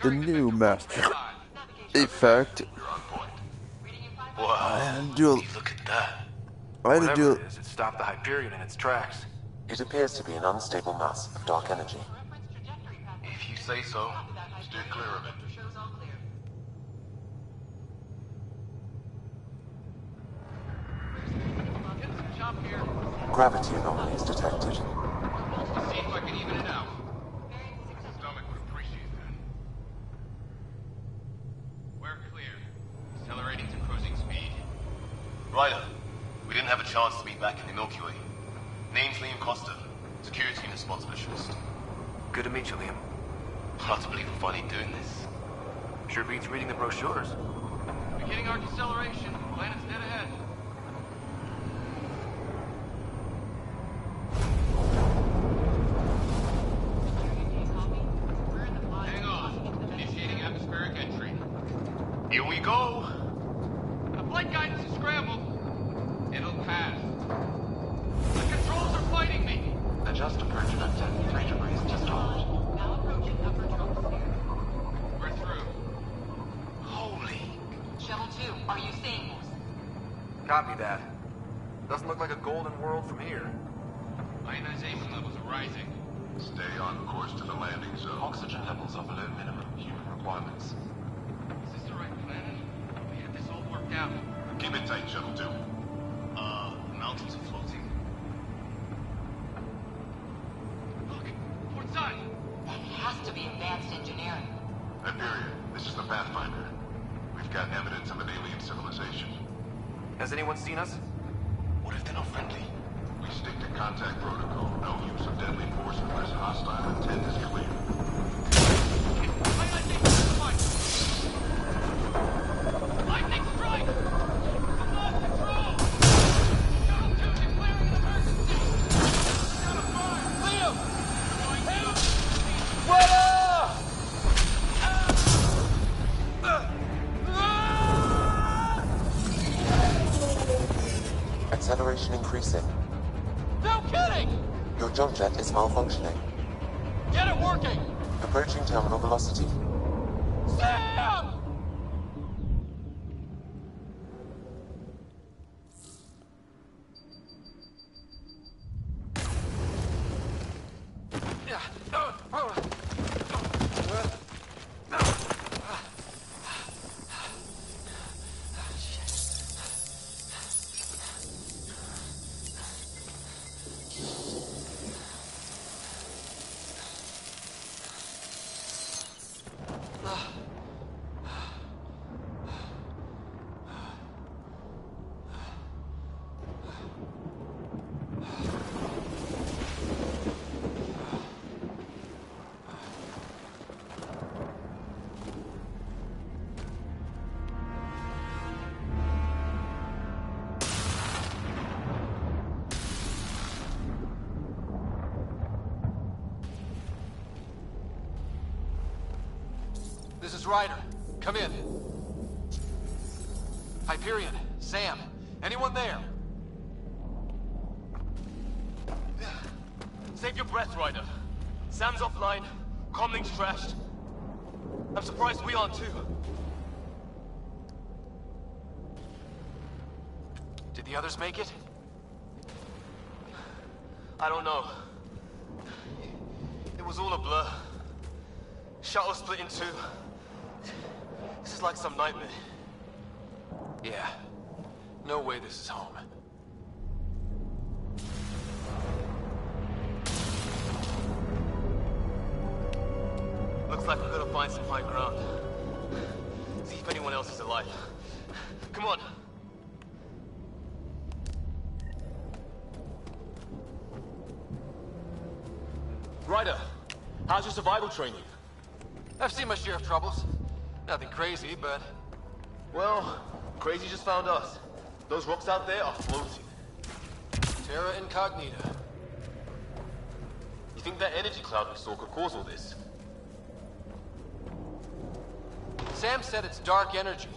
The new master. Effect. Wow, I had to do. look at that. I had to Whatever do. it is, it stopped the Hyperion in its tracks. It appears to be an unstable mass of dark energy. If you say so. Steer clear of it. Gravity anomalies detected. See if I can even it out. Stomach would appreciate that. We're clear. Accelerating to cruising speed. Ryder, we didn't have a chance to meet back in the Milky Way. Name's Liam Costa, security and response specialist. Good to meet you, Liam. Hard to believe we're finally doing this. Sure beats reading the brochures. Beginning our deceleration. Planet's dead ahead. Hang on. Initiating atmospheric entry. Here we go. The flight guidance is scrambled. It'll pass. The controls are fighting me. Adjust approach vector 3 degrees to start. Now approaching upper troposphere. We're through. Holy. Shuttle 2, are you seeing this? Copy that. Doesn't look like a golden world from here. Ionization levels are rising. Stay on course to the landing zone. Oxygen levels are below minimum human requirements. Is this the right planet? We had this all worked out. Keep it tight, Shuttle 2. The mountains are floating. Look, port side. That has to be advanced engineering. Hyperion, this is the Pathfinder. We've got evidence of an alien civilization. Has anyone seen us? What if they're not friendly? We stick to contact protocol. No use of deadly force unless hostile intent is clear. Lightning strike! Lost control! Shuttle 2 declaring an emergency! Shuttle 5! Leo! Help! Acceleration increasing. No kidding! Your jump jet is malfunctioning. Get it working! Approaching terminal velocity. Sam! This is Ryder. Come in. Hyperion, Sam, anyone there? Save your breath, Ryder. Sam's offline. Comlink's trashed. I'm surprised we aren't too. Did the others make it? I don't know. It was all a blur. Shuttle split in two. This is like some nightmare. Yeah. No way this is home. Looks like we're gonna find some high ground. See if anyone else is alive. Come on. Ryder, how's your survival training? I've seen my share of troubles. Nothing crazy, but... Well, crazy just found us. Those rocks out there are floating. Terra Incognita. You think that energy cloud we saw could cause all this? Sam said it's dark energy,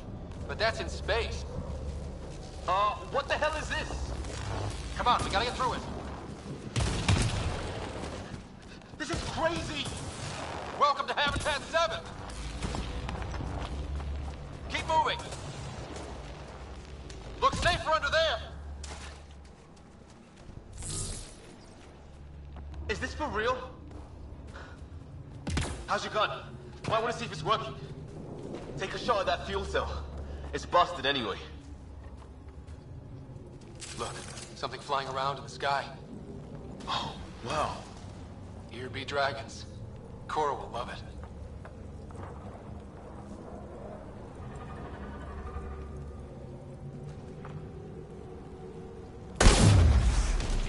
but that's in space. What the hell is this? Come on, we gotta get through it. This is crazy! Welcome to Habitat 7! this for real? How's your gun? Might want to see if it's working. Take a shot at that fuel cell. It's busted anyway. Look, something flying around in the sky. Oh, wow. Here be dragons. Cora will love it.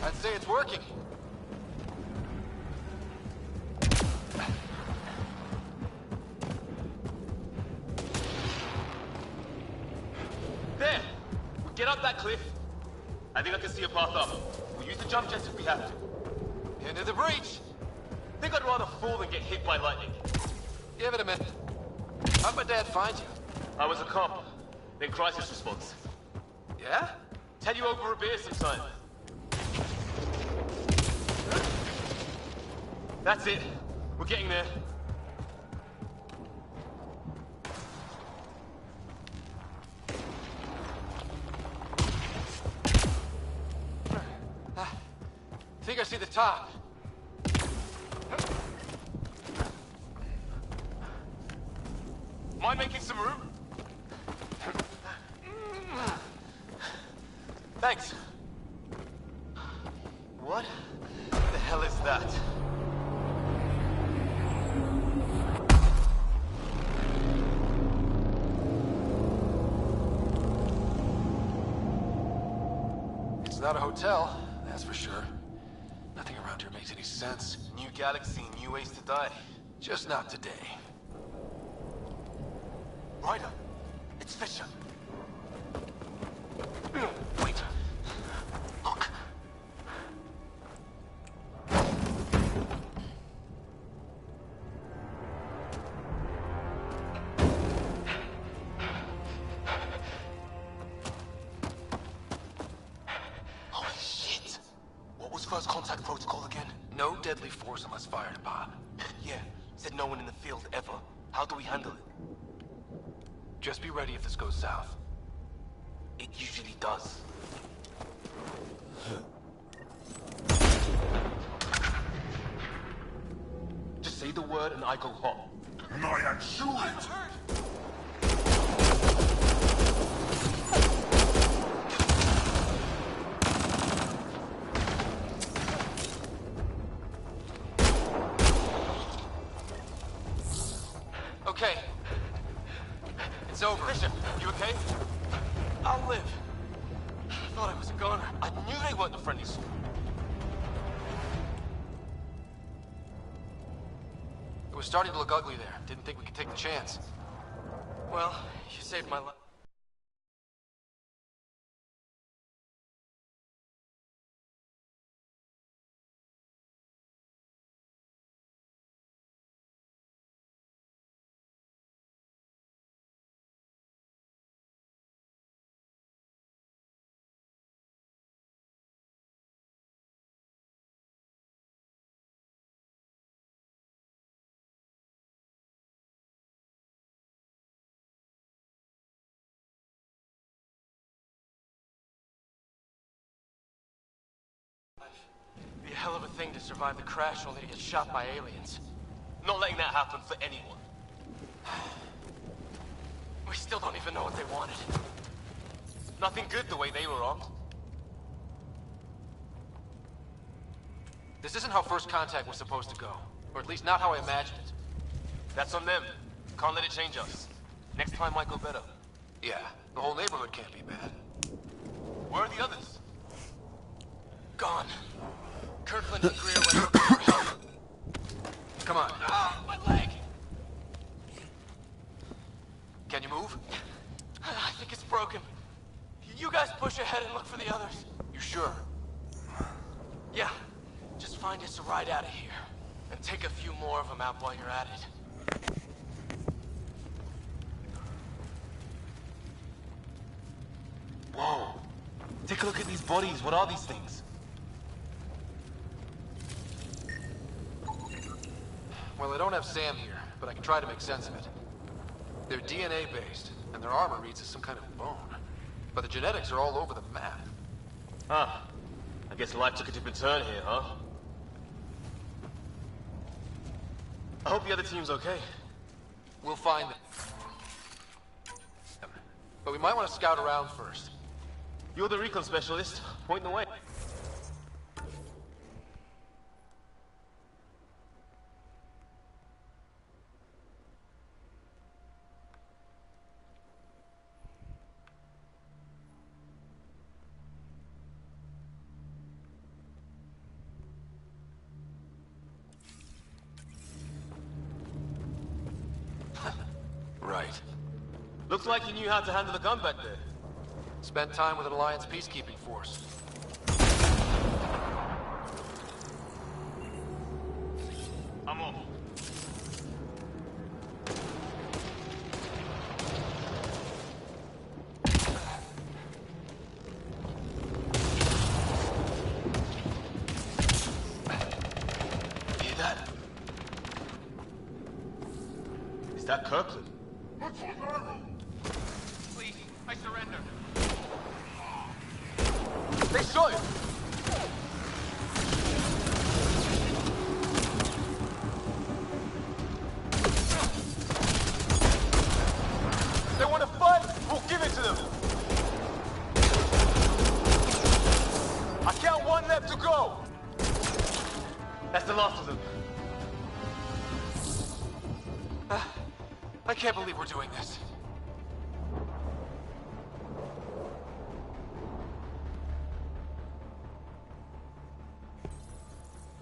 I'd say it's working. There! We'll get up that cliff. I think I can see a path up. We'll use the jump jets if we have to. Into the breach! Think I'd rather fall than get hit by lightning. Give it a minute. How'd my dad find you? I was a cop, then crisis response. Yeah? Tell you over a beer sometime. That's it. We're getting there. Think I see the top. Mind making some room? Thanks. What the hell is that? It's not a hotel, that's for sure. Nothing around here makes any sense. New galaxy, new ways to die. Just not today. Ryder, it's Fisher. Wait. Look. Holy shit. What was first contact protocol again? No deadly force unless fired upon. Yeah, said no one in the field ever. How do we handle it? Just be ready if this goes south. It usually does. Just say the word and I go hot. Nyan, shoot it! Okay. It's over. Fisher, you okay? I'll live. I thought I was a goner. I knew they weren't the friendly sort. It was starting to look ugly there. Didn't think we could take the chance. Well, you saved my life. Be a hell of a thing to survive the crash only to get shot by aliens. Not letting that happen for anyone. We still don't even know what they wanted. Nothing good the way they were armed. This isn't how first contact was supposed to go. Or at least not how I imagined it. That's on them. Can't let it change us. Next time might go better. Yeah, the whole neighborhood can't be bad. Where are the others? Gone. Kirkland and Greer went looking for help. Come on. Ah, my leg! Can you move? I think it's broken. You guys push ahead and look for the others. You sure? Yeah. Just find us a ride out of here. And take a few more of them out while you're at it. Whoa. Take a look at these bodies. What are these things? Well, I don't have Sam here, but I can try to make sense of it. They're DNA-based, and their armor reads as some kind of bone. But the genetics are all over the map. Huh. I guess life took a different turn here, huh? I hope the other team's okay. We'll find them. But we might want to scout around first. You're the recon specialist. Point the way. Right. Looks like you knew how to handle the gun back there. Spent time with an Alliance peacekeeping force. I'm off. Hear that? Is that Kirkland? Please, I surrender. They shot him! They want to fight? We'll give it to them! I count one left to go! That's the last of them. I can't believe we're doing this.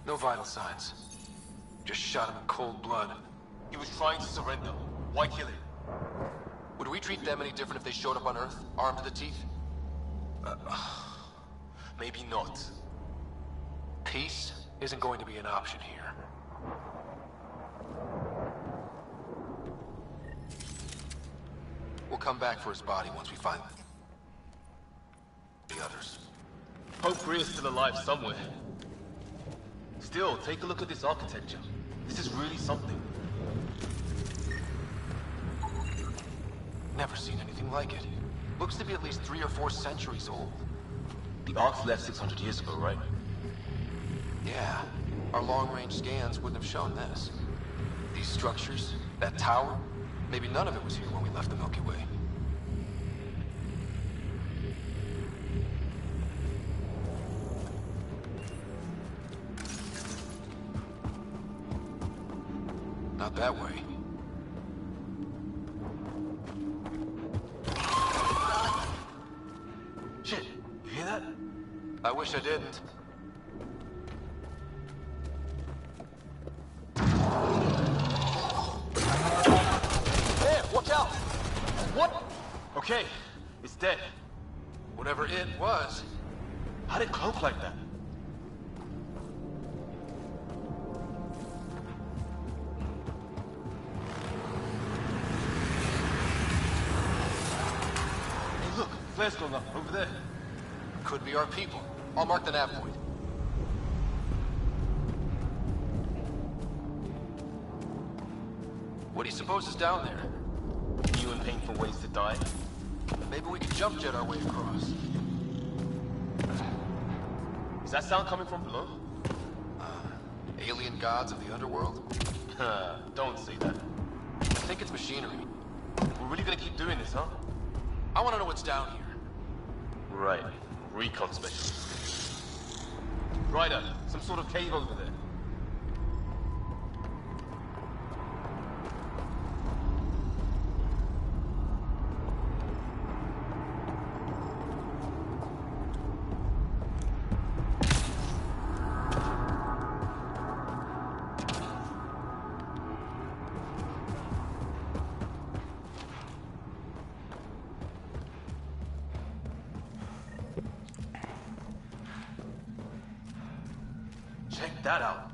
No vital signs. Just shot him in cold blood. He was trying to surrender. Why kill him? Would we treat them any different if they showed up on Earth, armed to the teeth? Maybe not. Peace isn't going to be an option here. We'll come back for his body once we find the others. Hope Greer's still alive somewhere. Still, take a look at this architecture. This is really something. Never seen anything like it. Looks to be at least 3 or 4 centuries old. The Arks left 600 years ago, right? Yeah, our long-range scans wouldn't have shown this. These structures, that tower, maybe none of it was here when we left the Milky Way. Not that way. Shit, you hear that? I wish I didn't. There, watch out! What? Okay, it's dead. Whatever it was. How'd it cloak like that? Hey, look, flare's going up over there. Could be our people. I'll mark the nav point. What do you suppose is down there? New and painful ways to die. Maybe we can jump jet our way across. Is that sound coming from below? Alien gods of the underworld? Don't say that. I think it's machinery. We're really gonna keep doing this, huh? I want to know what's down here. Right. Recon specialist. Ryder, some sort of cave over there. Check that out.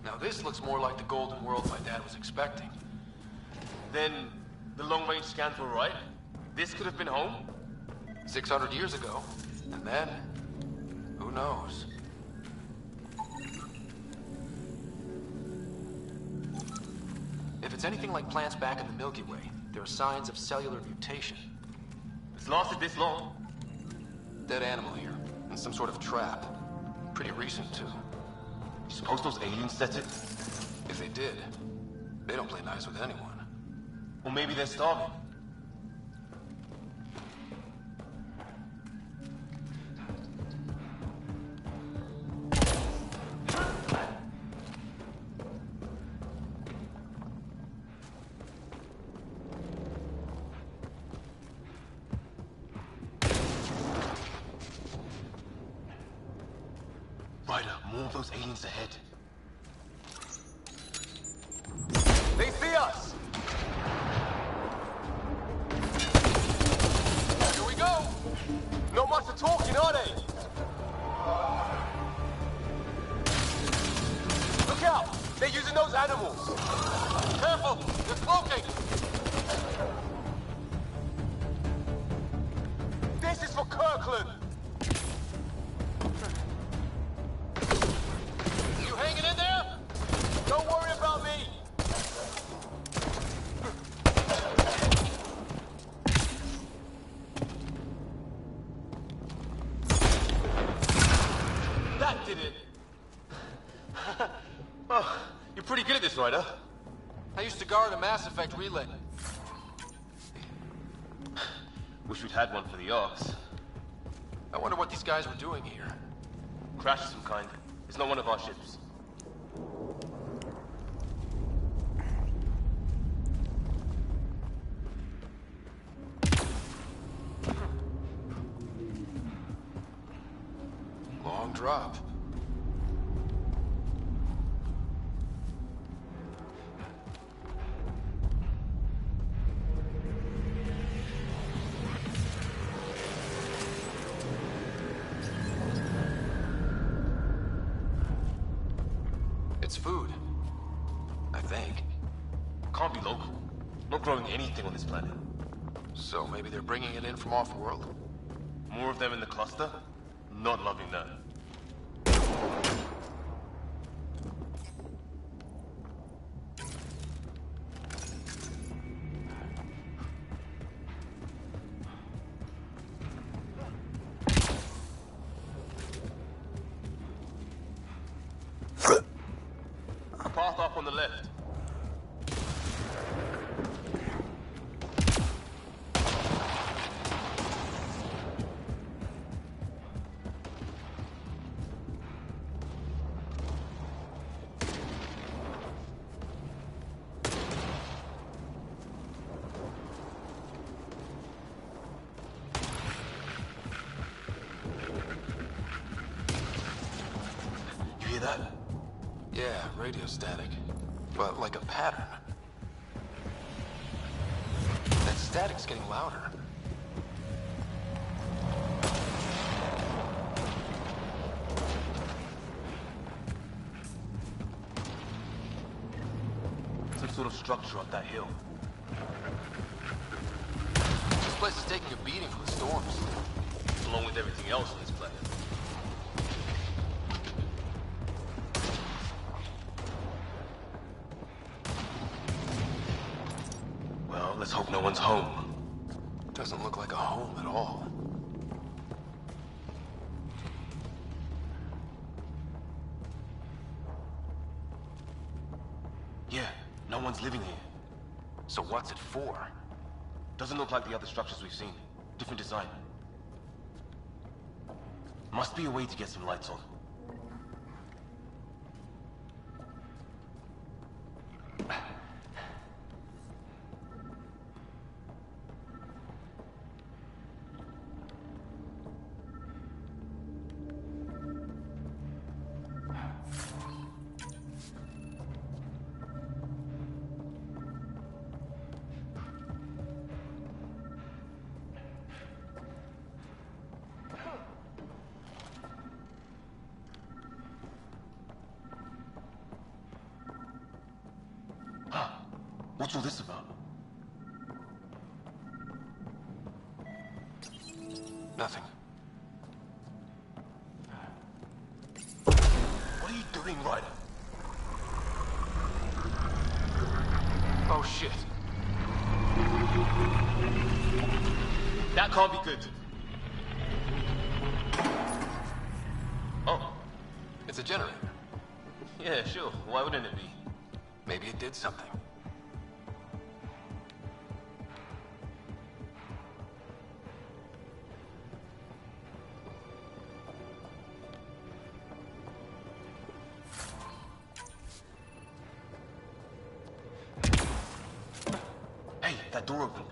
Now this looks more like the golden world my dad was expecting. Then, the long-range scans were right? This could have been home? 600 years ago. And then, who knows? If it's anything like plants back in the Milky Way, there are signs of cellular mutation. It's lasted this long. Dead animal here, and some sort of trap. Pretty recent, too. You suppose those aliens set it? If they did, They don't play nice with anyone. Or maybe they're starving. Ryder, more of those aliens ahead. They see us! Here we go! Not much of talking, are they? Look out! They're using those animals! Careful! They're smoking! This is for Kirkland! You hanging in there? Don't worry about me! That did it! Oh, you're pretty good at this, Ryder. I used to guard a Mass Effect relay. Wish we'd had one for the Arks. I wonder what these guys were doing here. Crash of some kind. It's not one of our ships. Long drop. It's food. I think. Can't be local. Not growing anything on this planet. So maybe they're bringing it in from off-world. More of them in the cluster? Not loving that. Path up on the left. You hear that? Yeah, radio static. But like a pattern. That static's getting louder. Some sort of structure up that hill. This place is taking a beating from the storms. Along with everything else on this planet. Well, let's hope no one's home. Doesn't look like a home at all. Yeah, no one's living here. So what's it for? Doesn't look like the other structures we've seen. Different design. Must be a way to get some lights on. What's all this about? Nothing. What are you doing, Ryder? Oh shit. That can't be good. Oh, It's a generator. yeah, sure. Why wouldn't it be? Maybe it did something. Hey, that door opened.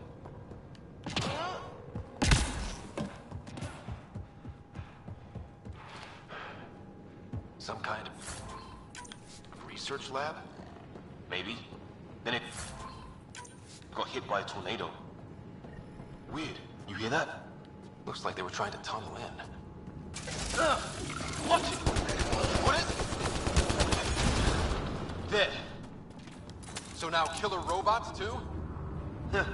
Some kind of research lab? Maybe. Then it got hit by a tornado. Weird. You hear that? Looks like they were trying to tunnel in. Watch it! What is it? There. So now killer robots too? The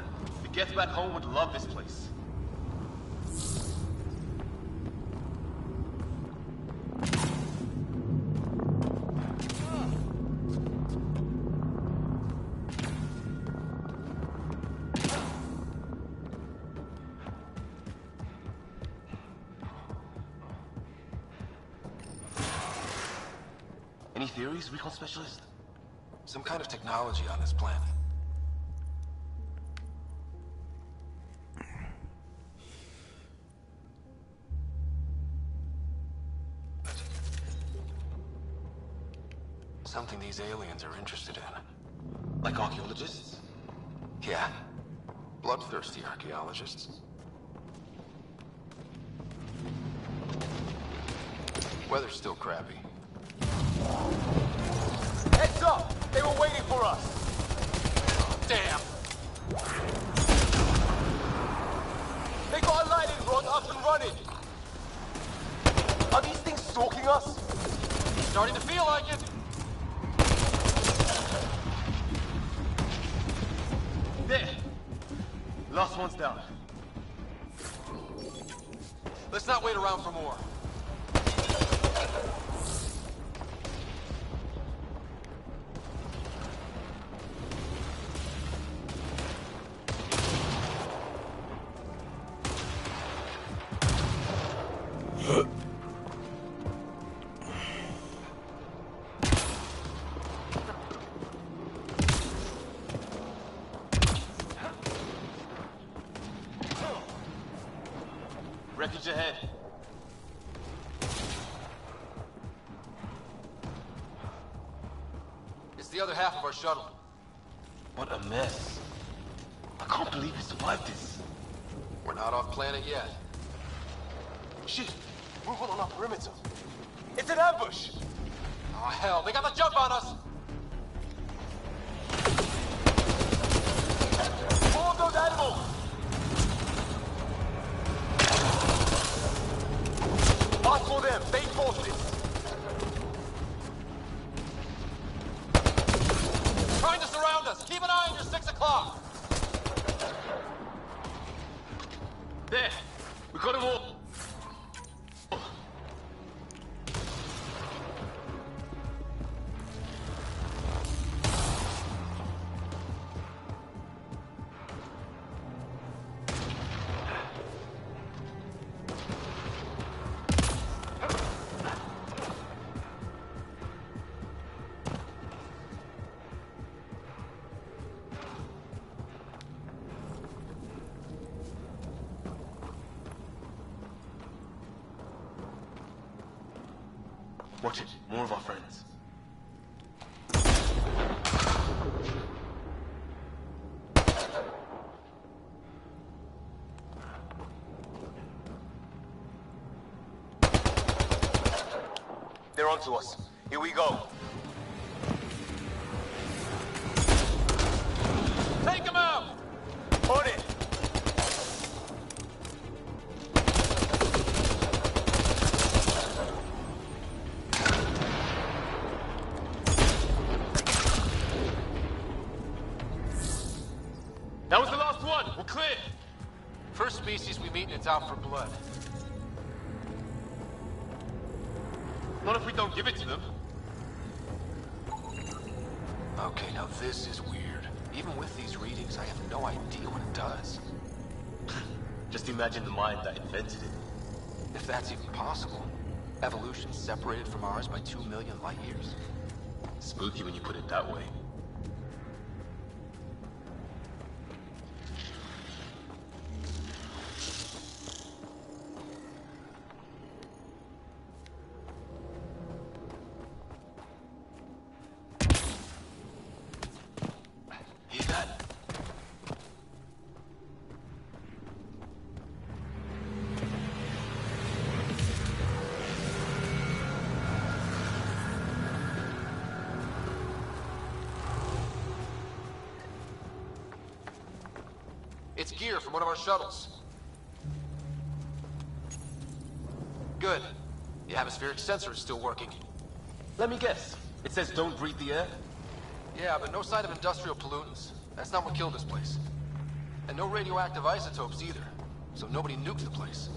Geth back home would love this place. Any theories, recon specialist? Some kind of technology on this planet. Something these aliens are interested in. Like archaeologists? Yeah. Bloodthirsty archaeologists. Weather's still crappy. Heads up! They were waiting for us! Damn! They got a lightning rod up and running! Are these things stalking us? Starting to feel like it! There! Last one's down. Let's not wait around for more. Wreckage ahead. It's the other half of our shuttle. What a mess. I can't believe we survived this. We're not off planet yet. Shit! Movement on our perimeter. It's an ambush! Oh hell, they got the jump on us! More of those animals! Ask for them, base forces! Trying to surround us! Keep an eye on your 6 o'clock! There! We got them all! Watch it. More of our friends. They're onto us. Here we go. Take him out! On it! That was the last one. We're clear. First species we meet and it's out for blood. Not if we don't give it to them. Okay, now this is weird. Even with these readings, I have no idea what it does. Just imagine the mind that invented it. If that's even possible. Evolution separated from ours by 2 million light years. Spooky when you put it that way. Hear that? It's gear from one of our shuttles. Good. The atmospheric sensor is still working. Let me guess. It says don't breathe the air? Yeah, but no sign of industrial pollutants. That's not what killed this place. And no radioactive isotopes either. So nobody nuked the place.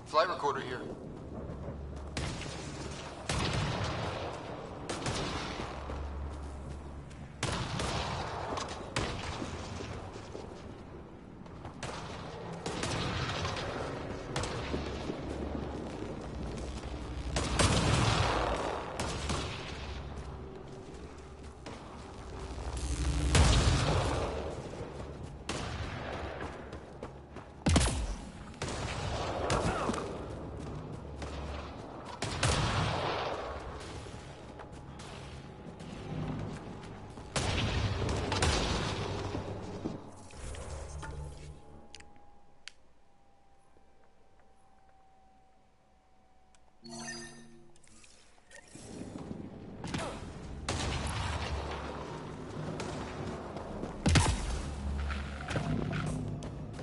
Flight recorder here.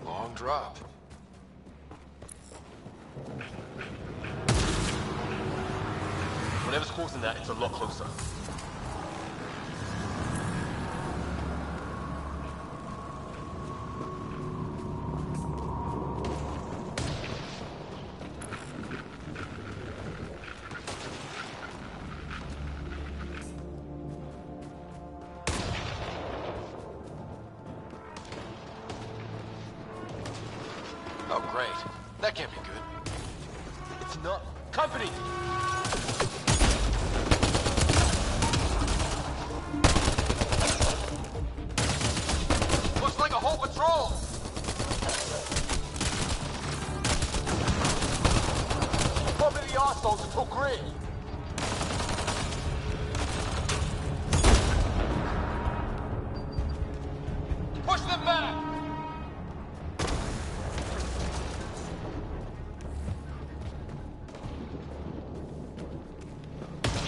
Long drop. Whatever's causing that, it's a lot closer. Oh, great. That can't be good. It's not. Company! Looks like a whole patrol! Probably the arseholes who took Green. Push them back!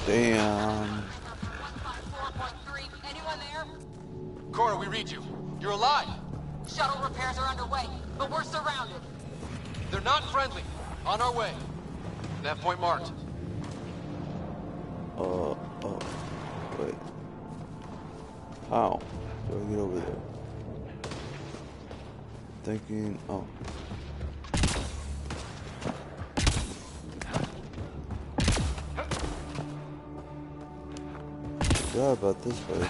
Damn. 154.3. Anyone there? Cora, we read you. You're alive. Shuttle repairs are underway, but we're surrounded. They're not friendly. On our way. Nav point marked. Oh, wait. How do I get over there? Thinking, oh. forgot about this place.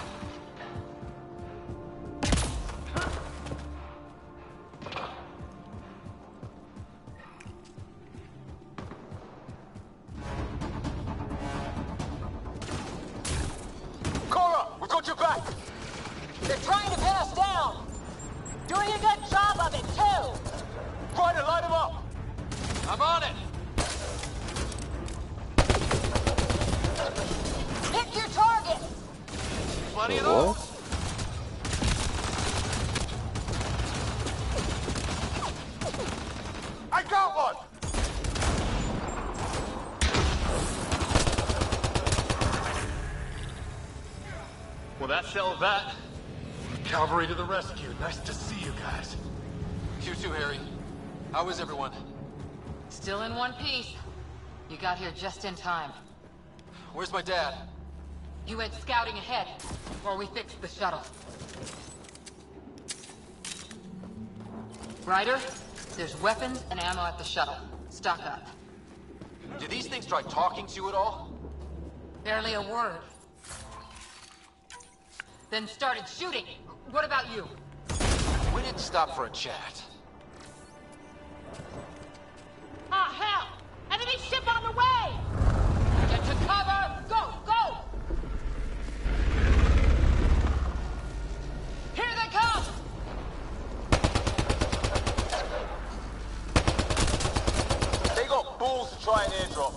Cora, we got your back! They're trying to pin us down! Doing a good job of it, too! Ryder, light him up! I'm on it! Pick your target! Plenty of What? those. I got one! Well, that settles that. Cavalry to the rescue. Nice to see you guys. You too, Harry. How is everyone? Still in one piece. You got here just in time. Where's my dad? You went scouting ahead while we fixed the shuttle. Ryder, there's weapons and ammo at the shuttle. Stock up. Did these things try talking to you at all? Barely a word. Then started shooting. What about you? We didn't stop for a chat. Ah, hell! Enemy ship on the way! Get to cover! Go, go! Here they come! They got balls to try an airdrop.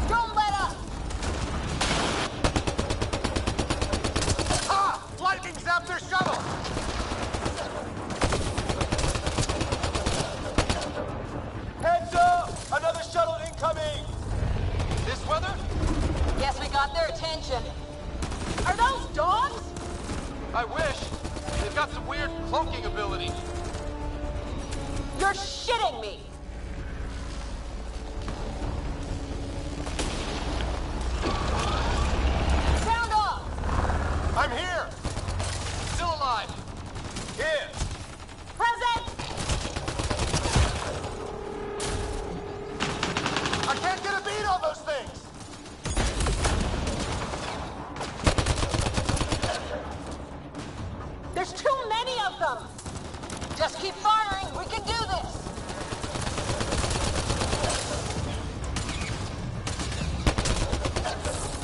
Don't let up! Ah! Lightning zapped their shuttle! Heads up! Another shuttle incoming! This weather? Guess we got their attention. Are those dogs? I wish. They've got some weird cloaking ability. You're shitting me! Sound off! I'm here! Still alive. Here! Present! I can't get a beat on those things! There's too many of them! Just keep firing, we can do this!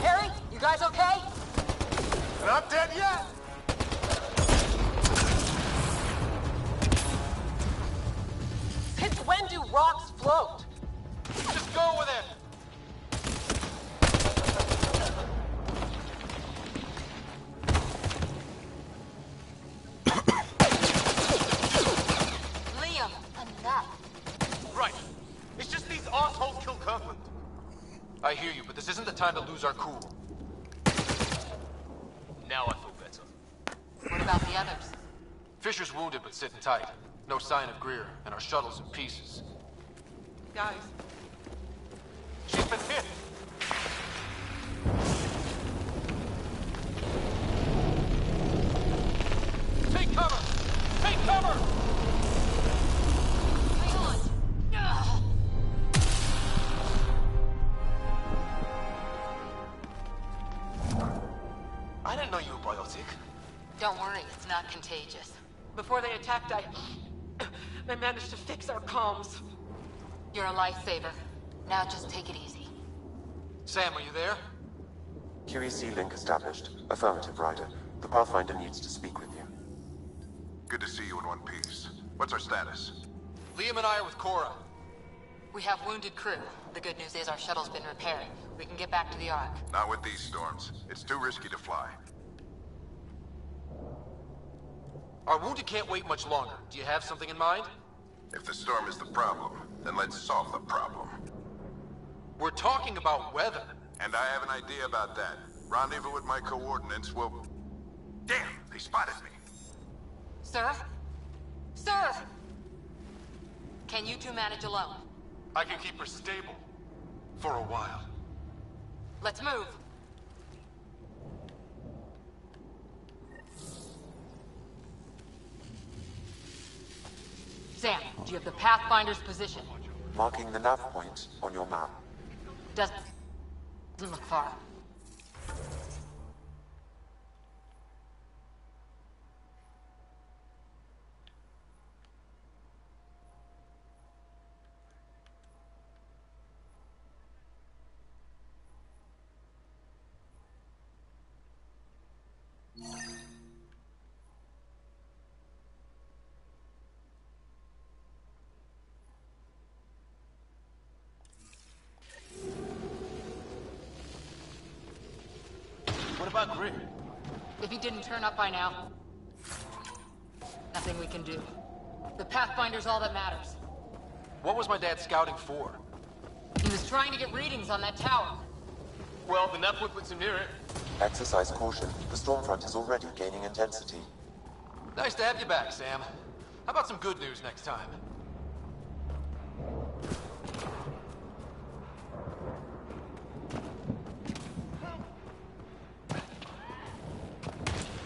Harry, you guys okay? Not dead yet! Since when do rocks float? Just go with it. Liam, enough. Right. It's just these assholes killed Kirkland. I hear you, but this isn't the time to lose our cool. Now I feel better. What about the others? Fisher's wounded but sitting tight. No sign of Greer, and our shuttle's in pieces. Guys. She's been hit! Take cover! Take cover! Hang on. Ugh. I didn't know you were biotic. Don't worry, it's not contagious. Before they attacked, I managed to fix our comms. You're a lifesaver. Now just take it easy. Sam, are you there? QEC link established. Affirmative, Ryder. The Pathfinder needs to speak with you. Good to see you in one piece. What's our status? Liam and I are with Cora. We have wounded crew. The good news is our shuttle's been repaired. We can get back to the Ark. Not with these storms. It's too risky to fly. Our wounded can't wait much longer. Do you have something in mind? If the storm is the problem, then let's solve the problem. We're talking about weather. And I have an idea about that. Rendezvous with my coordinates will... Damn, they spotted me. Sir? Sir! Can you two manage alone? I can keep her stable. For a while. Let's move. Sam, do you have the Pathfinder's position? Marking the nav point on your map. Doesn't look far. What about Grim? If he didn't turn up by now, nothing we can do. The Pathfinder's all that matters. What was my dad scouting for? He was trying to get readings on that tower. Well, the Nephilim puts him near it. Exercise caution. The storm front is already gaining intensity. Nice to have you back, Sam. How about some good news next time?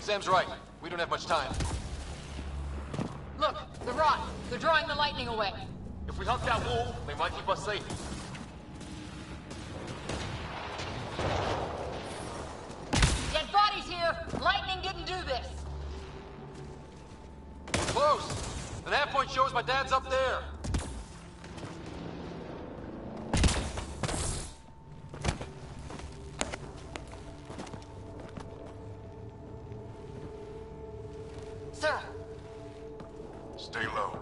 Sam's right. We don't have much time. Look, the rot. They're drawing the lightning away. If we hug that wall, they might keep us safe. Dead bodies here! Lightning didn't do this! Close! The nav point shows my dad's up there. Sir! Stay low.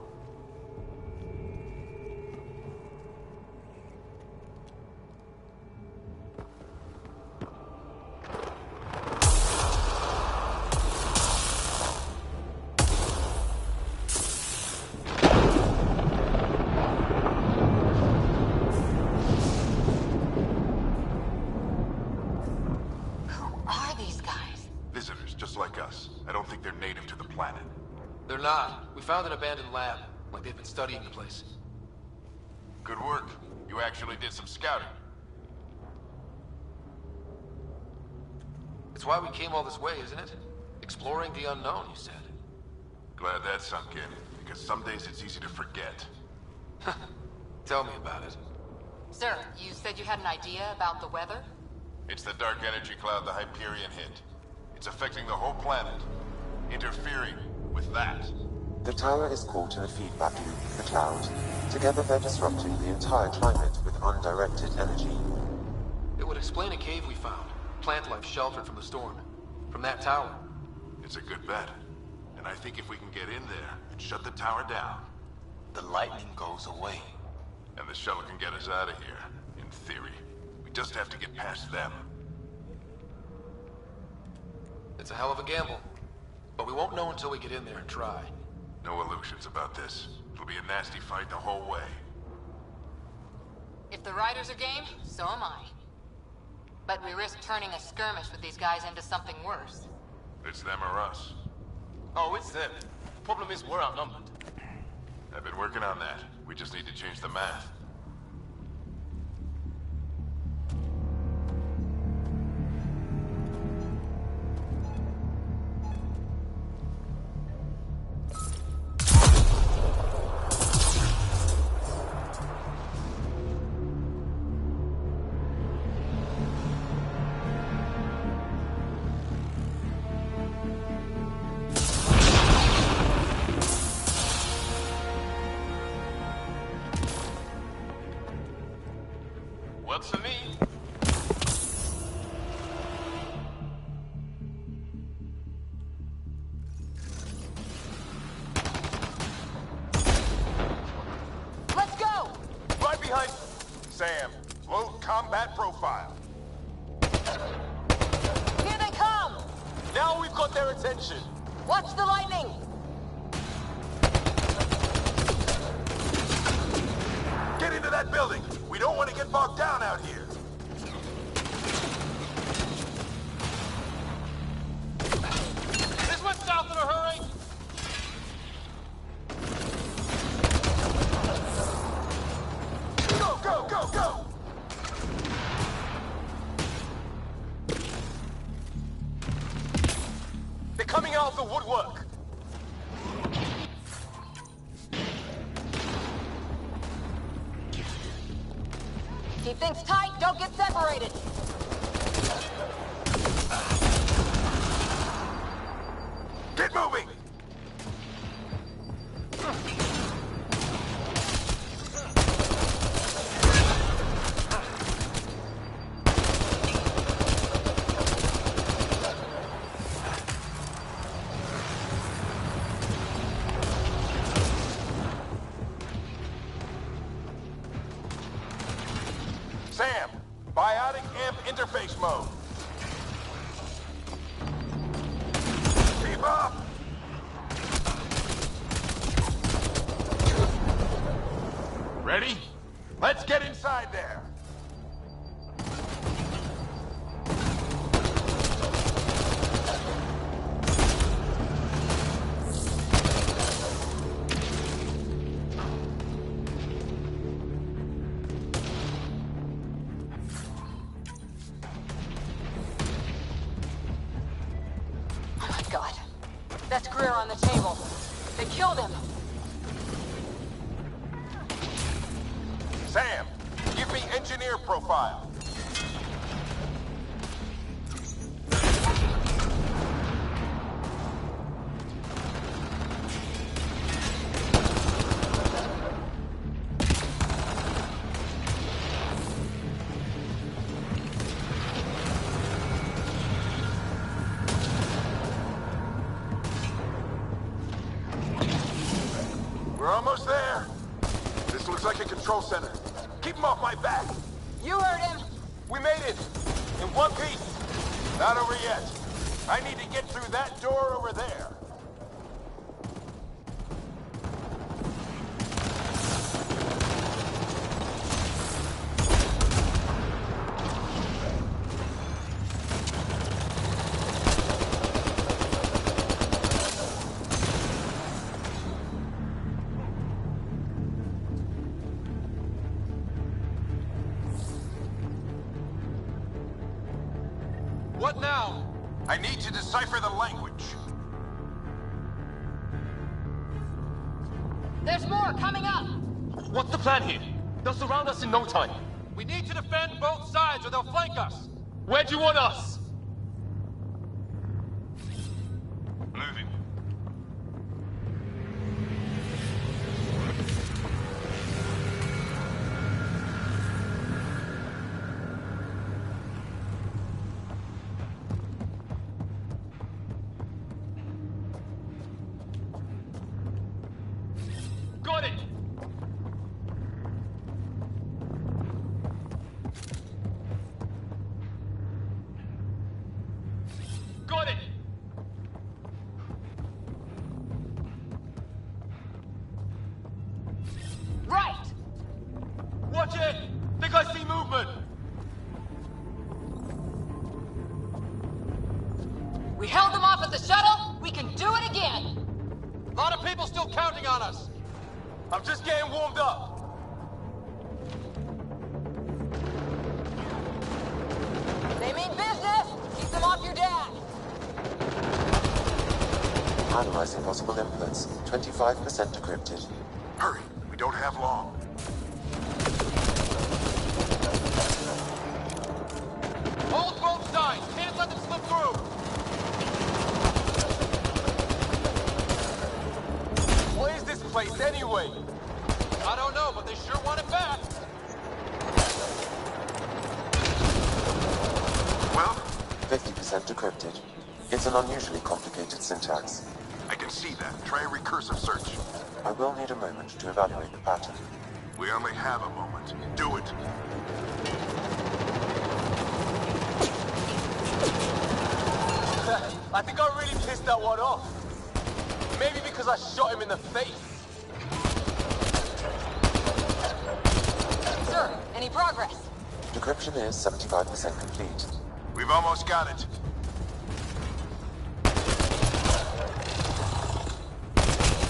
Visitors, just like us. I don't think they're native to the planet. They're not. We found an abandoned lab, like they've been studying the place. Good work. You actually did some scouting. It's why we came all this way, isn't it? Exploring the unknown, you said. Glad that sunk in, because some days it's easy to forget. Tell me about it. Sir, you said you had an idea about the weather? It's the dark energy cloud the Hyperion hit. It's affecting the whole planet, interfering with that. The tower is caught in a feedback loop with the cloud. Together they're disrupting the entire climate with undirected energy. It would explain a cave we found. Plant life sheltered from the storm. From that tower. It's a good bet. And I think if we can get in there and shut the tower down, The lightning goes away. and the shuttle can get us out of here, in theory. We just have to get past them. It's a hell of a gamble. But we won't know until we get in there and try. No illusions about this. It'll be a nasty fight the whole way. If the riders are game, so am I. But we risk turning a skirmish with these guys into something worse. It's them or us. Oh, it's them. Problem is, we're outnumbered. I've been working on that. We just need to change the math. Works for me. Let's go! Right behind Sam. Load combat profile. Here they come! Now we've got their attention. Watch the lightning! Get into that building. We don't want to get bogged down out here. This went south in a hurry. Go, go, go, go! They're coming out of the woodwork. Keep things tight, don't get separated. Get moving! Sam, biotic amp interface mode. Keep up! Ready? Let's get inside there. Oh my god. That's Greer on the table. They killed him. Sam, give me engineer profile. We're almost there. This looks like a control center. Keep him off my back. You heard him. We made it. In one piece. Not over yet. I need to get through that door over there. What now? I need to decipher the language. There's more coming up. What's the plan here? They'll surround us in no time. We need to defend both sides or they'll flank us. Where do you want us? Moving. Got it! Got it! Right. Watch it! Think I see movement! We held them off at the shuttle. We can do it again. A lot of people still counting on us. I'm just getting warmed up. They mean business. Keep them off your dad. Analyzing possible inputs. 25% decrypted. Hurry, we don't have long. Hold both sides. Can't let them slip through. What is this place anyway? I don't know, but they sure want it back. Well, 50% decrypted. It's an unusually complicated syntax. I can see that. Try a recursive search. I will need a moment to evaluate the pattern. We only have a moment. Do it. I think I really pissed that one off. Maybe because I shot him in the face. Sir, any progress? Decryption is 75% complete. We've almost got it.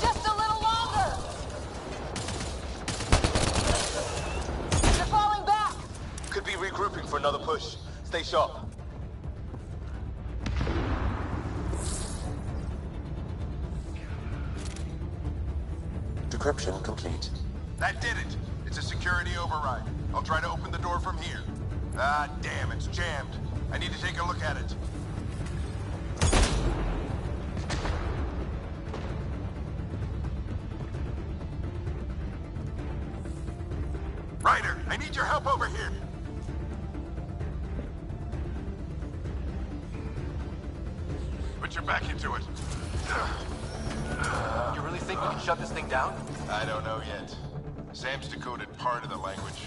Just a little longer. They're falling back. Could be regrouping for another push. Stay sharp. Decryption complete. That did it. It's a security override. I'll try to open the door from here. Ah, damn, it's jammed. I need to take a look at it. Ryder, I need your help over here. Put your back into it. You really think we can shut this thing down? I don't know yet. Sam's decoded part of the language.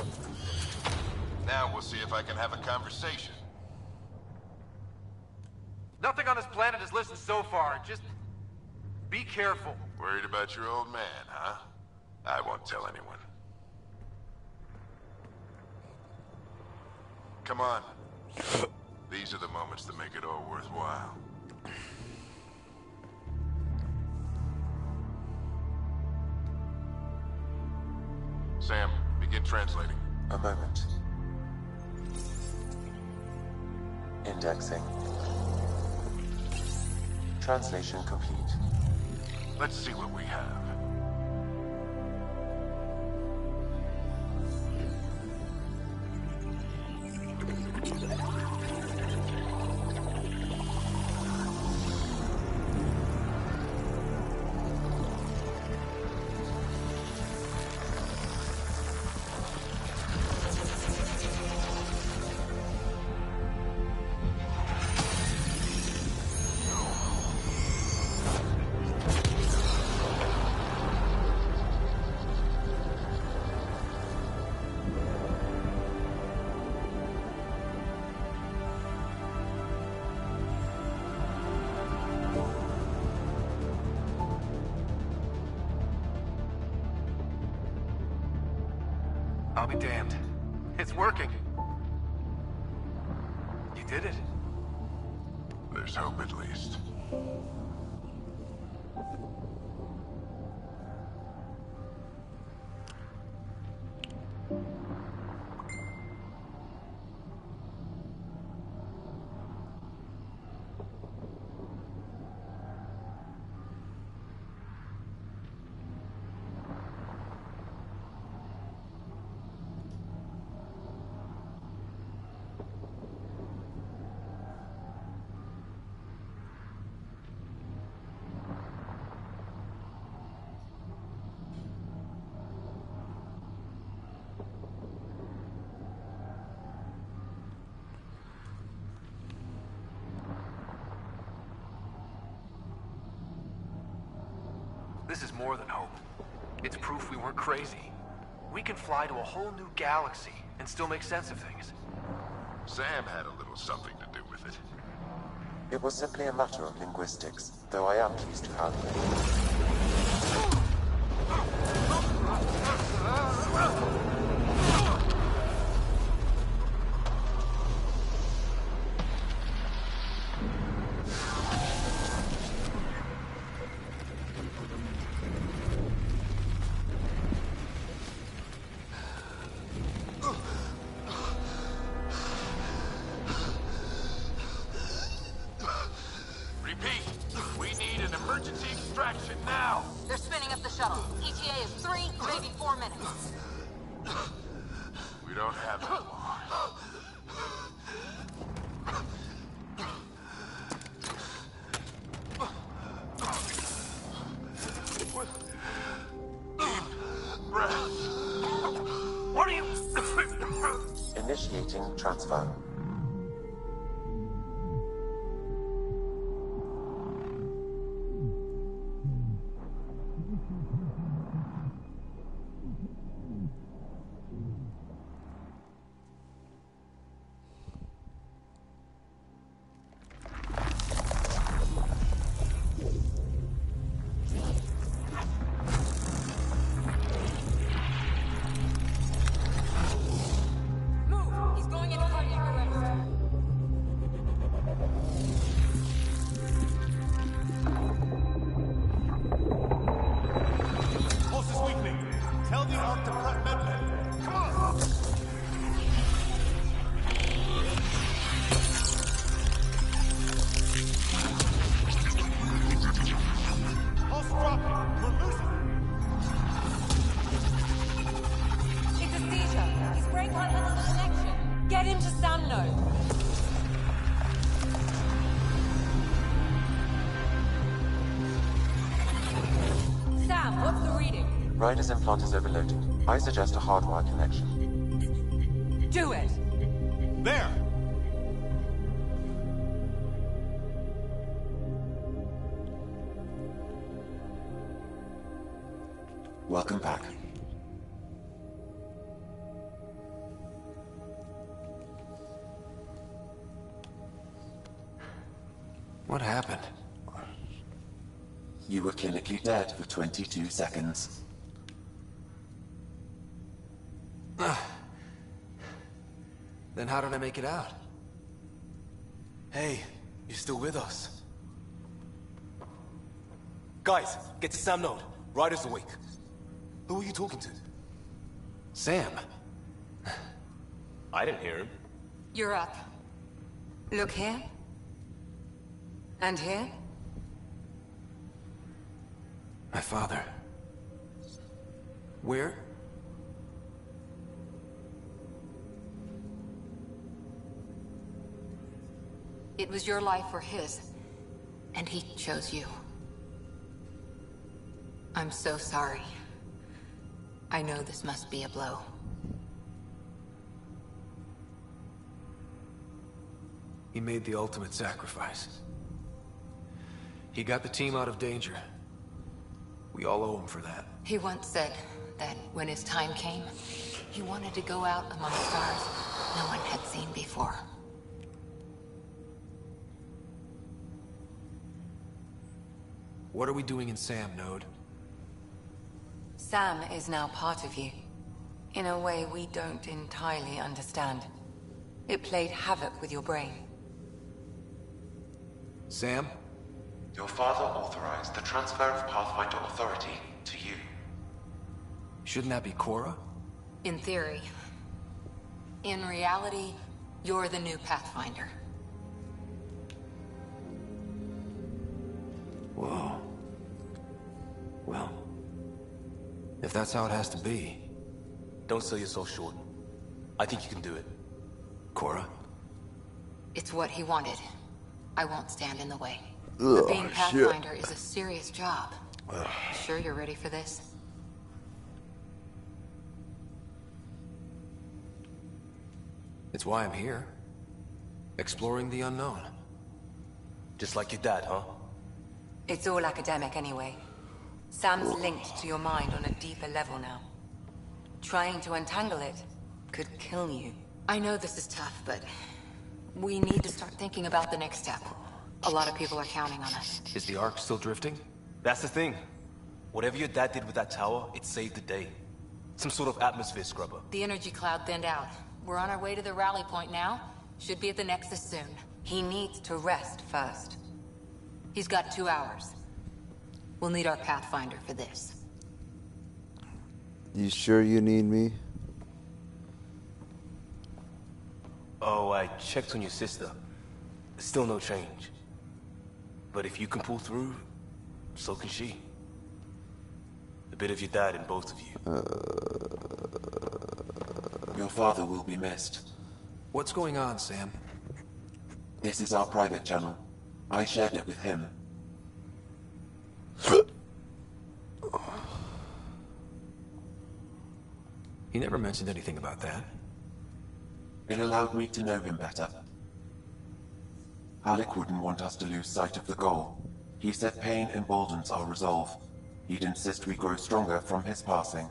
Now we'll see if I can have a conversation. Nothing on this planet has listened so far. Just be careful. Worried about your old man, huh? I won't tell anyone. Come on. These are the moments that make it all worthwhile. Sam, begin translating. A moment. Indexing. Translation complete. Let's see what we have. I'll be damned. It's working. You did it. There's hope at least. This is more than hope. It's proof we weren't crazy. We can fly to a whole new galaxy and still make sense of things. Sam had a little something to do with it. It was simply a matter of linguistics, though I am pleased to have Emergency extraction now! They're spinning up the shuttle. ETA is 3, maybe 4 minutes. We don't have that long. Deep breath. What are you... Initiating transfer. Move! He's going into cardiac arrest. Get him to Sam Node. Sam, what's the reading? Ryder's implant is overloaded. I suggest a hardwire connection. Do it! There! Welcome back. What happened? You were clinically dead for 22 seconds. Then how did I make it out? Hey, you're still with us. Guys, get to Sam Node. Ryder's awake. Who are you talking to? Sam. I didn't hear him. You're up. Look here. And here. My father. Where? It was your life or his, and he chose you. I'm so sorry. I know this must be a blow. He made the ultimate sacrifice. He got the team out of danger. We all owe him for that. He once said that when his time came, he wanted to go out among stars no one had seen before. What are we doing in Sam Node? Sam is now part of you, in a way we don't entirely understand. It played havoc with your brain. Sam? Your father authorized the transfer of Pathfinder authority to you. Shouldn't that be Cora? In theory. In reality, you're the new Pathfinder. Whoa. Well, if that's how it has to be. Don't sell yourself short. I think you can do it. Cora? It's what he wanted. I won't stand in the way. Ugh, But being shit. Pathfinder is a serious job. Sure you're ready for this? It's why I'm here. Exploring the unknown. Just like your dad, huh? It's all academic anyway. Sam's linked to your mind on a deeper level now. Trying to untangle it could kill you. I know this is tough, but we need to start thinking about the next step. A lot of people are counting on us. Is the Ark still drifting? That's the thing. Whatever your dad did with that tower, it saved the day. Some sort of atmosphere scrubber. The energy cloud thinned out. We're on our way to the rally point now. Should be at the Nexus soon. He needs to rest first. He's got 2 hours. We'll need our Pathfinder for this. You sure you need me? Oh, I checked on your sister. Still no change. But if you can pull through, so can she. A bit of your dad in both of you. Your father will be missed. What's going on, Sam? This is our private channel. I shared it with him. He never mentioned anything about that. It allowed me to know him better. Alec wouldn't want us to lose sight of the goal. He said pain emboldens our resolve. He'd insist we grow stronger from his passing.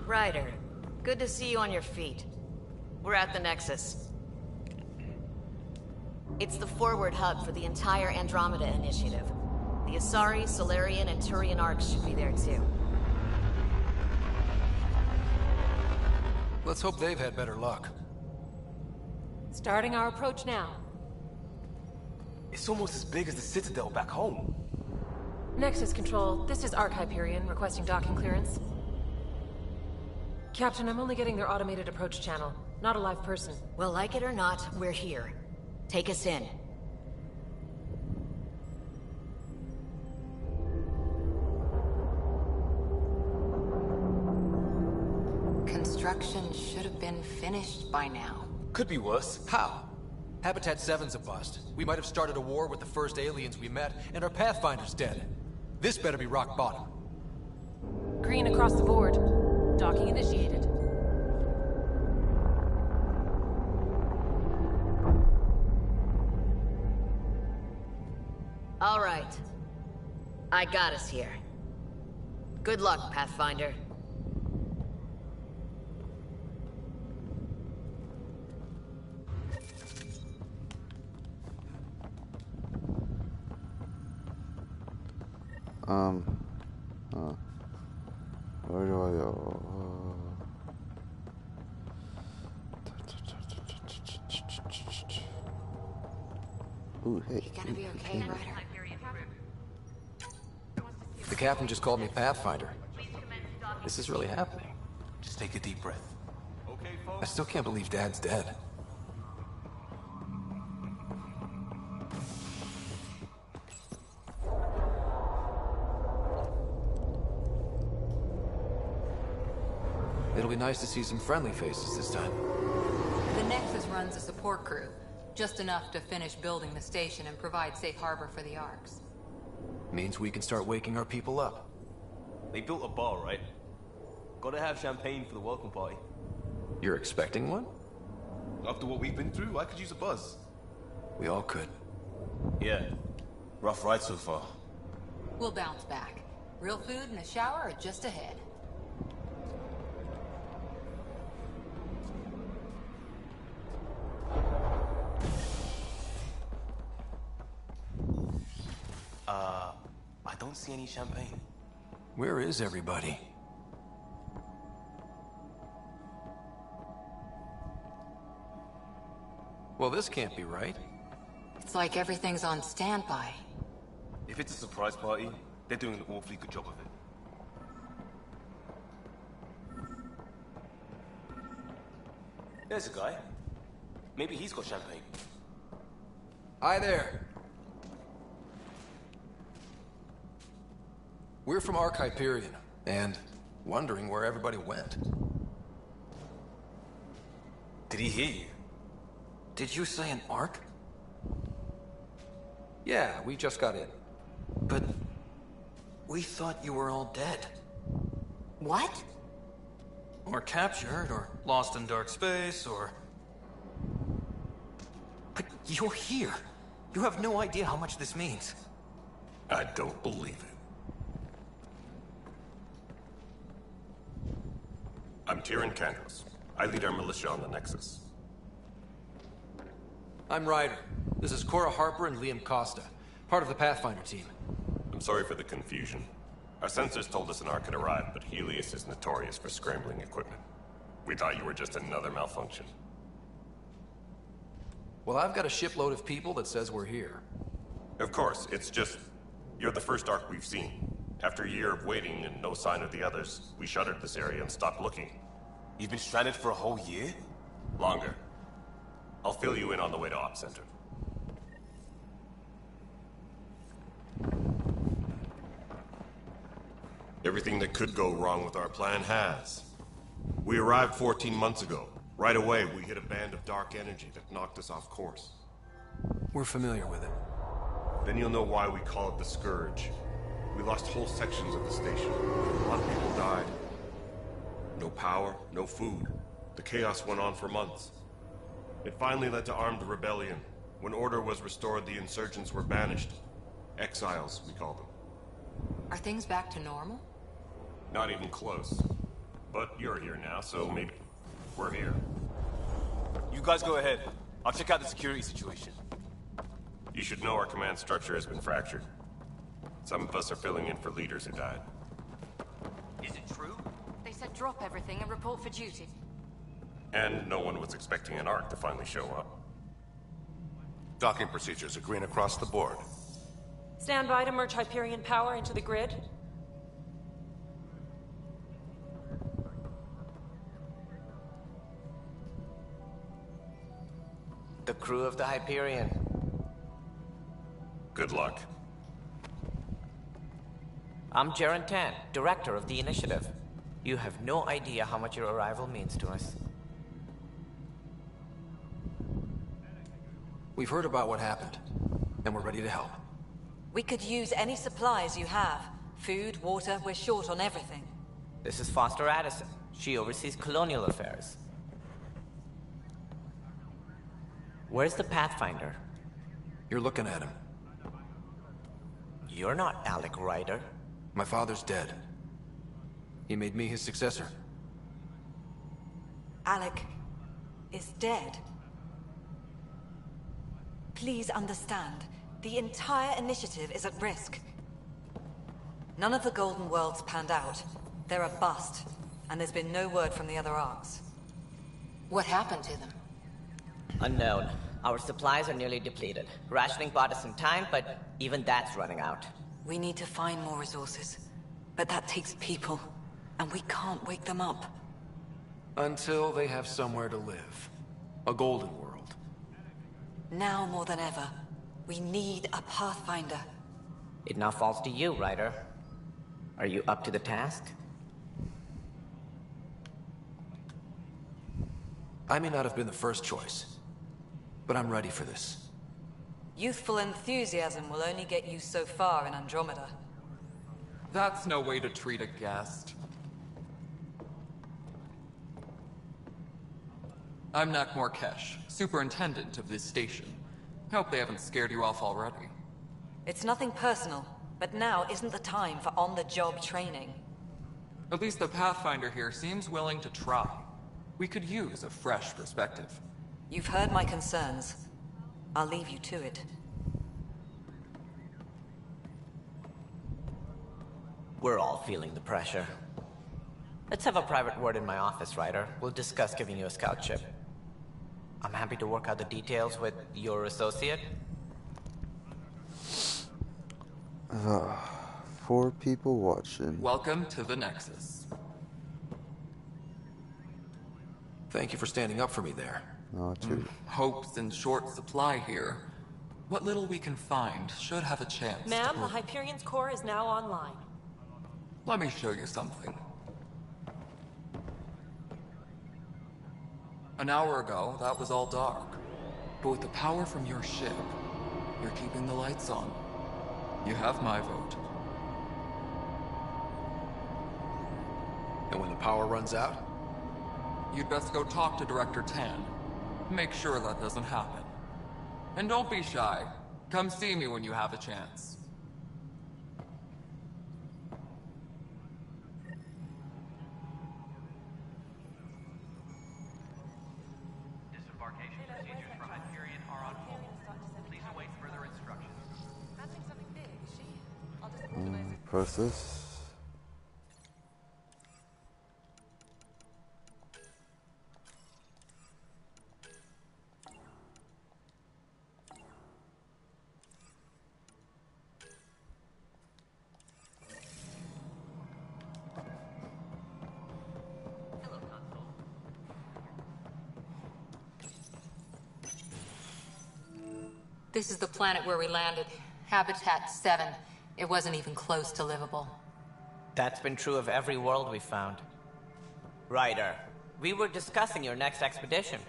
Ryder, good to see you on your feet. We're at the Nexus. It's the forward hub for the entire Andromeda Initiative. The Asari, Solarian, and Turian arcs should be there too. Let's hope they've had better luck. Starting our approach now. It's almost as big as the Citadel back home. Nexus Control, this is Arc Hyperion requesting docking clearance. Captain, I'm only getting their automated approach channel, not a live person. Well, like it or not, we're here. Take us in. Construction should have been finished by now. Could be worse. How? Habitat 7's a bust. We might have started a war with the first aliens we met, and our Pathfinder's dead. This better be rock bottom. Green across the board. Docking initiated. All right. I got us here. Good luck, Pathfinder. Where do I go? Ooh, hey. You gonna be okay, Ryder? The captain just called me Pathfinder. This is really happening. Just take a deep breath. I still can't believe Dad's dead. It'll be nice to see some friendly faces this time. The Nexus runs a support crew. Just enough to finish building the station and provide safe harbor for the Arcs. Means we can start waking our people up. They built a bar, right? Gotta have champagne for the welcome party. You're expecting one? After what we've been through, I could use a buzz. We all could. Yeah. Rough ride so far. We'll bounce back. Real food and a shower are just ahead. I don't see any champagne. Where is everybody? Well, this can't be right. It's like everything's on standby. If it's a surprise party, they're doing an awfully good job of it. There's a guy. Maybe he's got champagne. Hi there. We're from Arc Hyperion, and wondering where everybody went. Did he hear you? Did you say an Arc? Yeah, we just got in. But we thought you were all dead. What? Or captured, or lost in dark space, or... But you're here. You have no idea how much this means. I don't believe it. I'm Tyrion Cantos. I lead our militia on the Nexus. I'm Ryder. This is Cora Harper and Liam Costa, part of the Pathfinder team. I'm sorry for the confusion. Our sensors told us an Ark had arrived, but Helios is notorious for scrambling equipment. We thought you were just another malfunction. Well, I've got a shipload of people that says we're here. Of course, it's just... you're the first Ark we've seen. After a year of waiting and no sign of the others, we shuttered this area and stopped looking. You've been stranded for a whole year? Longer. I'll fill you in on the way to Op Center. Everything that could go wrong with our plan has. We arrived 14 months ago. Right away, we hit a band of dark energy that knocked us off course. We're familiar with it. Then you'll know why we call it the Scourge. We lost whole sections of the station. A lot of people died. No power, no food. The chaos went on for months. It finally led to armed rebellion. When order was restored, the insurgents were banished. Exiles, we call them. Are things back to normal? Not even close. But you're here now, so maybe we're here. You guys go ahead. I'll check out the security situation. You should know our command structure has been fractured. Some of us are filling in for leaders who died. Is it true? They said drop everything and report for duty. And no one was expecting an Ark to finally show up. Docking procedures are green across the board. Stand by to merge Hyperion power into the grid. The crew of the Hyperion. Good luck. I'm Jaren Tan, director of the initiative. You have no idea how much your arrival means to us. We've heard about what happened, and we're ready to help. We could use any supplies you have. Food, water, we're short on everything. This is Foster Addison. She oversees colonial affairs. Where's the Pathfinder? You're looking at him. You're not Alec Ryder. My father's dead. He made me his successor. Alec is dead. Please understand, the entire initiative is at risk. None of the Golden Worlds panned out. They're a bust, and there's been no word from the other arcs. What happened to them? Unknown. Our supplies are nearly depleted. Rationing bought us some time, but even that's running out. We need to find more resources, but that takes people, and we can't wake them up. Until they have somewhere to live. A golden world. Now more than ever, we need a Pathfinder. It now falls to you, Ryder. Are you up to the task? I may not have been the first choice, but I'm ready for this. Youthful enthusiasm will only get you so far in Andromeda. That's no way to treat a guest. I'm Nak Morkesh, superintendent of this station. Hope they haven't scared you off already. It's nothing personal, but now isn't the time for on-the-job training. At least the Pathfinder here seems willing to try. We could use a fresh perspective. You've heard my concerns. I'll leave you to it. We're all feeling the pressure. Let's have a private word in my office, Ryder. We'll discuss giving you a scout ship. I'm happy to work out the details with your associate. 4 people watching. Welcome to the Nexus. Thank you for standing up for me there. Hope's in short supply here. What little we can find should have a chance. Ma'am, the Hyperion's core is now online. Let me show you something. An hour ago, that was all dark. But with the power from your ship, you're keeping the lights on. You have my vote. And when the power runs out? You'd best go talk to Director Tan. Make sure that doesn't happen. And don't be shy. Come see me when you have a chance. Disembarkation procedures for Hyperion are on hold. Please await further instructions. Happening something big, is she? I'll just organize it. Press this. This is the planet where we landed. Habitat 7. It wasn't even close to livable. That's been true of every world we've found. Ryder, we were discussing your next expedition.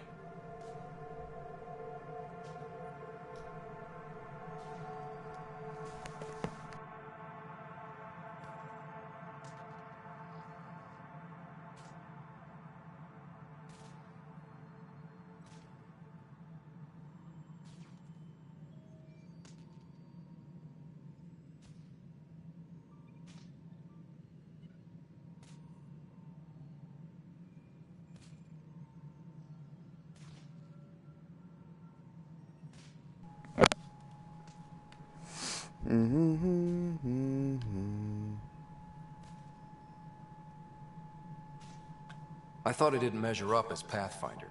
I thought I didn't measure up as Pathfinder.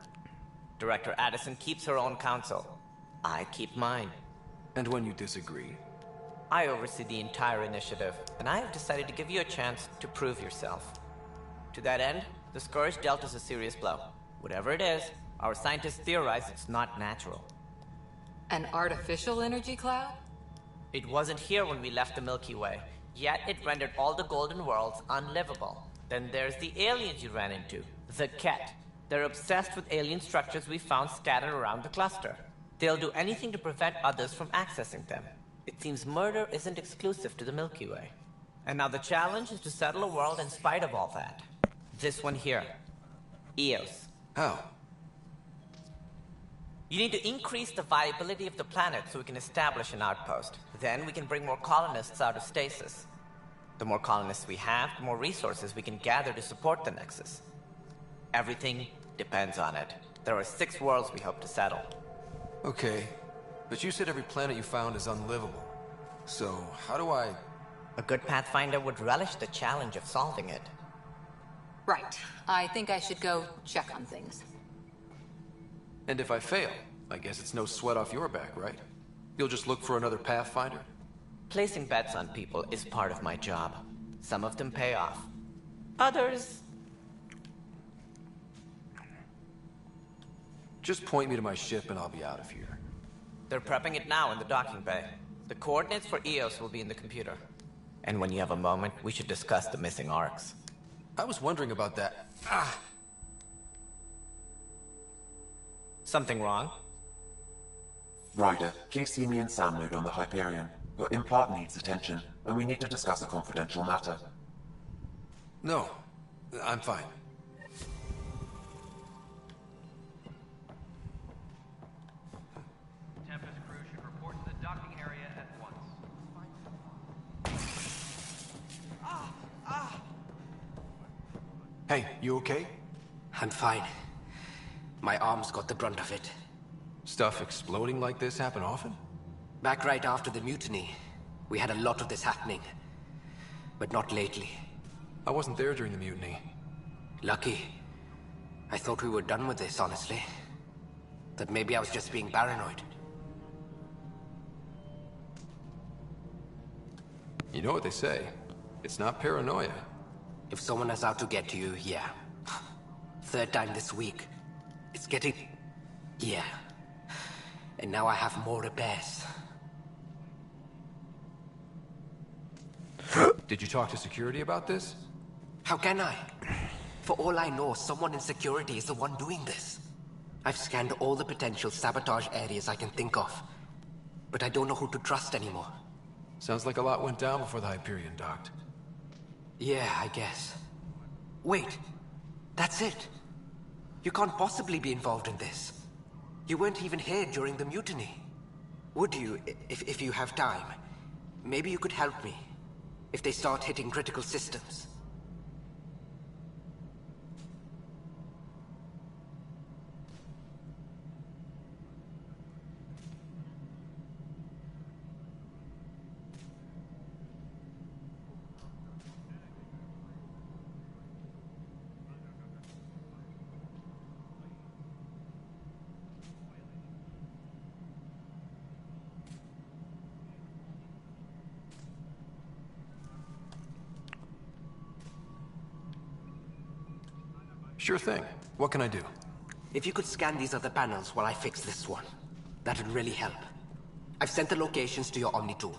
Director Addison keeps her own counsel. I keep mine. And when you disagree? I oversee the entire initiative, and I have decided to give you a chance to prove yourself. To that end, the Scourge dealt us a serious blow. Whatever it is, our scientists theorize it's not natural. An artificial energy cloud? It wasn't here when we left the Milky Way, yet it rendered all the Golden Worlds unlivable. Then there's the aliens you ran into, the Ket. They're obsessed with alien structures we found scattered around the cluster. They'll do anything to prevent others from accessing them. It seems murder isn't exclusive to the Milky Way. And now the challenge is to settle a world in spite of all that. This one here. Eos. How? You need to increase the viability of the planet so we can establish an outpost. Then we can bring more colonists out of stasis. The more colonists we have, the more resources we can gather to support the Nexus. Everything depends on it. There are 6 worlds we hope to settle. Okay, but you said every planet you found is unlivable. So, how do I... A good Pathfinder would relish the challenge of solving it. Right. I think I should go check on things. And if I fail, I guess it's no sweat off your back, right? You'll just look for another Pathfinder? Placing bets on people is part of my job. Some of them pay off. Others... Just point me to my ship and I'll be out of here. They're prepping it now in the docking bay. The coordinates for Eos will be in the computer. And when you have a moment, we should discuss the missing arcs. I was wondering about that. Something wrong? Ryder, please see me and Sam Node on the Hyperion. Your implant needs attention, and we need to discuss a confidential matter. No, I'm fine. Tempest crew should report to the docking area at once. Hey, you okay? I'm fine. My arms got the brunt of it. Stuff exploding like this happen often? Back right after the mutiny, we had a lot of this happening. But not lately. I wasn't there during the mutiny. Lucky. I thought we were done with this, honestly. That maybe I was just being paranoid. You know what they say. It's not paranoia. If someone is out to get you, yeah. 3rd time this week. It's getting... yeah. And now I have more repairs. Did you talk to security about this? How can I? For all I know, someone in security is the one doing this. I've scanned all the potential sabotage areas I can think of. But I don't know who to trust anymore. Sounds like a lot went down before the Hyperion docked. Yeah, I guess. Wait. That's it. You can't possibly be involved in this. You weren't even here during the mutiny. Would you, if you have time? Maybe you could help me. If they start hitting critical systems. Sure thing. What can I do? If you could scan these other panels while I fix this one, that would really help. I've sent the locations to your Omni tool.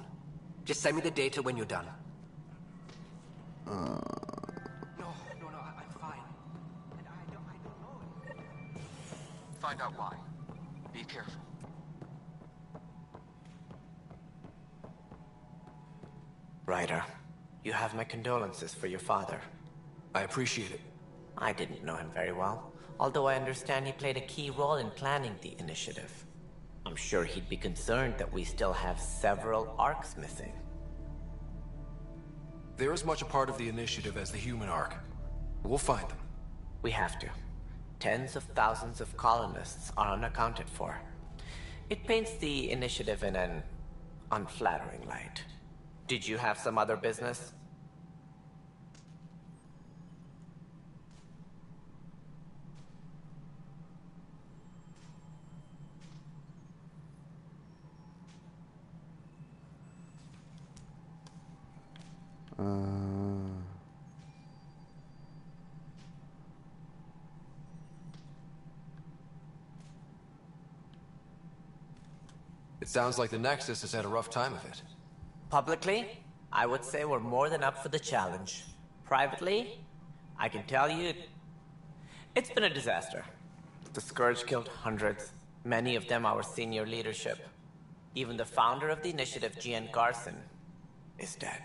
Just send me the data when you're done. No, I'm fine. And I don't know. Find out why. Be careful. Ryder, you have my condolences for your father. I appreciate it. I didn't know him very well, although I understand he played a key role in planning the initiative. I'm sure he'd be concerned that we still have several arcs missing. They're as much a part of the initiative as the human arc. We'll find them. We have to. Tens of thousands of colonists are unaccounted for. It paints the initiative in an unflattering light. Did you have some other business? It sounds like the Nexus has had a rough time of it. Publicly, I would say we're more than up for the challenge. Privately, I can tell you, it's been a disaster. The Scourge killed hundreds, many of them our senior leadership. Even the founder of the initiative, Gian Garson, is dead.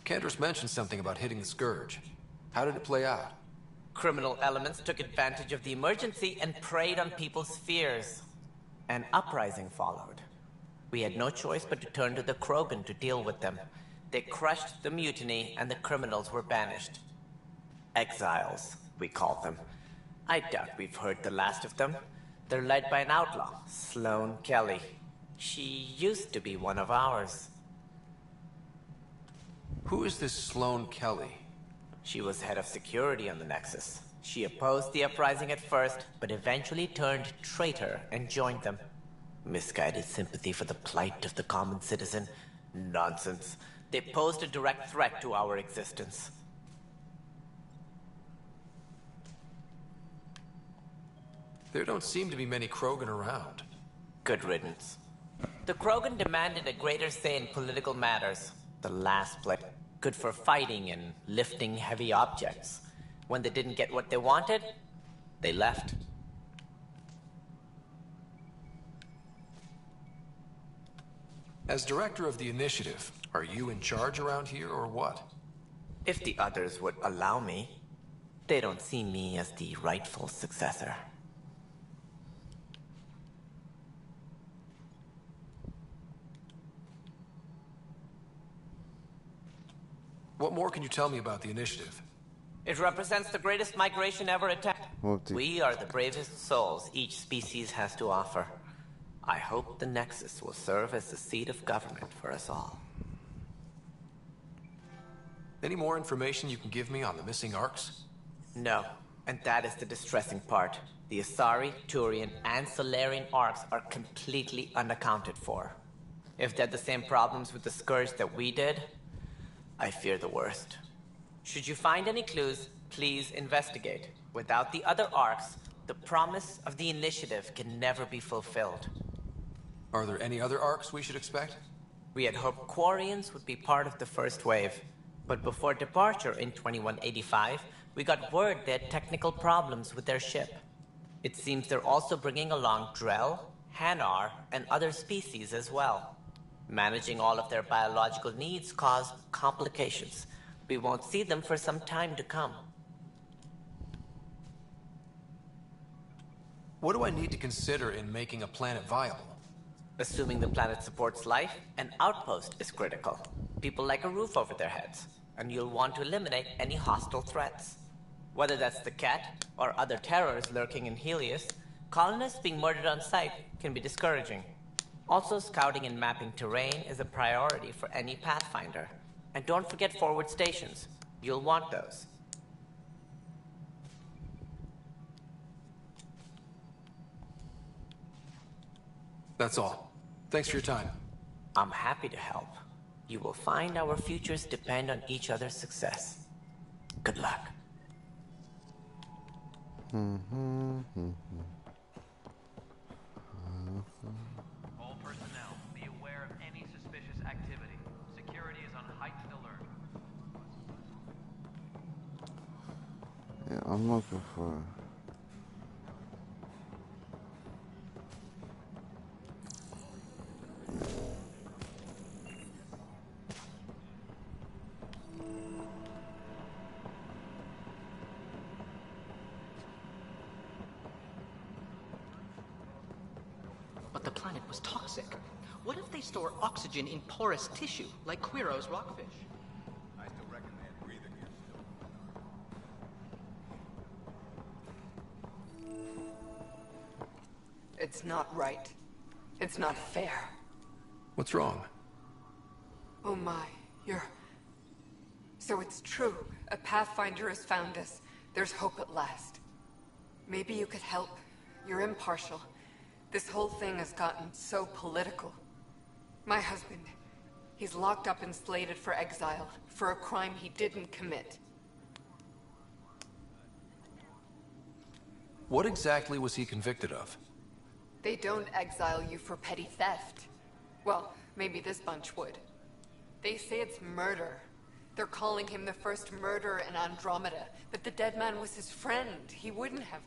Cantor's mentioned something about hitting the Scourge. How did it play out? Criminal elements took advantage of the emergency and preyed on people's fears. An uprising followed. We had no choice but to turn to the Krogan to deal with them. They crushed the mutiny and the criminals were banished. Exiles, we call them. I doubt we've heard the last of them. They're led by an outlaw, Sloane Kelly. She used to be one of ours. Who is this Sloane Kelly? She was head of security on the Nexus. She opposed the uprising at first, but eventually turned traitor and joined them. Misguided sympathy for the plight of the common citizen? Nonsense. They posed a direct threat to our existence. There don't seem to be many Krogan around. Good riddance. The Krogan demanded a greater say in political matters. The last place, good for fighting and lifting heavy objects. When they didn't get what they wanted, they left. As director of the initiative, are you in charge around here or what? If the others would allow me, they don't see me as the rightful successor. What more can you tell me about the initiative? It represents the greatest migration ever attempted. We are the bravest souls each species has to offer. I hope the Nexus will serve as the seat of government for us all. Any more information you can give me on the missing Arks? No, and that is the distressing part. The Asari, Turian, and Solarian Arks are completely unaccounted for. If they had the same problems with the Scourge that we did, I fear the worst. Should you find any clues, please investigate. Without the other Arks, the promise of the initiative can never be fulfilled. Are there any other Arks we should expect? We had hoped Quarians would be part of the first wave. But before departure in 2185, we got word they had technical problems with their ship. It seems they're also bringing along Drell, Hanar, and other species as well. Managing all of their biological needs caused complications. We won't see them for some time to come. What do I need to consider in making a planet viable? Assuming the planet supports life, an outpost is critical. People like a roof over their heads, and you'll want to eliminate any hostile threats. Whether that's the Cat or other terrors lurking in Helios, colonists being murdered on sight can be discouraging. Also, scouting and mapping terrain is a priority for any Pathfinder. And don't forget forward stations. You'll want those. That's all. Thanks for your time. I'm happy to help. You will find our futures depend on each other's success. Good luck. All personnel, be aware of any suspicious activity. Security is on heightened alert. Yeah, I'm looking for... But the planet was toxic. What if they store oxygen in porous tissue, like Quiro's rockfish? I still recommend breathing here. It's not right. It's not fair. What's wrong? Oh my, you're... So it's true. A Pathfinder has found us. There's hope at last. Maybe you could help. You're impartial. This whole thing has gotten so political. My husband, He's locked up and slated for exile, for a crime he didn't commit. What exactly was he convicted of? They don't exile you for petty theft. Well, maybe this bunch would. They say it's murder. They're calling him the first murderer in Andromeda, but the dead man was his friend. He wouldn't have.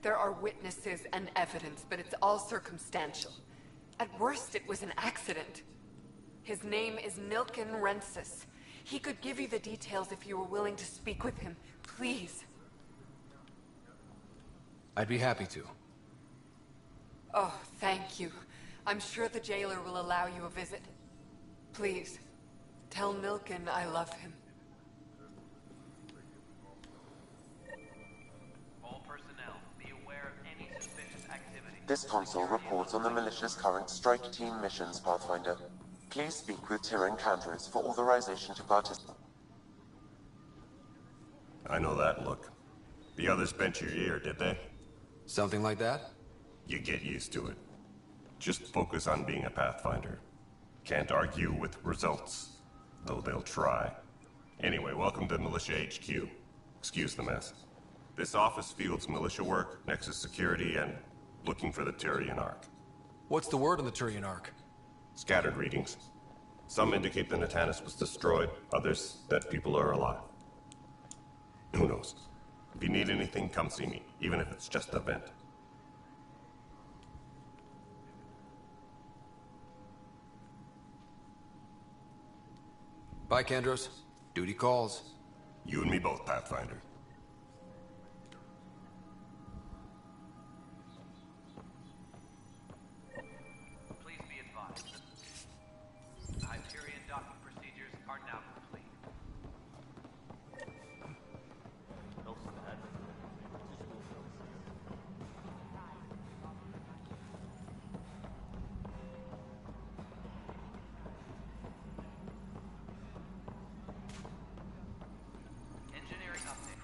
There are witnesses and evidence, but it's all circumstantial. At worst, it was an accident. His name is Nilken Rensis. He could give you the details if you were willing to speak with him. Please. I'd be happy to. Oh, thank you. I'm sure the jailer will allow you a visit. Please, tell Nilken I love him. All personnel, be aware of any suspicious activity. This console reports on the militia's current strike team missions, Pathfinder. Please speak with Tyrion Candres for authorization to participate. I know that look. The others bent your ear, did they? Something like that? You get used to it. Just focus on being a Pathfinder. Can't argue with results, though they'll try. Anyway, welcome to Militia HQ. Excuse the mess. This office fields militia work, Nexus security, and looking for the Turian Ark. What's the word on the Turian Ark? Scattered readings. Some indicate the Natanus was destroyed, others that people are alive. Who knows? If you need anything, come see me, even if it's just a vent. Bye, Kandros. Duty calls. You and me both, Pathfinder. Please be advised. Hyperion docking procedures are now complete. Engineering update.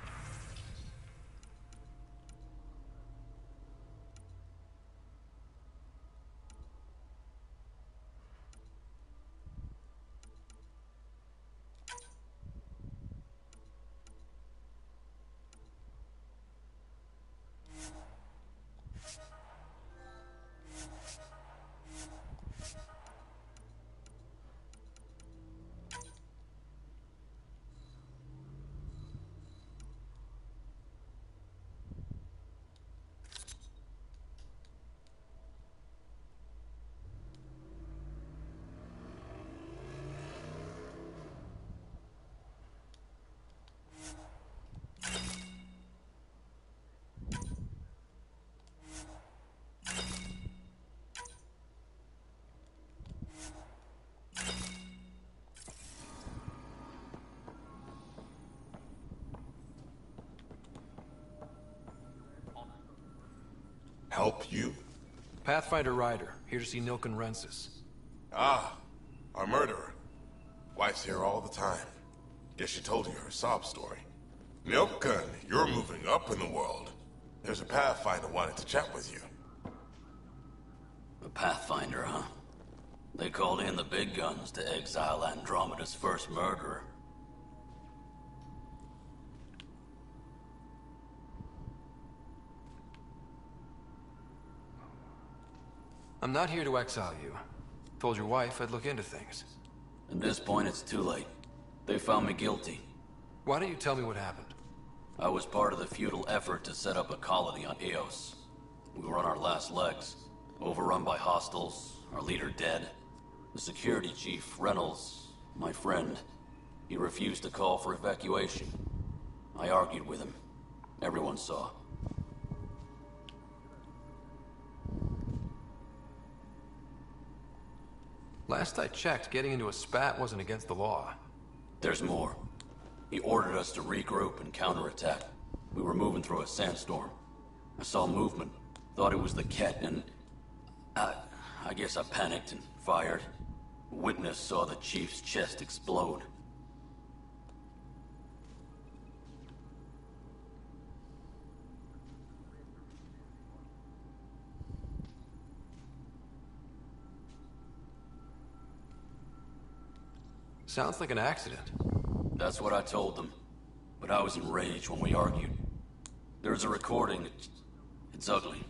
Help you? Pathfinder Ryder, here to see Nilken Rensis. Ah, our murderer. Wife's here all the time. Guess she told you her sob story. Nilken, you're moving up in the world. There's a Pathfinder wanted to chat with you. A Pathfinder, huh? They called in the big guns to exile Andromeda's first murderer. I'm not here to exile you. Told your wife I'd look into things. At this point, it's too late. They found me guilty. Why don't you tell me what happened? I was part of the futile effort to set up a colony on Eos. We were on our last legs, overrun by hostiles, our leader dead. The security chief, Reynolds, my friend, he refused to call for evacuation. I argued with him. Everyone saw. Last I checked, getting into a spat wasn't against the law. There's more. He ordered us to regroup and counterattack. We were moving through a sandstorm. I saw movement, thought it was the Ket, and I guess I panicked and fired. A witness saw the chief's chest explode. Sounds like an accident. That's what I told them. But I was enraged when we argued. There's a recording. It's ugly.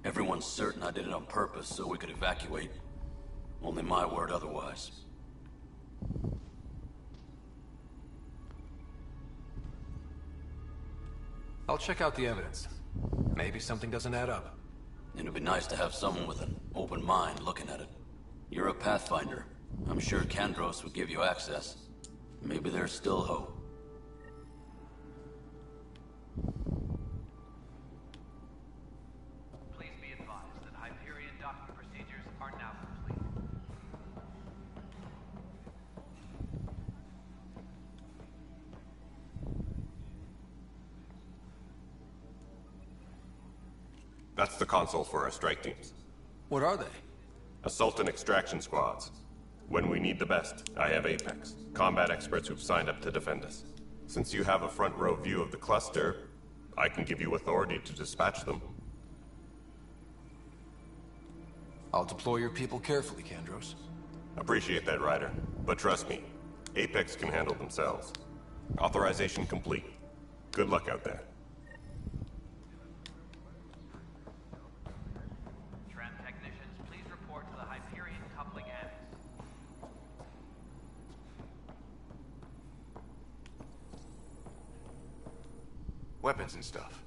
Everyone's certain I did it on purpose so we could evacuate. Only my word otherwise. I'll check out the evidence. Maybe something doesn't add up. It'd be nice to have someone with an open mind looking at it. You're a Pathfinder. I'm sure Kandros would give you access. Maybe there's still hope. Please be advised that Hyperion docking procedures are now complete. That's the console for our strike teams. What are they? Assault and extraction squads. When we need the best, I have Apex, combat experts who've signed up to defend us. Since you have a front row view of the cluster, I can give you authority to dispatch them. I'll deploy your people carefully, Kandros. Appreciate that, Ryder. But trust me, Apex can handle themselves. Authorization complete. Good luck out there. Tram technicians, please report to the Hyperion coupling annex. Weapons and stuff.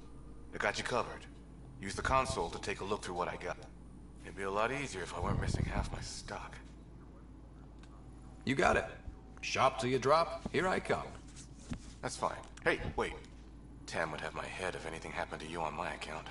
I got you covered. Use the console to take a look through what I got. It'd be a lot easier if I weren't missing half my stock. You got it. Shop till you drop. Here I come. That's fine. Hey, wait. Tam would have my head if anything happened to you on my account.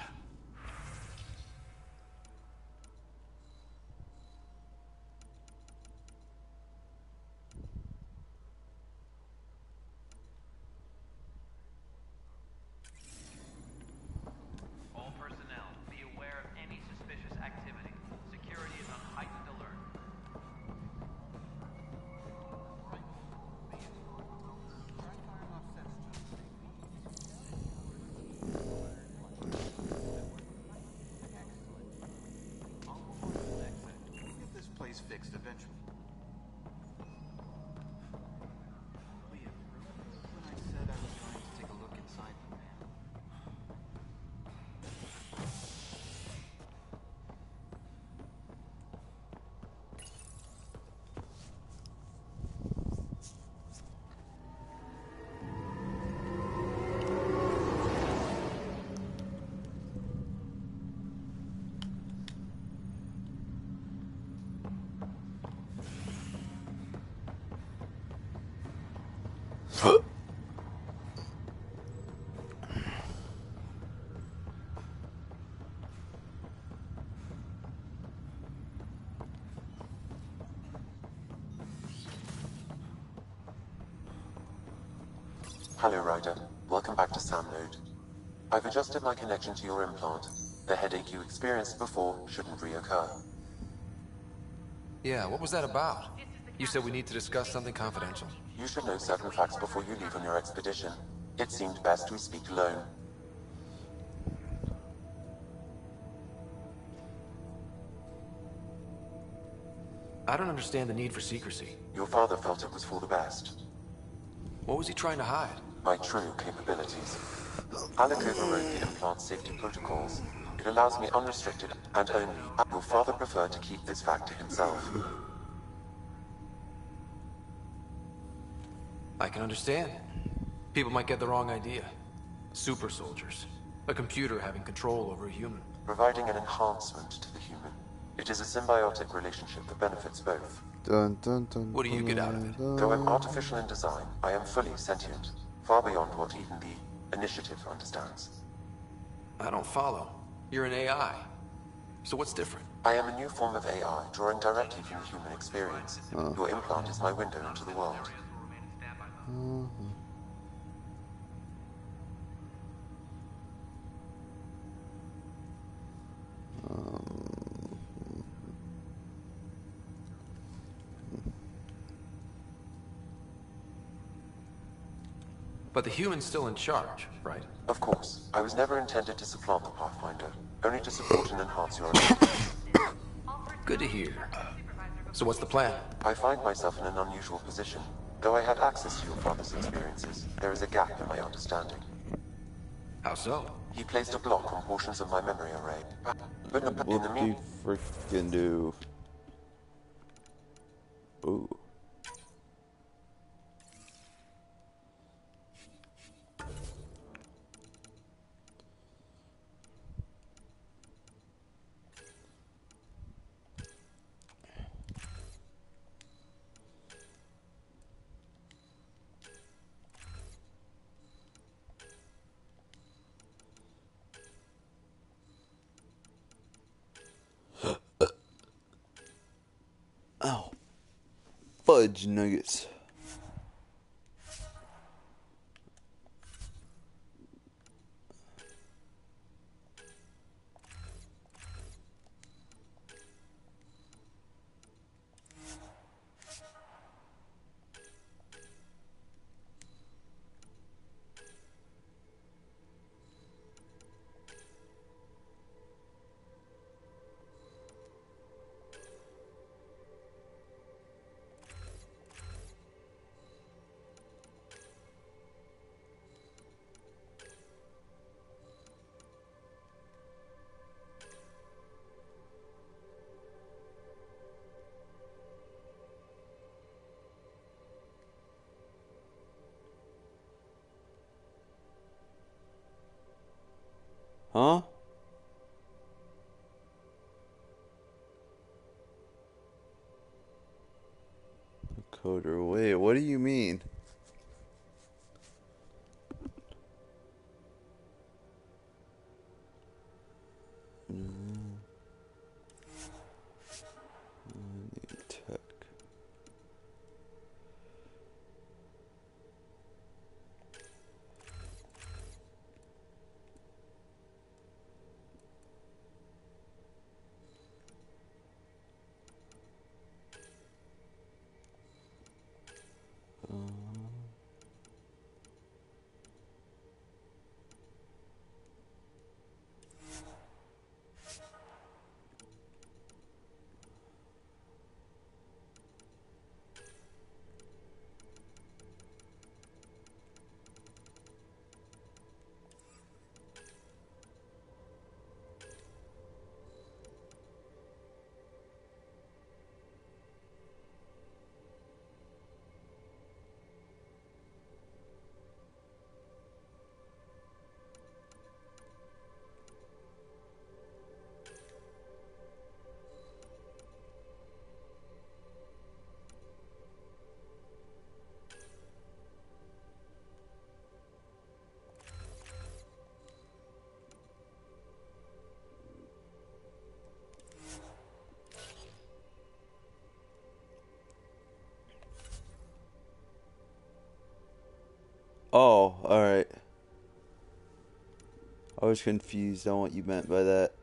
All personnel, be aware of any suspicious activity. Security is on heightened alert. Get this place fixed eventually. Liam, when I said I was going to take a look inside the man. Hello, Ryder. Welcome back to Sam Node. I've adjusted my connection to your implant. The headache you experienced before shouldn't reoccur. Yeah, what was that about? You said we need to discuss something confidential. You should know certain facts before you leave on your expedition. It seemed best we speak alone. I don't understand the need for secrecy. Your father felt it was for the best. What was he trying to hide? My true capabilities. Alec overrode the implant safety protocols. It allows me unrestricted and only. Your father preferred to keep this fact to himself. I can understand. People might get the wrong idea. Super soldiers. A computer having control over a human. Providing an enhancement to the human. It is a symbiotic relationship that benefits both. Dun, dun, dun, What do you get out of it? Though I'm artificial in design, I am fully sentient. Far beyond what even the Initiative understands. I don't follow. You're an AI. So what's different? I am a new form of AI, drawing directly from human experience. Your implant is my window into the world. But the human's still in charge, right? Of course. I was never intended to supplant the Pathfinder, only to support and enhance your abilities. Good to hear. So what's the plan? I find myself in an unusual position. Though I had access to your father's experiences, there is a gap in my understanding. How so? He placed a block on portions of my memory array. But in the What do you freaking do? Ooh. Ow. Fudge nuggets. Huh? Coder, wait, what do you mean? Tech. Oh, alright. I was confused on what you meant by that.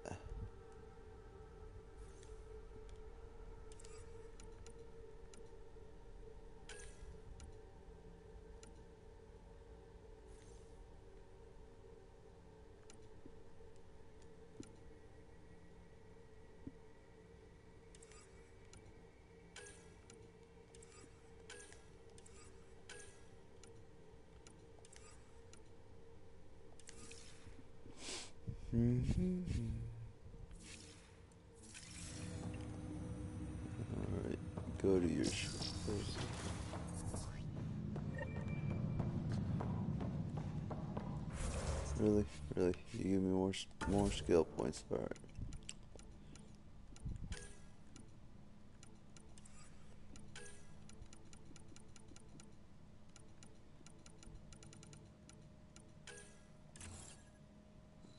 Alright, go to your first. Really? Really? You give me more skill points. Alright.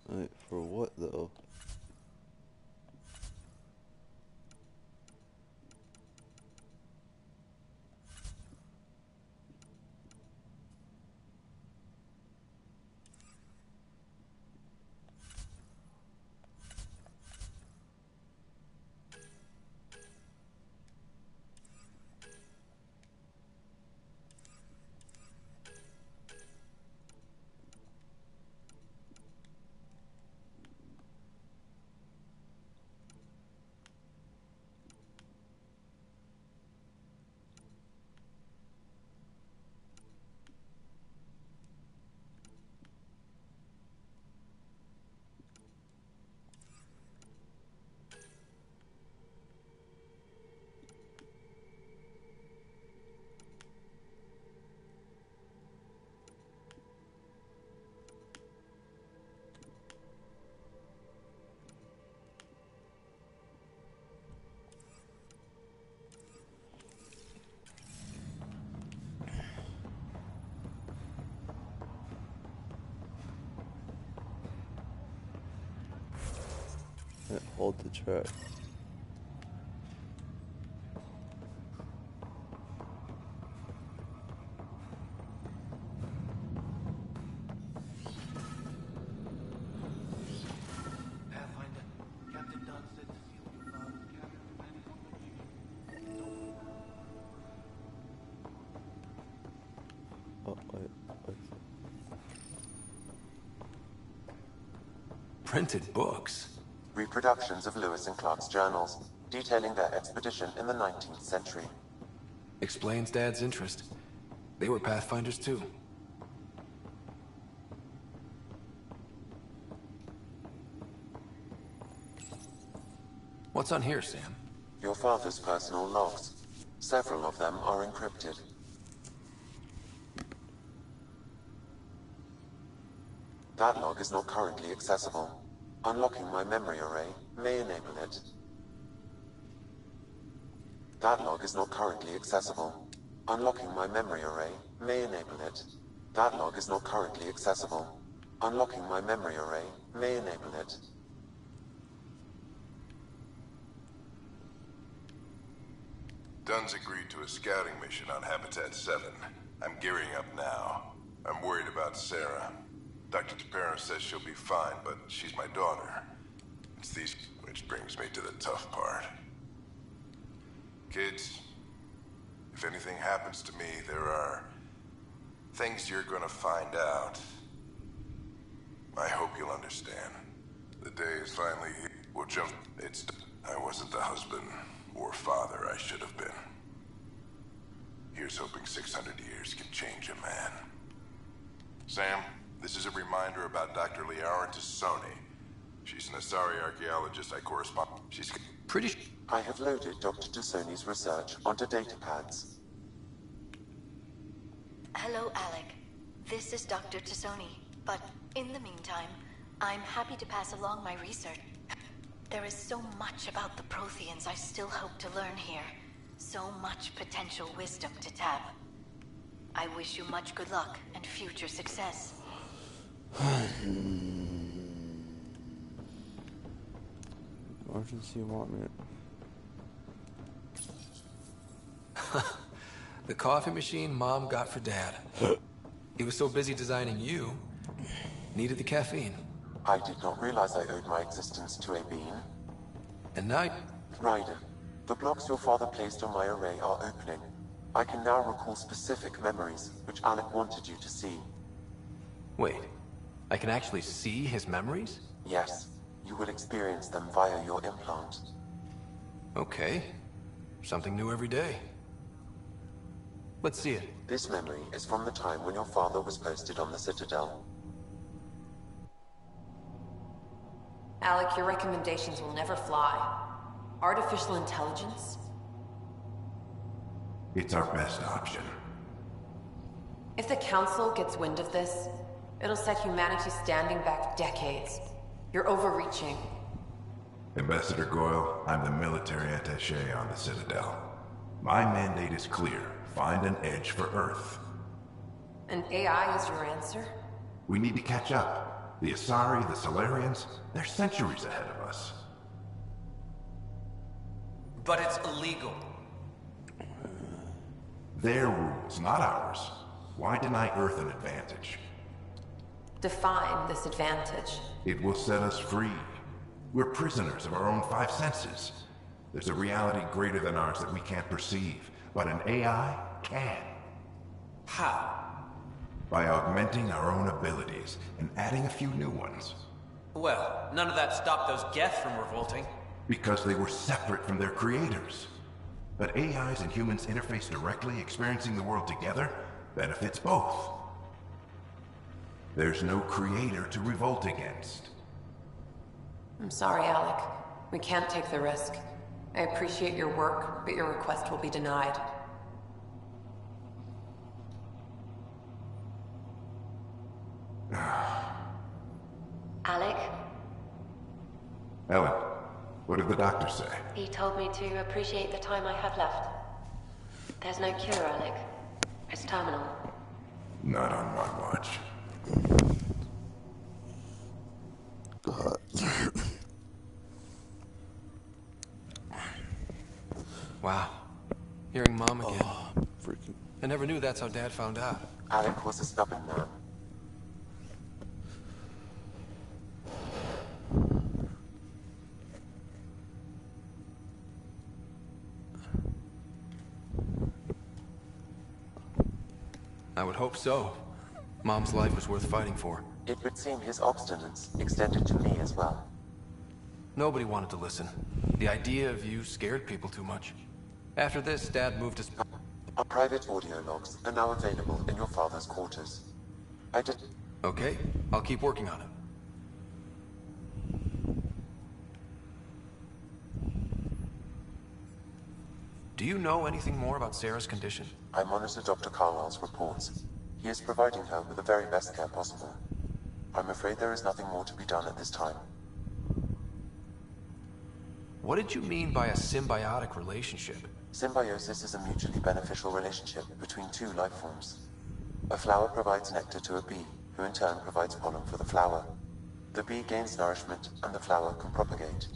Alright, for what though? Yeah, hold the track. Pathfinder, Captain Dunn said to seal your father's cabin planning on the Oh, wait. Printed books? Reproductions of Lewis and Clark's journals, detailing their expedition in the 19th century. Explains Dad's interest. They were Pathfinders too. What's on here, Sam? Your father's personal logs. Several of them are encrypted. That log is not currently accessible. Unlocking my memory array may enable it. That log is not currently accessible. Unlocking my memory array may enable it. That log is not currently accessible. Unlocking my memory array may enable it. Dunn's agreed to a scouting mission on Habitat 7. I'm gearing up now. I'm worried about Sarah. Dr. Tapero says she'll be fine, but she's my daughter. It's these... which brings me to the tough part. Kids, if anything happens to me, there are things you're gonna find out. I hope you'll understand. The day is finally here. We'll jump... I wasn't the husband or father I should have been. Here's hoping 600 years can change a man. Sam, this is a reminder about Dr. Liara Tassoni. She's an Asari archaeologist I correspond. She's pretty... I have loaded Dr. Tassoni's research onto datapads. Hello, Alec. This is Dr. Tassoni. But in the meantime, I'm happy to pass along my research. There is so much about the Protheans I still hope to learn here. So much potential wisdom to tap. I wish you much good luck and future success. Emergency want The coffee machine Mom got for Dad. He was so busy designing you, needed the caffeine. I did not realize I owed my existence to a being. And now... Ryder, the blocks your father placed on my array are opening. I can now recall specific memories, which Alec wanted you to see. Wait, I can actually see his memories? Yes, you will experience them via your implant. Okay. Something new every day. Let's see it. This memory is from the time when your father was posted on the Citadel. Alec, your recommendations will never fly. Artificial intelligence? It's our best option. If the Council gets wind of this, it'll set humanity standing back decades. You're overreaching. Ambassador Goyle, I'm the military attaché on the Citadel. My mandate is clear. Find an edge for Earth. And AI is your answer? We need to catch up. The Asari, the Solarians, they're centuries ahead of us. But it's illegal. Their rules, not ours. Why deny Earth an advantage? Define this advantage. It will set us free. We're prisoners of our own five senses. There's a reality greater than ours that we can't perceive, but an AI can. How? By augmenting our own abilities and adding a few new ones. Well, none of that stopped those Geth from revolting. Because they were separate from their creators. But AIs and humans interface directly, experiencing the world together, benefits both. There's no creator to revolt against. I'm sorry, Alec. We can't take the risk. I appreciate your work, but your request will be denied. Alec? Ellen, what did the doctor say? He told me to appreciate the time I have left. There's no cure, Alec. It's terminal. Not on my watch. God. Hearing Mom again. Oh, freaking. I never knew that's how Dad found out. Alec was a stubborn man. I would hope so. Mom's life was worth fighting for. It would seem his obstinance extended to me as well. Nobody wanted to listen. The idea of you scared people too much. After this, Dad moved us... Our private audio logs are now available in your father's quarters. I did... Okay, I'll keep working on it. Do you know anything more about Sarah's condition? I monitor Dr. Carlisle's reports. He is providing her with the very best care possible. I'm afraid there is nothing more to be done at this time. What did you mean by a symbiotic relationship? Symbiosis is a mutually beneficial relationship between two life forms. A flower provides nectar to a bee, who in turn provides pollen for the flower. The bee gains nourishment, and the flower can propagate.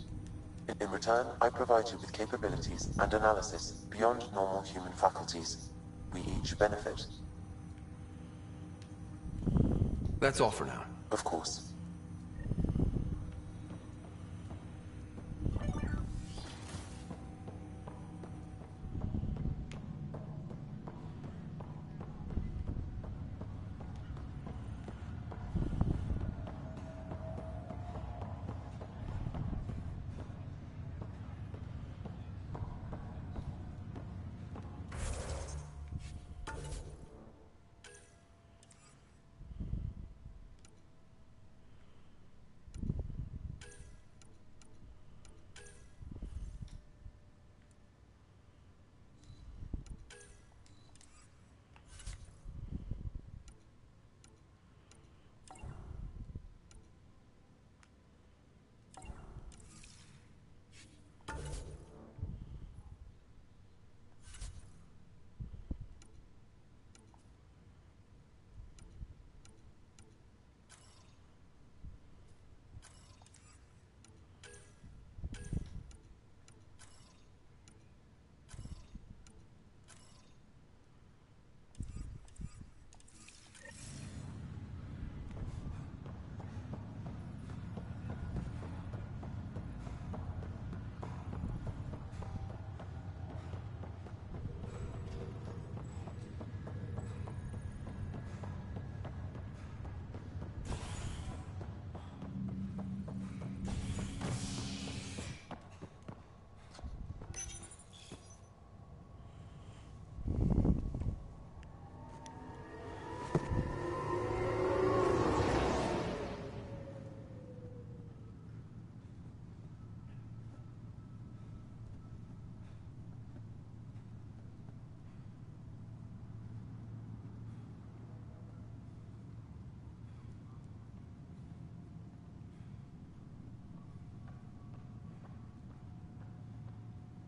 In return, I provide you with capabilities and analysis beyond normal human faculties. We each benefit. That's all for now. Of course.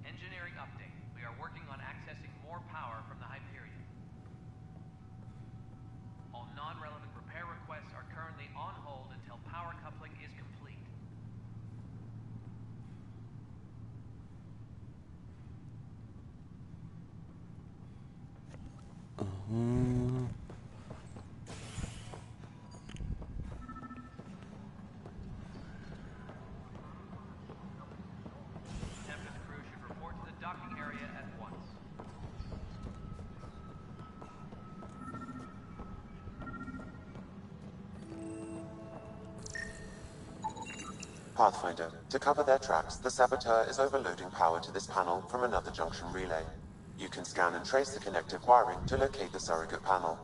Engineering update. We are working on accessing more power from the Hyperion. All non-relevant repair requests are currently on hold until power coupling is complete. Tempest crew should report to the docking area at once. Pathfinder, to cover their tracks, the Saboteur is overloading power to this panel from another junction relay. You can scan and trace the connective wiring to locate the surrogate panel.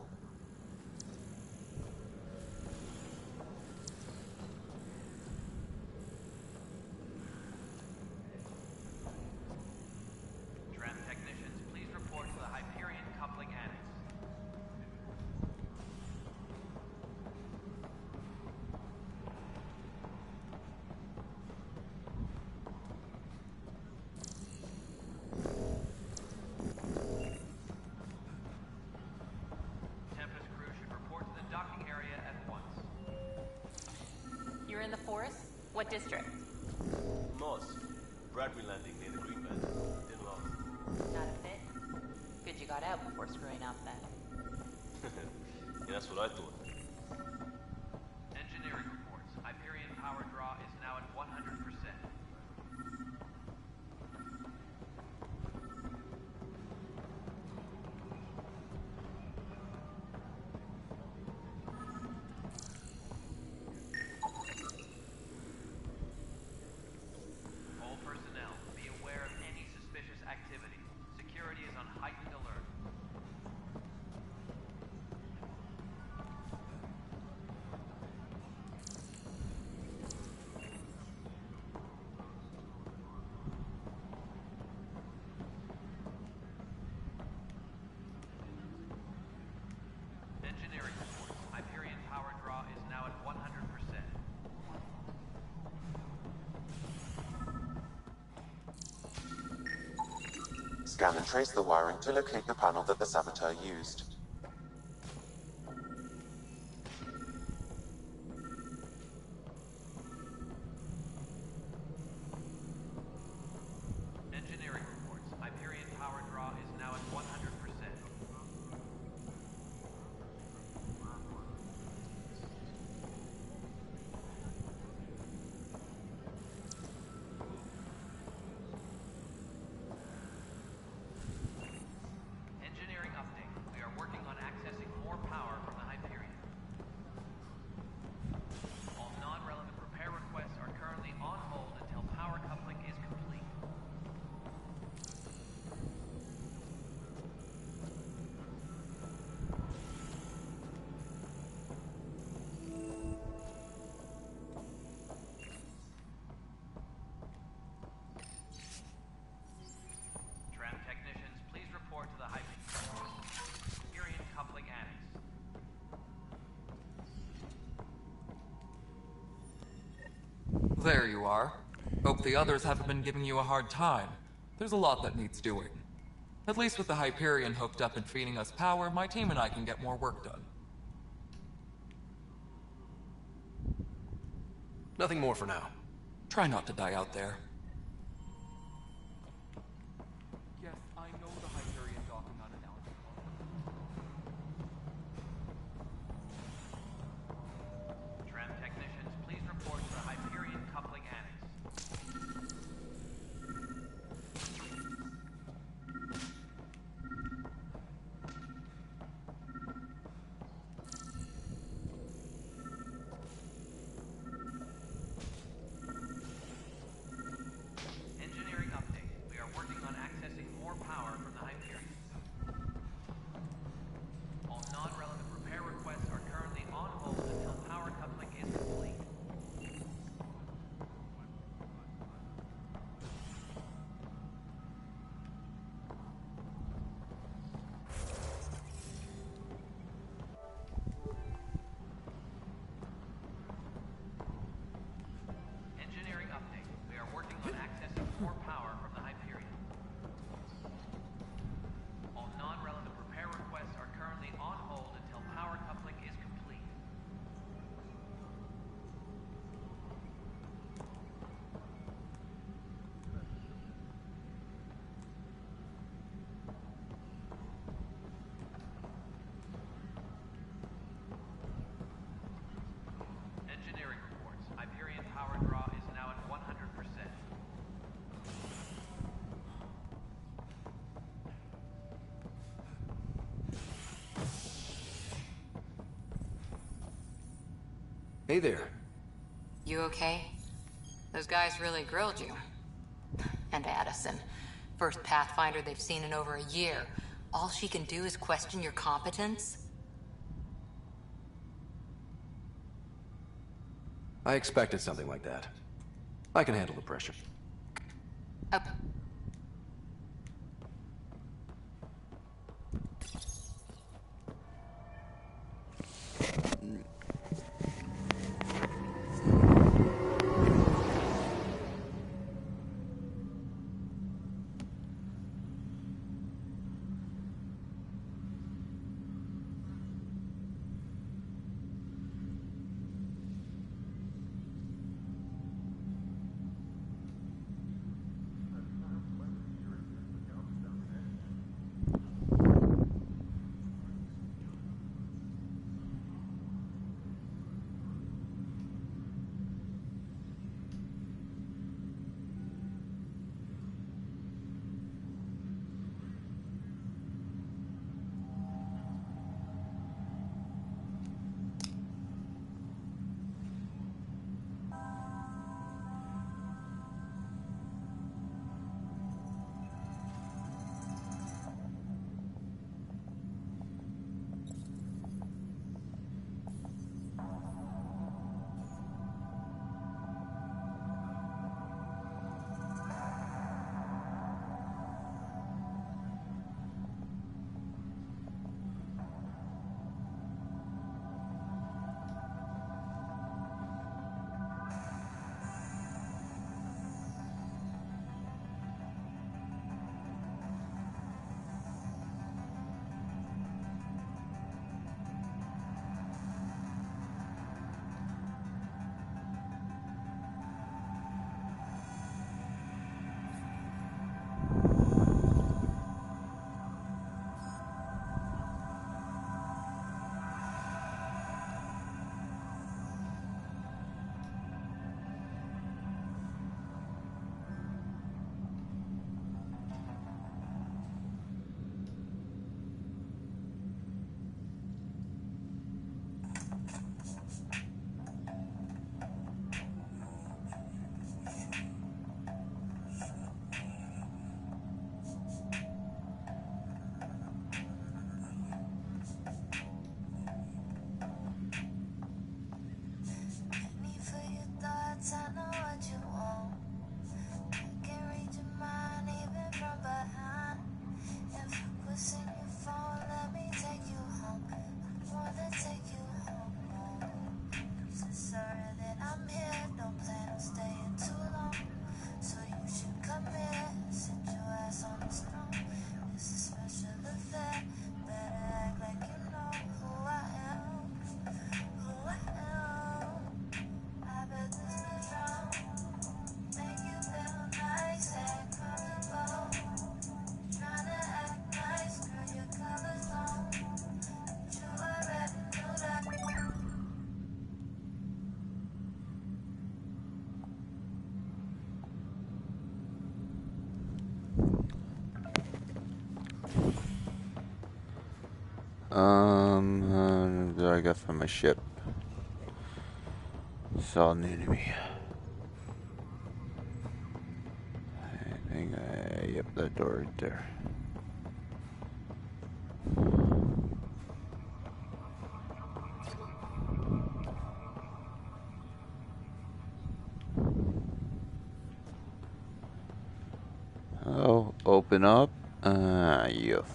Tram technicians, please report to the Hyperion coupling annex. Tempest crew should report to the docking area at once. You're in the forest? What district? Moss. Bradbury Landing near the Green Belt. Didn't lost. Not a fit? you got out before screwing up then. Yeah, that's what I thought. Engineering reports. Hyperion power draw is now at 100%. All personnel, be aware of any suspicious activity. Security is on heightened alert. Engineering reports. Hyperion power draw is now at 100%. Scan and trace the wiring to locate the panel that the saboteur used. Engineering reports. Hyperion power draw is now at 100%. Engineering update. We are working on accessing more power from the Hyperion. All non-relevant repair requests are currently on hold until power coupling is complete. Tram technicians, please report to the Hyperion coupling annex. There you are. Hope the others haven't been giving you a hard time. There's a lot that needs doing. At least with the Hyperion hooked up and feeding us power, my team and I can get more work done. Nothing more for now. Try not to die out there. Yes, I know the Hyperion docking unannounced. Tram technicians, please report to the Hyperion coupling annex. Engineering update. We are working on accessing more power from the Hyperion. All non-relevant repair requests are currently on hold until power coupling is complete. Engineering update. We are working on accessing more power from the Hyperion. All non-relevant repair requests are currently on hold until power coupling is complete. Engineering reports. Hyperion power draw is now at 100%. Hey there. You okay? Those guys really grilled you. And Addison. First Pathfinder they've seen in over a year. All she can do is question your competence? I expected something like that. I can handle the pressure. got from my ship. Saw an enemy. I think yep, that door right there. Oh, open up. Yuff.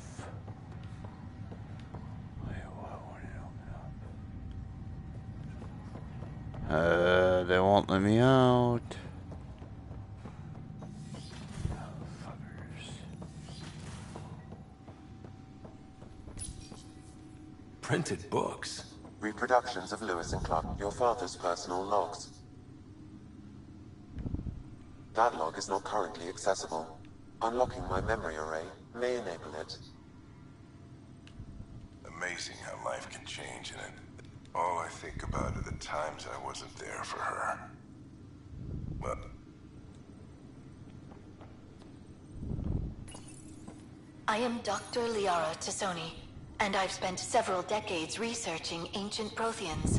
They won't let me out. Printed books? Reproductions of Lewis and Clark, your father's personal logs. That log is not currently accessible. Unlocking my memory array may enable it. Amazing how life can change in it. All I think about are the times I wasn't there for her. But... I am Dr. Liara Tassoni, and I've spent several decades researching ancient Protheans.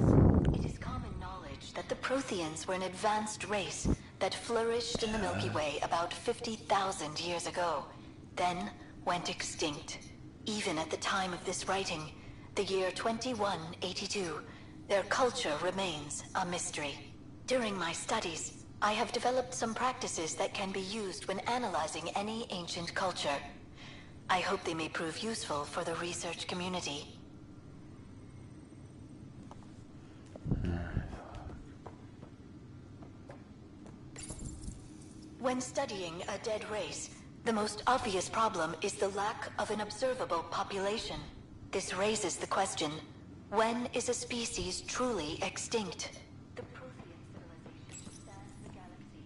It is common knowledge that the Protheans were an advanced race that flourished in the Milky Way about 50,000 years ago, then went extinct. Even at the time of this writing, the year 2182, their culture remains a mystery. During my studies, I have developed some practices that can be used when analyzing any ancient culture. I hope they may prove useful for the research community. When studying a dead race, the most obvious problem is the lack of an observable population. This raises the question, when is a species truly extinct? The Prothean civilization spans the galaxy,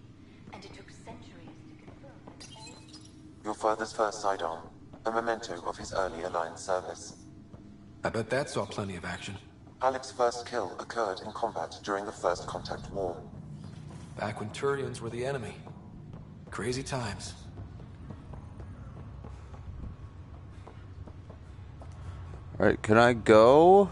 and it took centuries to confirm that all... Your father's first sidearm, a memento of his early Alliance service. I bet that saw plenty of action. Alec's first kill occurred in combat during the First Contact War. Back when Turians were the enemy. Crazy times. Alright, can I go?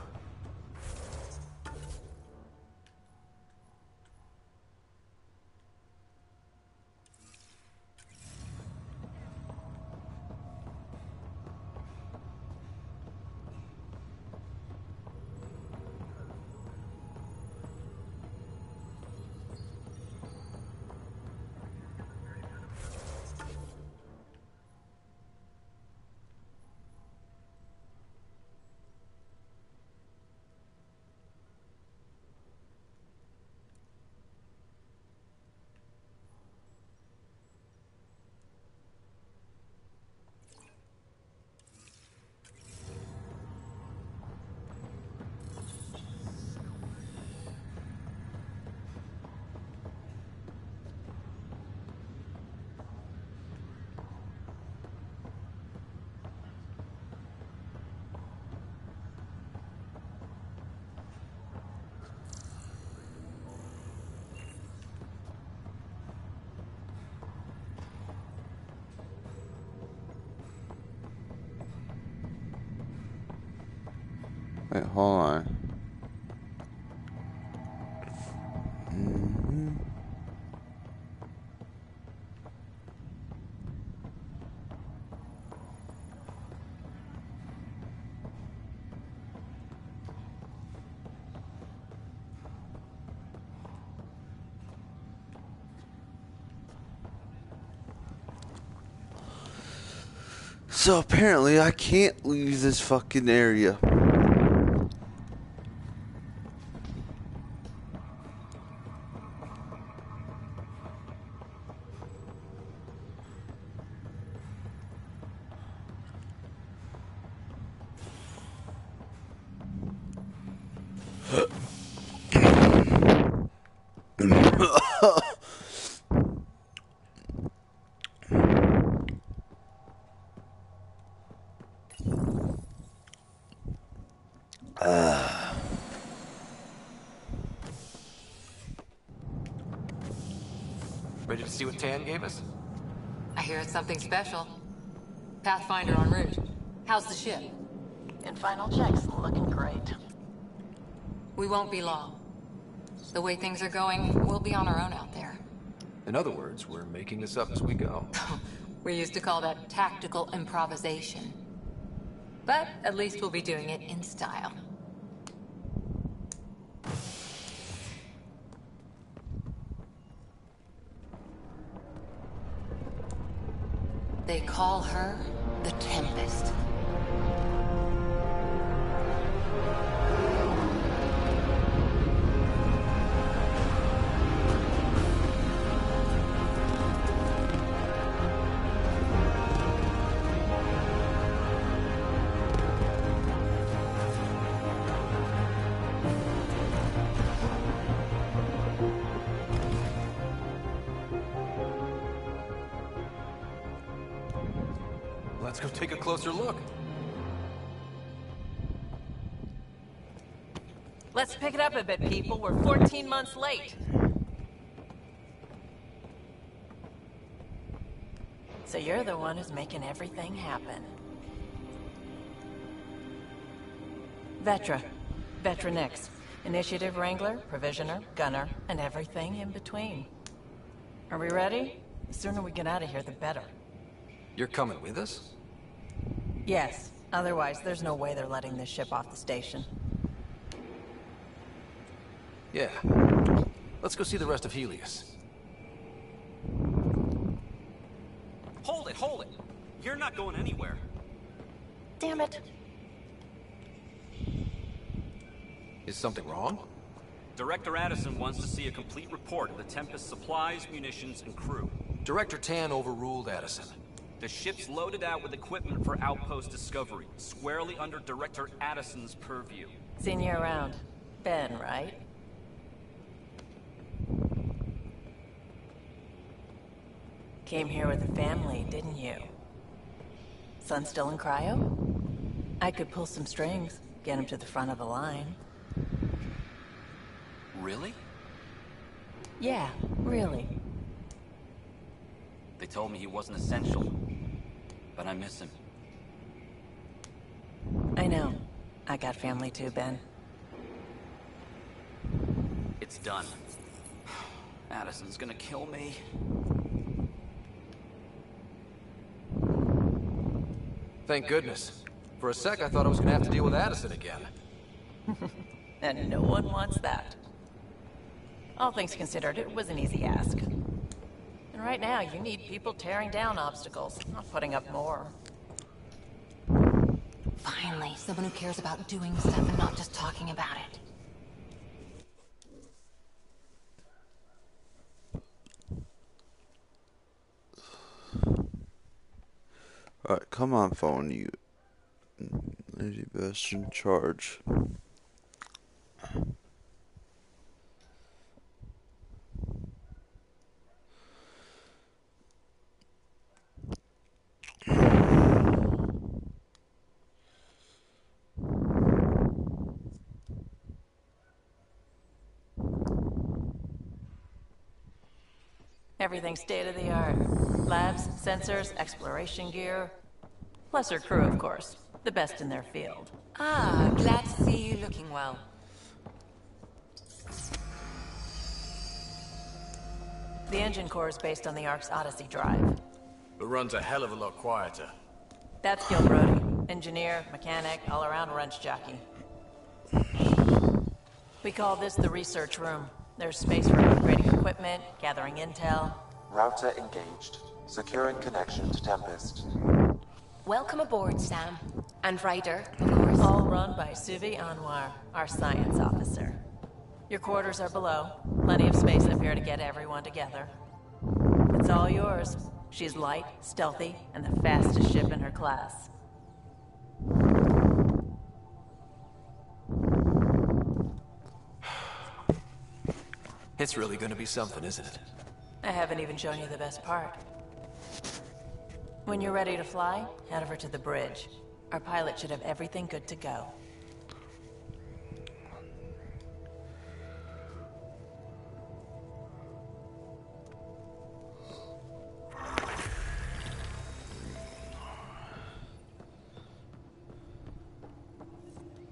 Wait, hold on. So apparently I can't leave this fucking area. Ready to see what Tan gave us? I hear it's something special. Pathfinder en route. How's the ship? In final checks, looking great. We won't be long. The way things are going, we'll be on our own out there. In other words, we're making this up as we go. We used to call that tactical improvisation. But at least we'll be doing it in style. They call her the Tempest. Let's go take a closer look. Let's pick it up a bit, people. We're 14 months late. So you're the one who's making everything happen. Vetra. Vetra Nix. Initiative Wrangler, Provisioner, Gunner, and everything in between. Are we ready? The sooner we get out of here, the better. You're coming with us? Yes. Otherwise, there's no way they're letting this ship off the station. Yeah. Let's go see the rest of Helios. Hold it, hold it! You're not going anywhere. Damn it. Is something wrong? Director Addison wants to see a complete report of the Tempest's supplies, munitions, and crew. Director Tan overruled Addison. The ship's loaded out with equipment for outpost discovery, squarely under Director Addison's purview. Seen you around. Ben, right? Came here with the family, didn't you? Son still in cryo? I could pull some strings, get him to the front of the line. Really? Yeah, really. They told me he wasn't essential, but I miss him. I know. I got family too, Ben. It's done. Addison's gonna kill me. Thank goodness. For a sec, I thought I was gonna have to deal with Addison again. And no one wants that. All things considered, it was an easy ask. And right now, you need people tearing down obstacles, not putting up more. Finally, someone who cares about doing stuff and not just talking about it. Alright, come on, phone, you lazy bastard, charge. Everything's state-of-the-art. Labs, sensors, exploration gear. Plus her crew, of course. The best in their field. Ah, glad to see you looking well. The engine core is based on the Ark's Odyssey drive. It runs a hell of a lot quieter. That's Gil Brody. Engineer, mechanic, all-around wrench jockey. We call this the research room. There's space for upgrading equipment, gathering intel. Router engaged. Securing connection to Tempest. Welcome aboard, Sam. And Ryder, of course. All run by Suvi Anwar, our science officer. Your quarters are below. Plenty of space up here to get everyone together. It's all yours. She's light, stealthy, and the fastest ship in her class. It's really gonna be something, isn't it? I haven't even shown you the best part. When you're ready to fly, head over to the bridge. Our pilot should have everything good to go.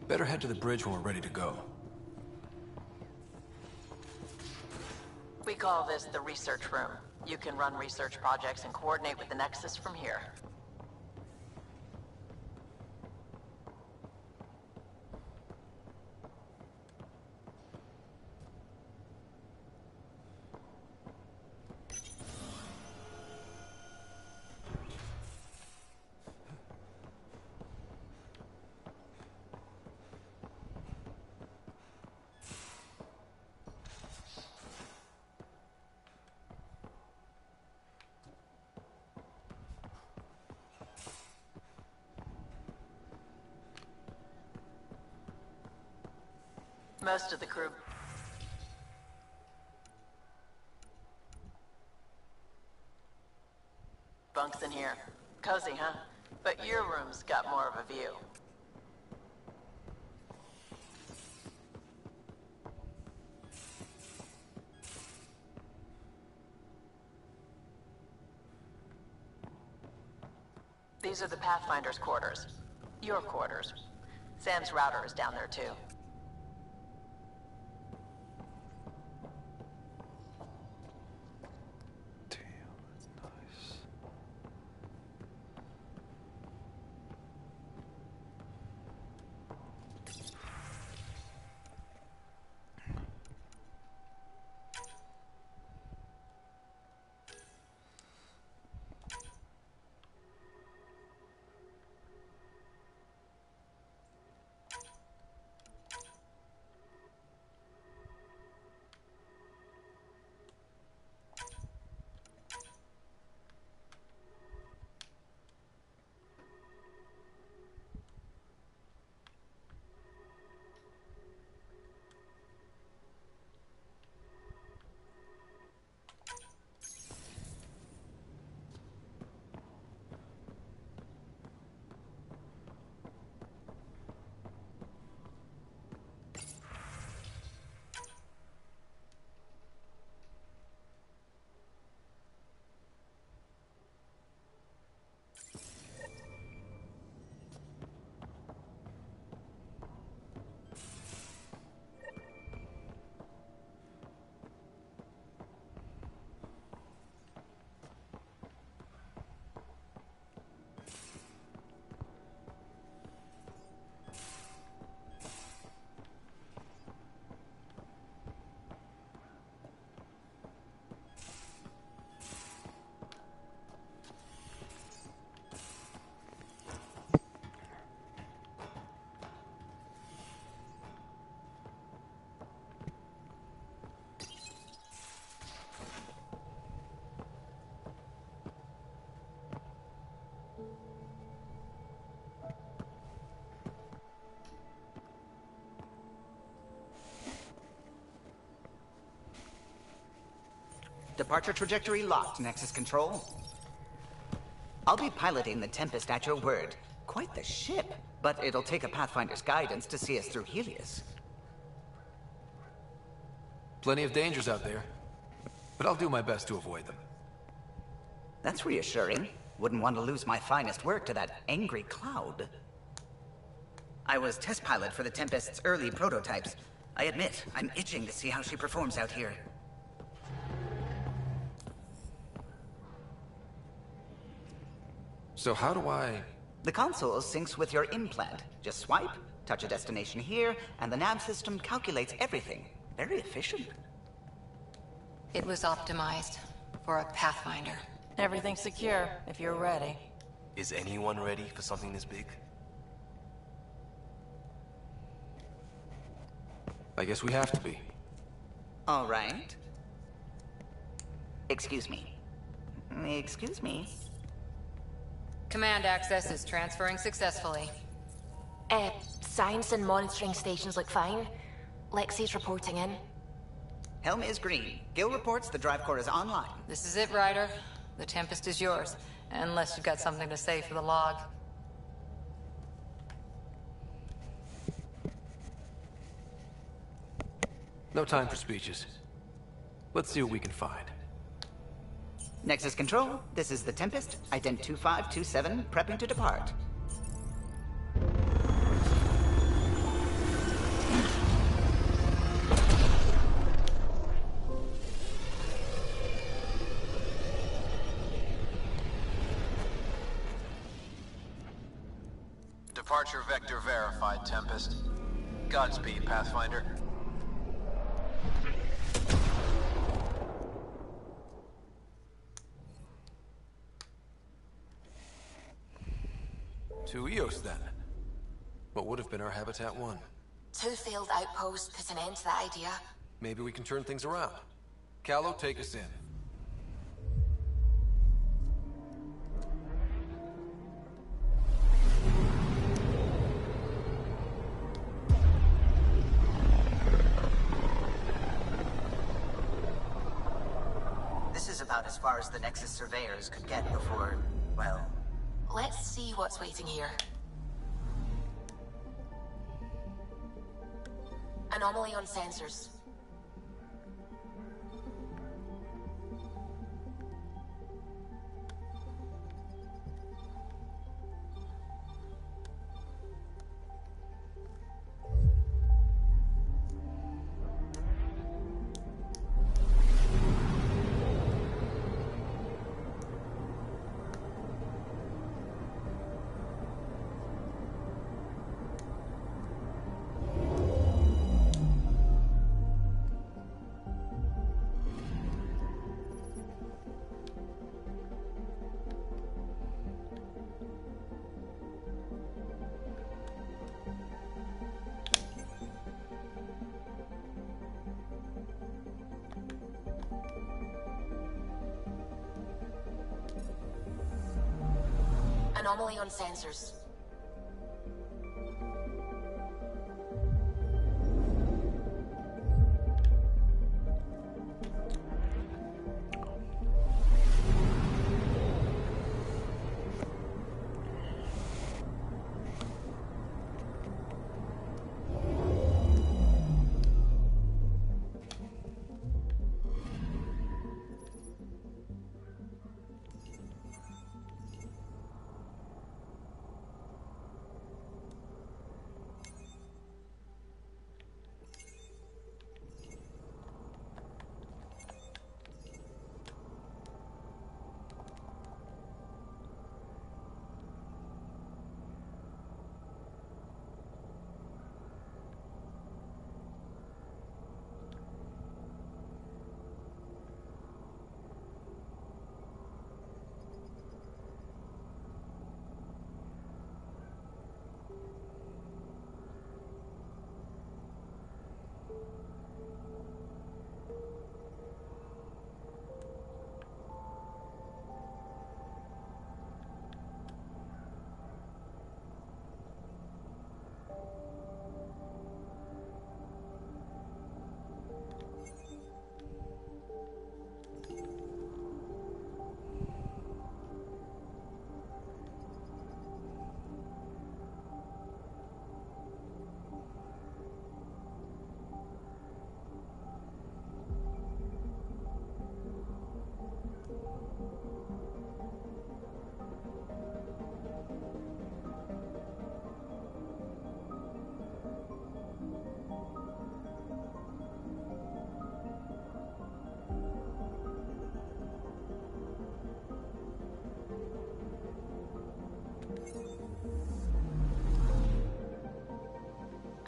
Better head to the bridge when we're ready to go. call this the research room. You can run research projects and coordinate with the Nexus from here. Most of the crew. Bunks in here. Cozy, huh? But your room's got more of a view. These are the Pathfinder's quarters. Your quarters. Sam's router is down there too. Departure trajectory locked, Nexus Control. I'll be piloting the Tempest at your word. Quite the ship, but it'll take a Pathfinder's guidance to see us through Helios. Plenty of dangers out there, but I'll do my best to avoid them. That's reassuring. Wouldn't want to lose my finest work to that angry cloud. I was test pilot for the Tempest's early prototypes. I admit, I'm itching to see how she performs out here. So how do I... The console syncs with your implant. Just swipe, touch a destination here, and the nav system calculates everything. Very efficient. It was optimized for a Pathfinder. Everything's secure, if you're ready. Is anyone ready for something this big? I guess we have to be. All right. Excuse me. Excuse me. Command access is transferring successfully. Science and monitoring stations look fine. Lexi's reporting in. Helm is green. Gil reports the drive core is online. This is it, Ryder. The Tempest is yours. Unless you've got something to say for the log. No time for speeches. Let's see what we can find. Nexus Control, this is the Tempest. Ident 2527, prepping to depart. Departure vector verified, Tempest. Godspeed, Pathfinder. To Eos, then. What would have been our Habitat 1? 2 failed outposts put an end to that idea. Maybe we can turn things around. Callow, take us in. This is about as far as the Nexus surveyors could get before, well... Let's see what's waiting here. Anomaly on sensors. Anomaly on sensors.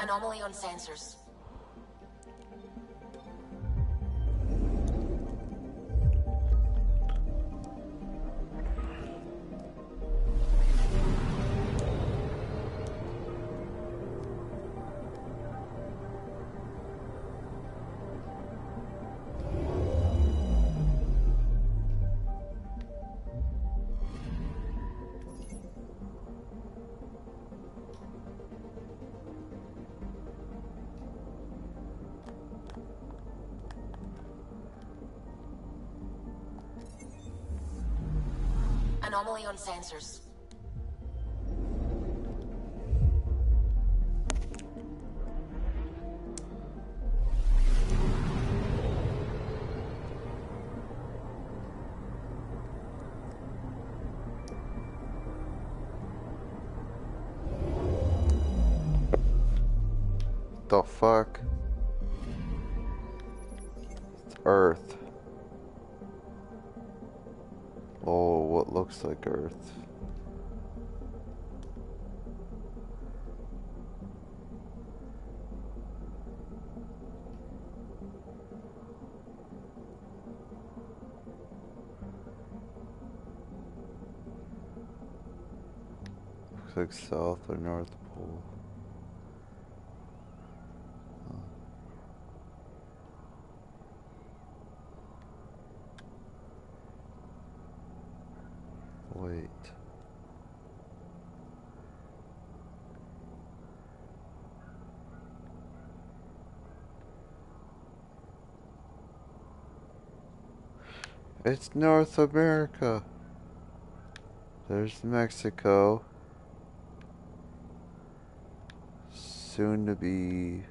Anomaly on sensors. Anomaly on sensors. The fuck? It's Earth. Oh, what looks like Earth. Click south or north pole. Wait. It's North America. There's Mexico. Soon to be.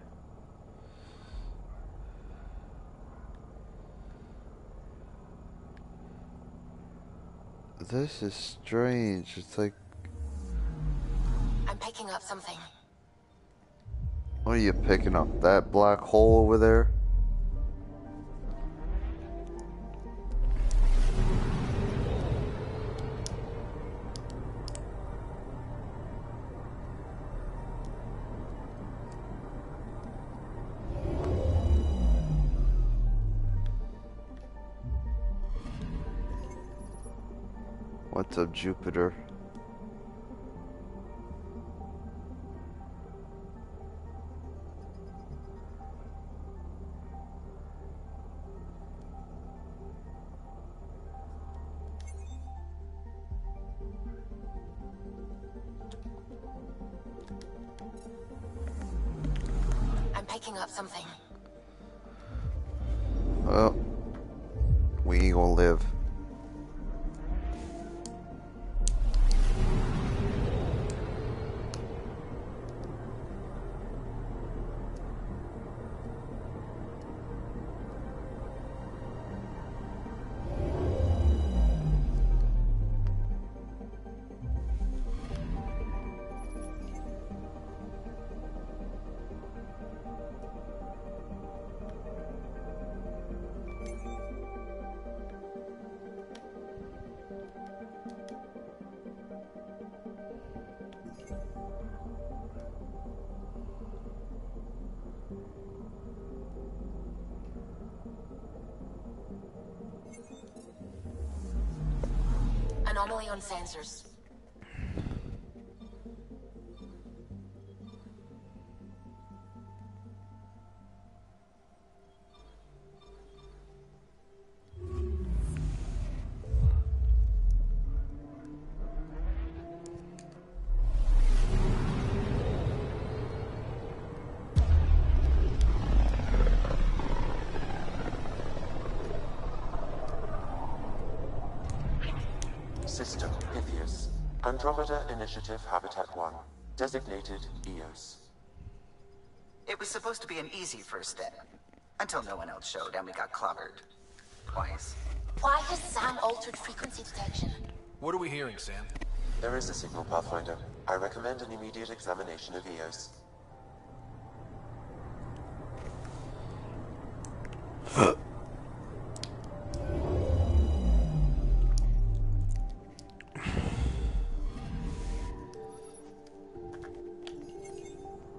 This is strange. It's like. I'm picking up something. What are you picking up? That black hole over there? What's up, Jupiter? I'm picking up something. Well, we ain't gonna live. Anomaly on sensors. System Pythias. Andromeda Initiative Habitat 1. Designated EOS. It was supposed to be an easy first step. Until no one else showed and we got clobbered. Twice. Why has Sam altered frequency detection? What are we hearing, Sam? There is a signal, Pathfinder. I recommend an immediate examination of EOS.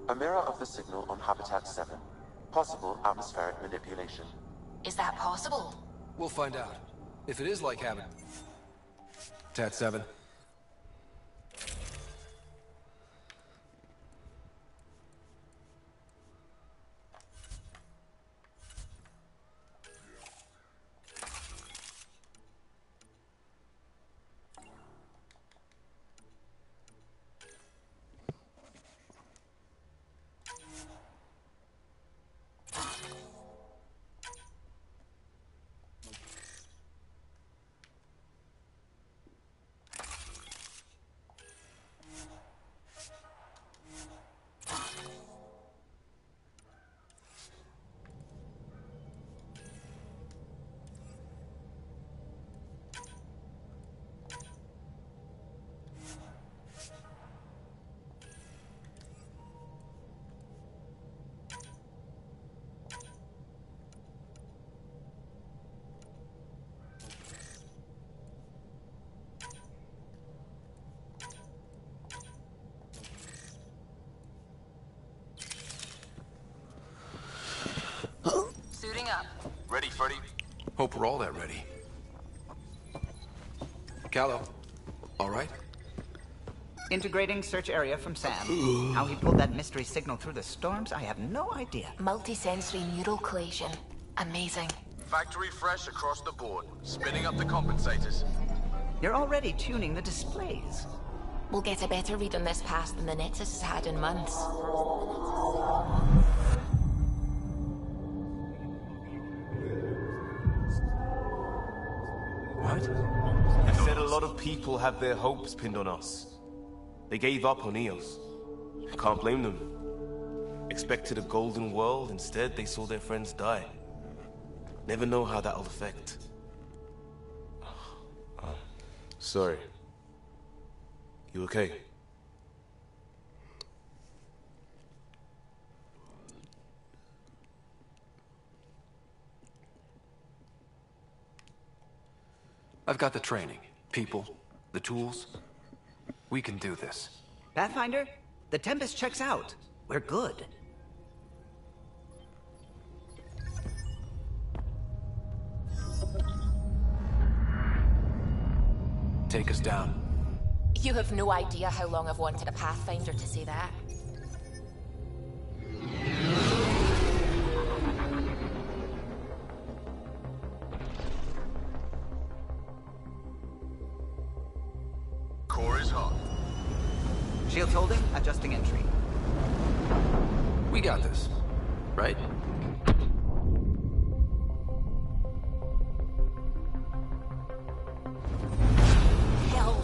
A mirror of the signal on Habitat 7. Possible atmospheric manipulation. Is that possible? We'll find out. If it is like Habitat 7. Suiting up. Ready, Freddy? Hope we're all that ready. Callow, all right? Integrating search area from Sam. How he pulled that mystery signal through the storms, I have no idea. Multisensory neural collation. Amazing. Factory fresh across the board. Spinning up the compensators. You're already tuning the displays. We'll get a better read on this pass than the Nexus has had in months. What? I said a lot of people have their hopes pinned on us. They gave up on EOS. Can't blame them. Expected a golden world, instead they saw their friends die. Never know how that'll affect. Sorry. You okay? I've got the training, people, the tools. We can do this. Pathfinder, the Tempest checks out. We're good. Take us down. You have no idea how long I've wanted a Pathfinder to say that. Core is hot. Shields holding, adjusting entry. We got this, right? Hell.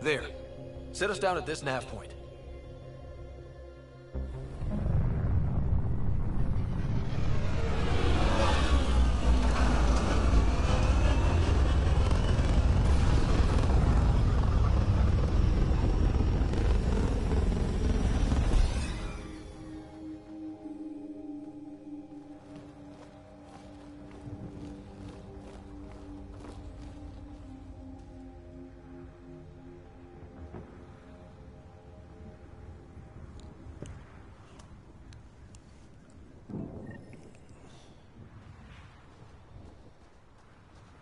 There. Set us down at this nav point.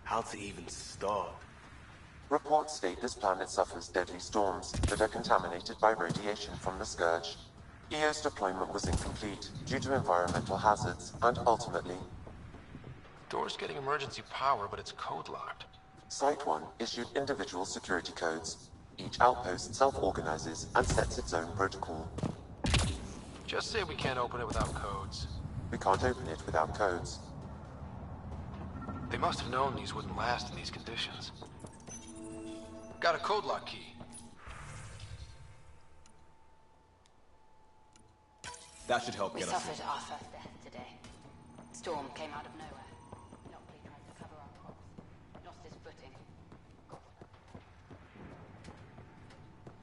How to even start? Reports state this planet suffers deadly storms that are contaminated by radiation from the Scourge. EO's deployment was incomplete due to environmental hazards, and ultimately... Door's getting emergency power, but it's code locked. Site 1 issued individual security codes. Each outpost self-organizes and sets its own protocol. Just say we can't open it without codes. We can't open it without codes. They must have known these wouldn't last in these conditions. Got a code lock key. That should help We get us suffered in. our first death today. Storm came out of nowhere. Lockley tried to cover our crops. Lost his footing. Got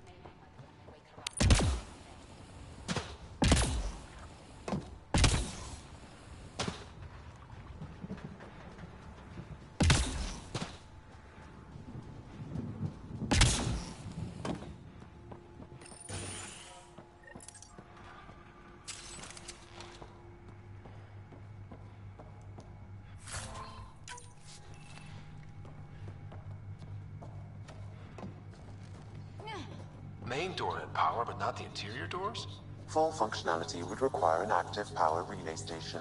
maybe by the time they wake her up. Main door had power, but not the interior doors? Full functionality would require an active power relay station.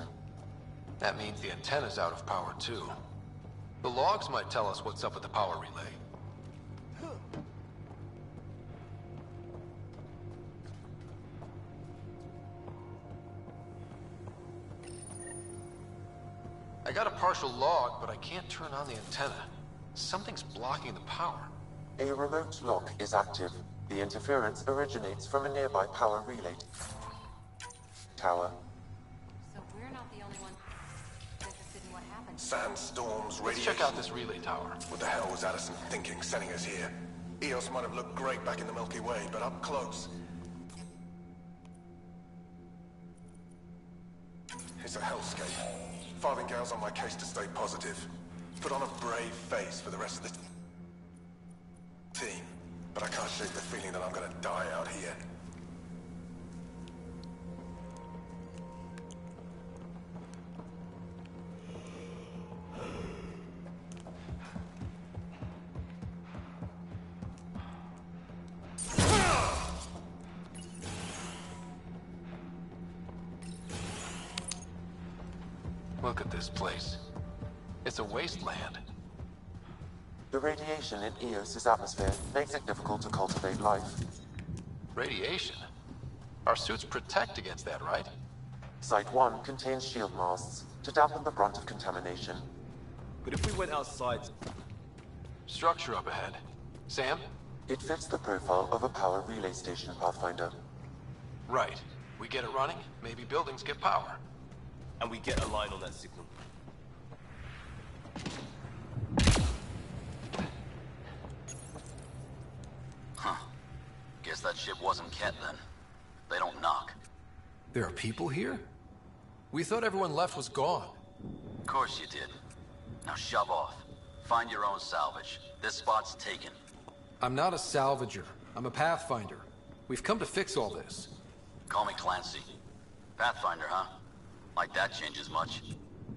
That means the antenna's out of power too. The logs might tell us what's up with the power relay. I got a partial log, but I can't turn on the antenna. Something's blocking the power. A remote lock is active. The interference originates from a nearby power relay tower. So we're not the only ones interested in what happened. Sandstorms, Let's radiation. check out this relay tower. What the hell was Addison thinking sending us here? EOS might have looked great back in the Milky Way, but up close... It's a hellscape. Farthingale's on my case to stay positive. Put on a brave face for the rest of the team. But I can't shake the feeling that I'm gonna die out here. Look at this place. It's a wasteland. The radiation in Eos's atmosphere makes it difficult to cultivate life. Radiation? Our suits protect against that, right? Site 1 contains shield masts to dampen the brunt of contamination. But if we went outside... Structure up ahead. Sam? It fits the profile of a power relay station, Pathfinder. Right. We get it running, maybe buildings get power. And we get a line on that signal. Huh. Guess that ship wasn't Kett then. They don't knock. There are people here? We thought everyone left was gone. Of course you did. Now shove off. Find your own salvage. This spot's taken. I'm not a salvager. I'm a Pathfinder. We've come to fix all this. Call me Clancy. Pathfinder, huh? Like that changes much.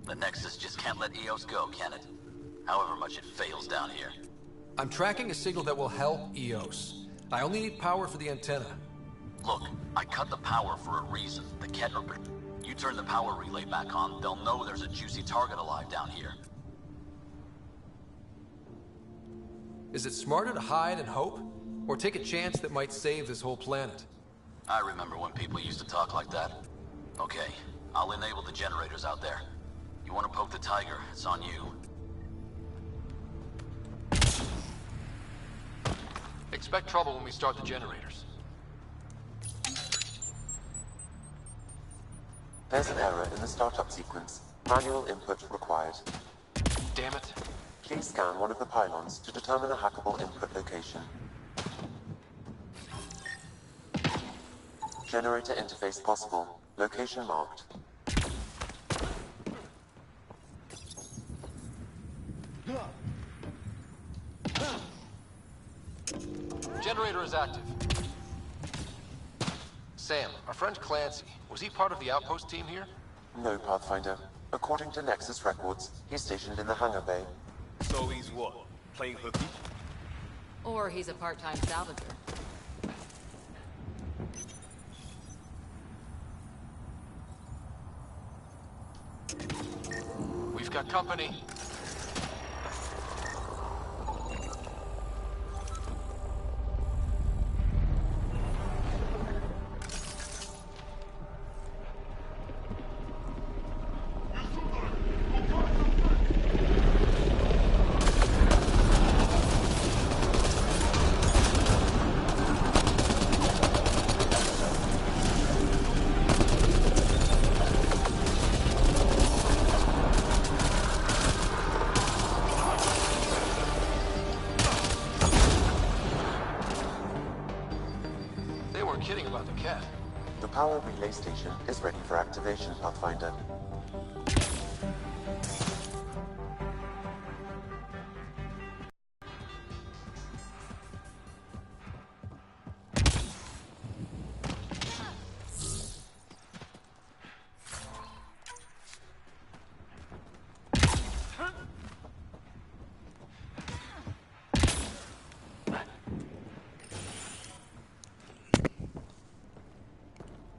The Nexus just can't let Eos go, can it? However much it fails down here. I'm tracking a signal that will help Eos. I only need power for the antenna. Look, I cut the power for a reason. The Kettler... You turn the power relay back on, they'll know there's a juicy target alive down here. Is it smarter to hide and hope? Or take a chance that might save this whole planet? I remember when people used to talk like that. Okay, I'll enable the generators out there. You want to poke the tiger, it's on you. Expect trouble when we start the generators. There's an error in the startup sequence. Manual input required. Damn it. Please scan one of the pylons to determine a hackable input location. Generator interface possible. Location marked. Generator is active. Sam, our friend Clancy, was he part of the outpost team here? No, Pathfinder. According to Nexus records, he's stationed in the hangar bay. So he's what? Playing hooky? Or he's a part-time salvager. We've got company. Kidding about the cat. The power relay station is ready for activation, Pathfinder.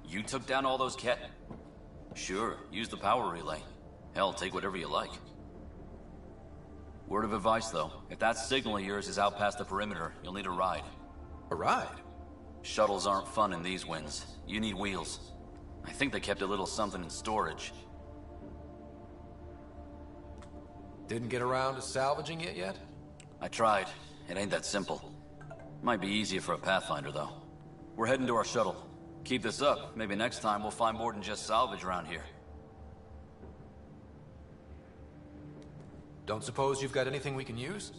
You took down all those Kett? Sure, use the power relay. Hell, take whatever you like. Word of advice, though. If that signal of yours is out past the perimeter, you'll need a ride. A ride? Shuttles aren't fun in these winds. You need wheels. I think they kept a little something in storage. Didn't get around to salvaging it yet? I tried. It ain't that simple. Might be easier for a Pathfinder, though. We're heading to our shuttle. Keep this up. Maybe next time we'll find more than just salvage around here. Don't suppose you've got anything we can use?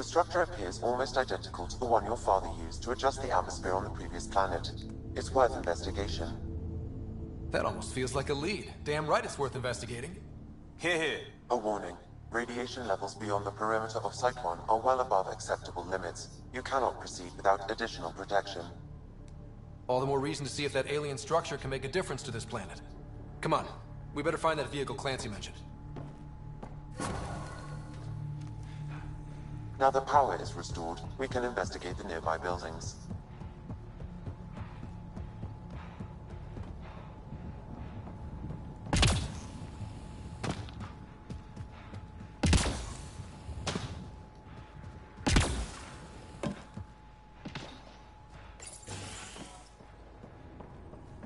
The structure appears almost identical to the one your father used to adjust the atmosphere on the previous planet. It's worth investigation. That almost feels like a lead. Damn right it's worth investigating. Here. A warning. Radiation levels beyond the perimeter of Site 1 are well above acceptable limits. You cannot proceed without additional protection. All the more reason to see if that alien structure can make a difference to this planet. Come on, we better find that vehicle Clancy mentioned. Now the power is restored, we can investigate the nearby buildings.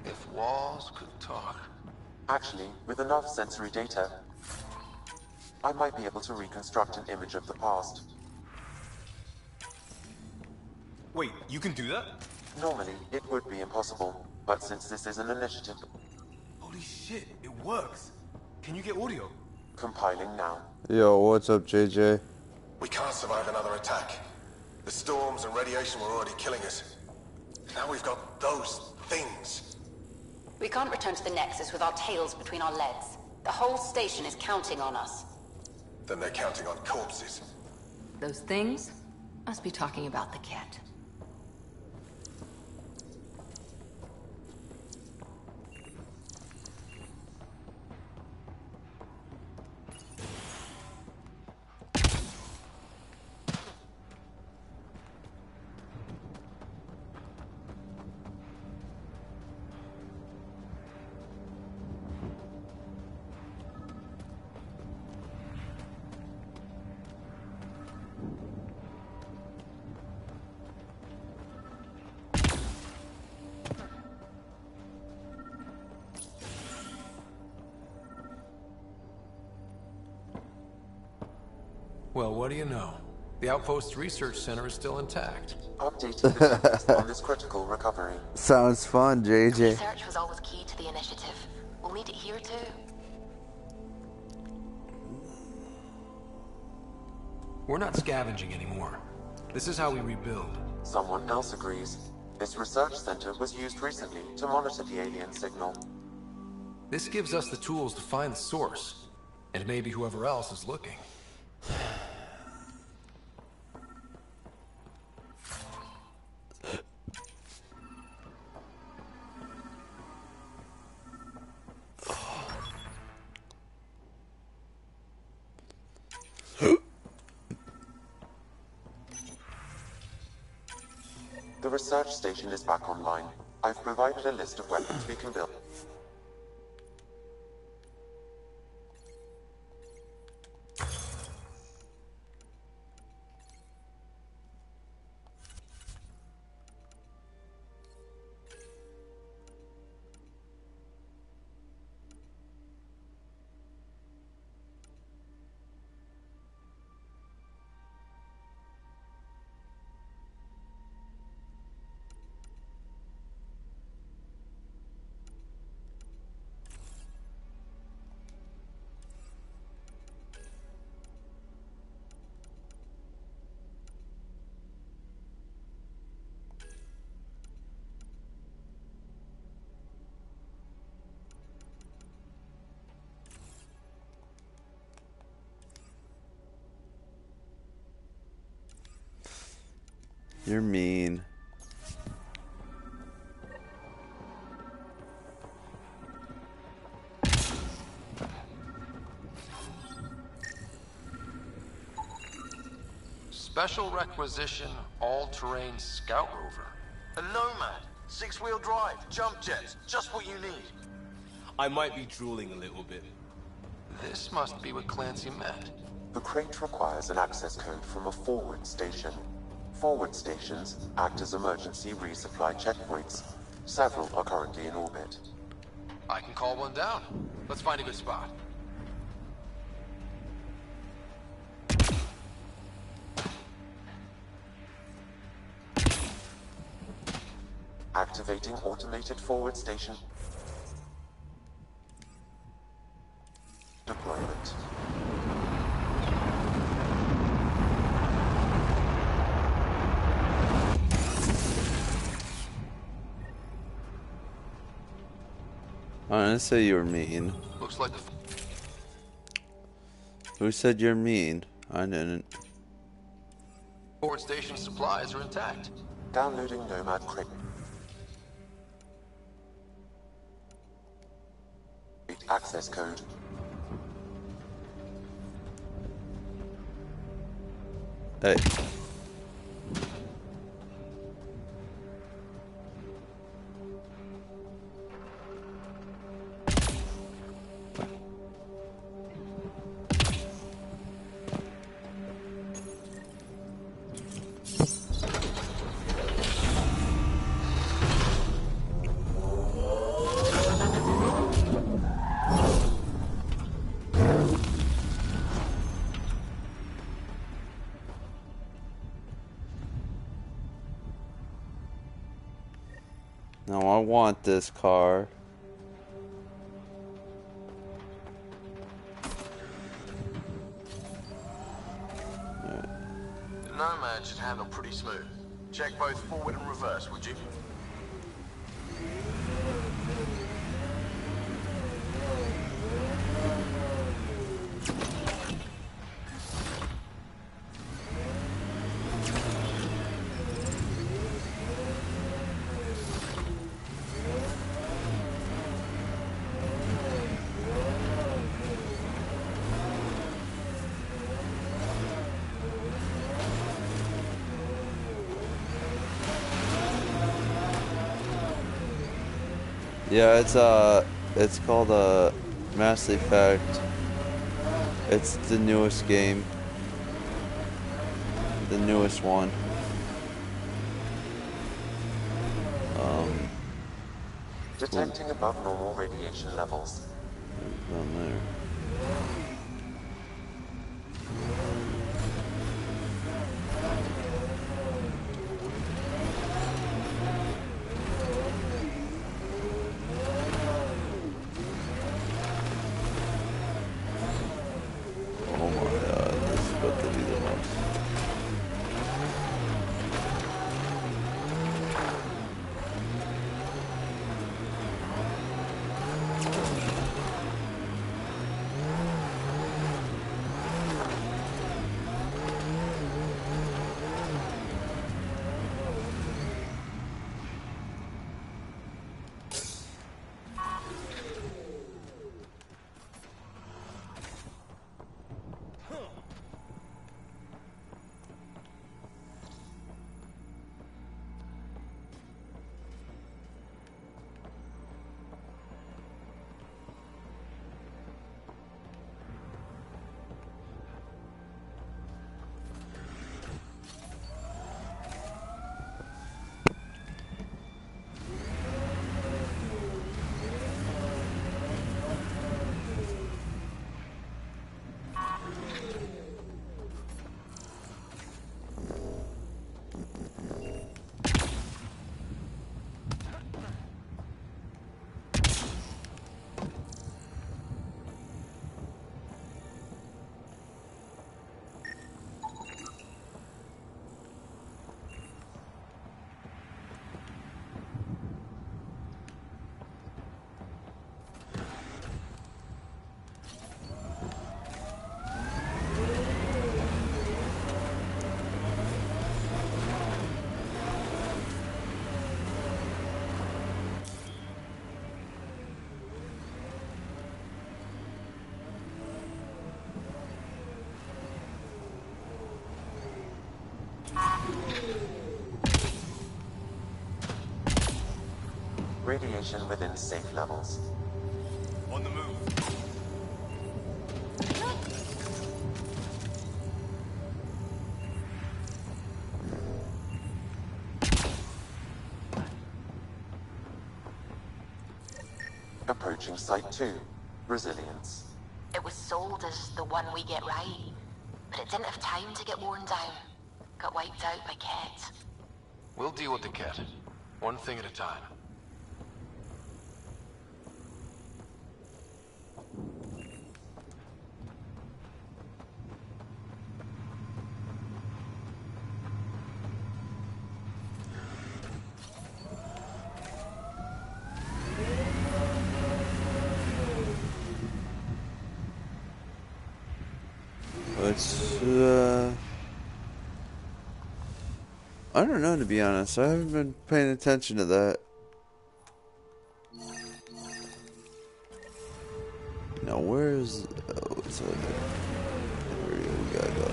If walls could talk. Actually, with enough sensory data, I might be able to reconstruct an image of the past. Wait, you can do that? Normally, it would be impossible, but since this is an initiative... Holy shit, it works! Can you get audio? Compiling now. Yo, what's up, JJ? We can't survive another attack. The storms and radiation were already killing us. Now we've got those things. We can't return to the Nexus with our tails between our legs. The whole station is counting on us. Then they're counting on corpses. Those things must be talking about the cat. Well, what do you know? The Outpost Research Center is still intact. Updating the context on this critical recovery. Sounds fun, JJ. Research was always key to the initiative. We'll need it here too. We're not scavenging anymore. This is how we rebuild. Someone else agrees. This research center was used recently to monitor the alien signal. This gives us the tools to find the source, and maybe whoever else is looking. The research station is back online. I've provided a list of weapons we can build. You're mean. Special requisition, all-terrain scout rover. A Nomad, 6-wheel drive, jump jets, just what you need. I might be drooling a little bit. This must be what Clancy meant. The crate requires an access code from a forward station. Forward stations act as emergency resupply checkpoints. Several are currently in orbit. I can call one down. Let's find a good spot. Activating automated forward station. Deployment. I didn't say you were mean. Looks like the... Who said you're mean? I didn't. Forward station supplies are intact. Downloading Nomad Crate. Access code. Hey. No, I want this car. The Nomad should handle pretty smooth. Check both forward and reverse, would you? Yeah, it's called Mass Effect. It's the newest game. The newest one. Detecting above normal radiation levels. Down there. Oh my god, this is about to be the most. Radiation within safe levels. On the move. Approaching Site 2. Resilience. It was sold as the one we get right, but it didn't have time to get worn down. Got wiped out by Ket. We'll deal with the Ket. One thing at a time. It's, I don't know, to be honest. I haven't been paying attention to that. Now, where's... Oh, it's over there. There we go, we gotta go.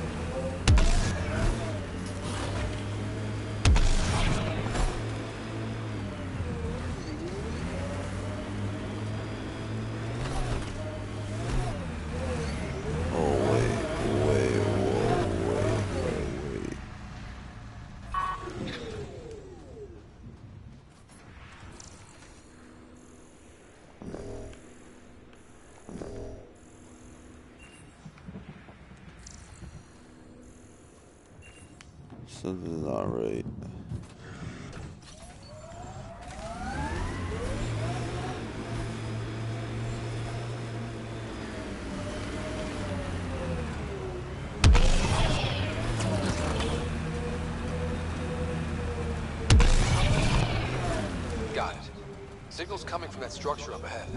Something's not right. Got it. Signal's coming from that structure up ahead.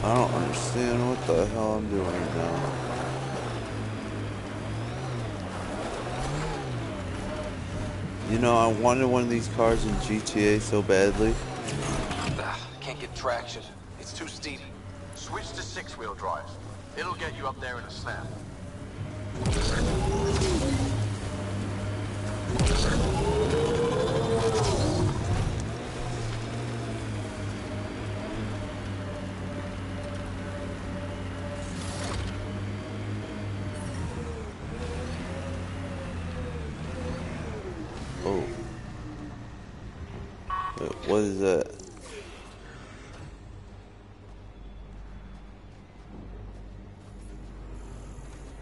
I don't understand what the hell I'm doing right now. You know, I wanted one of these cars in GTA so badly. Can't get traction. It's too steep. Switch to 6-wheel drive. It'll get you up there in a snap. Oh. What is that?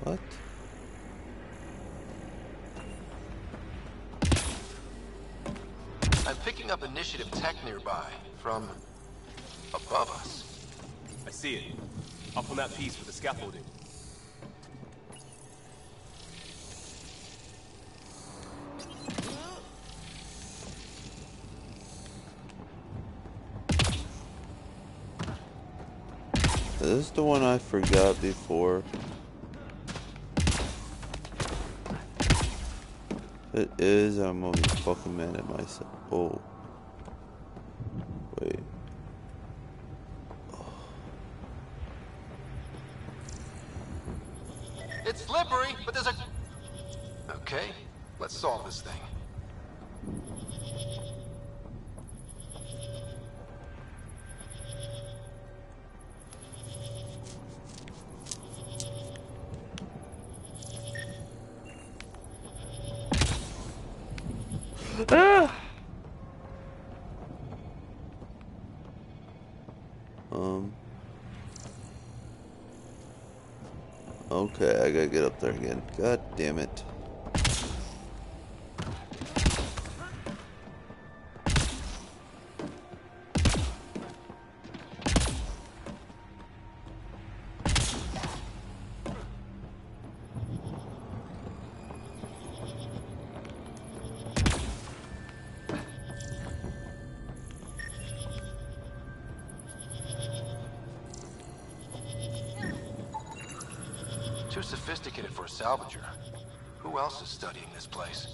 What? I'm picking up initiative tech nearby, from above us. I see it. Up on that piece with the scaffolding. Is this the one I forgot before? If it is, I'm gonna be fucking mad at myself. Oh. Wait. It's slippery, but there's a... Okay, let's solve this thing. Ah! Okay, I gotta get up there again. God damn it. Too sophisticated for a salvager. Who else is studying this place?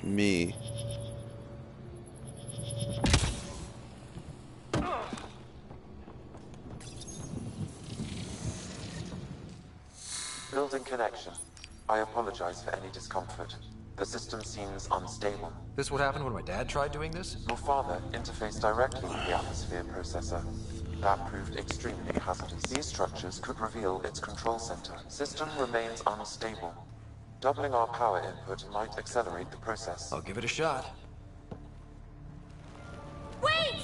Me. Building connection. I apologize for any discomfort. The system seems unstable. This what happened when my dad tried doing this? Your father interfaced directly with the atmosphere processor. That proved extremely hazardous. These structures could reveal its control center. System remains unstable. Doubling our power input might accelerate the process. I'll give it a shot. Wait!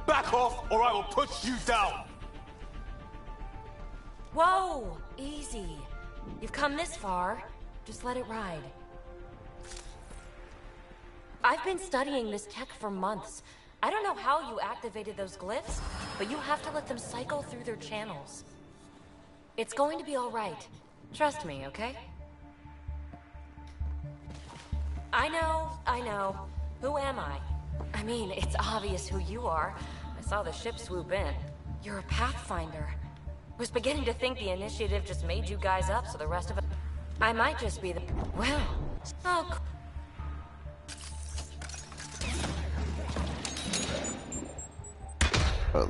Back off, or I will put you down! Whoa! Easy. You've come this far. Just let it ride. I've been studying this tech for months. I don't know how you activated those glyphs, but you have to let them cycle through their channels. It's going to be all right. Trust me, okay? I know. Who am I? I mean, it's obvious who you are. I saw the ship swoop in. You're a Pathfinder. Was beginning to think the initiative just made you guys up so the rest of it... I might just be the... Well... Oh...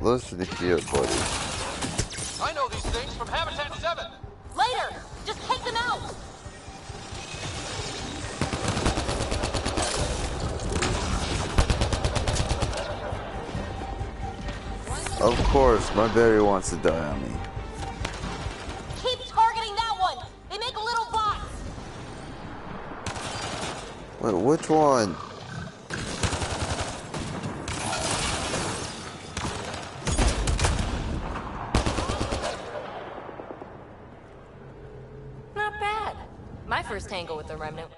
Listen here, buddy. I know these things from Habitat 7! Later! Just take them out! Of course, my berry wants to die on me. Keep targeting that one! They make little bots! Wait, which one? Not bad. My first tangle with the Remnant.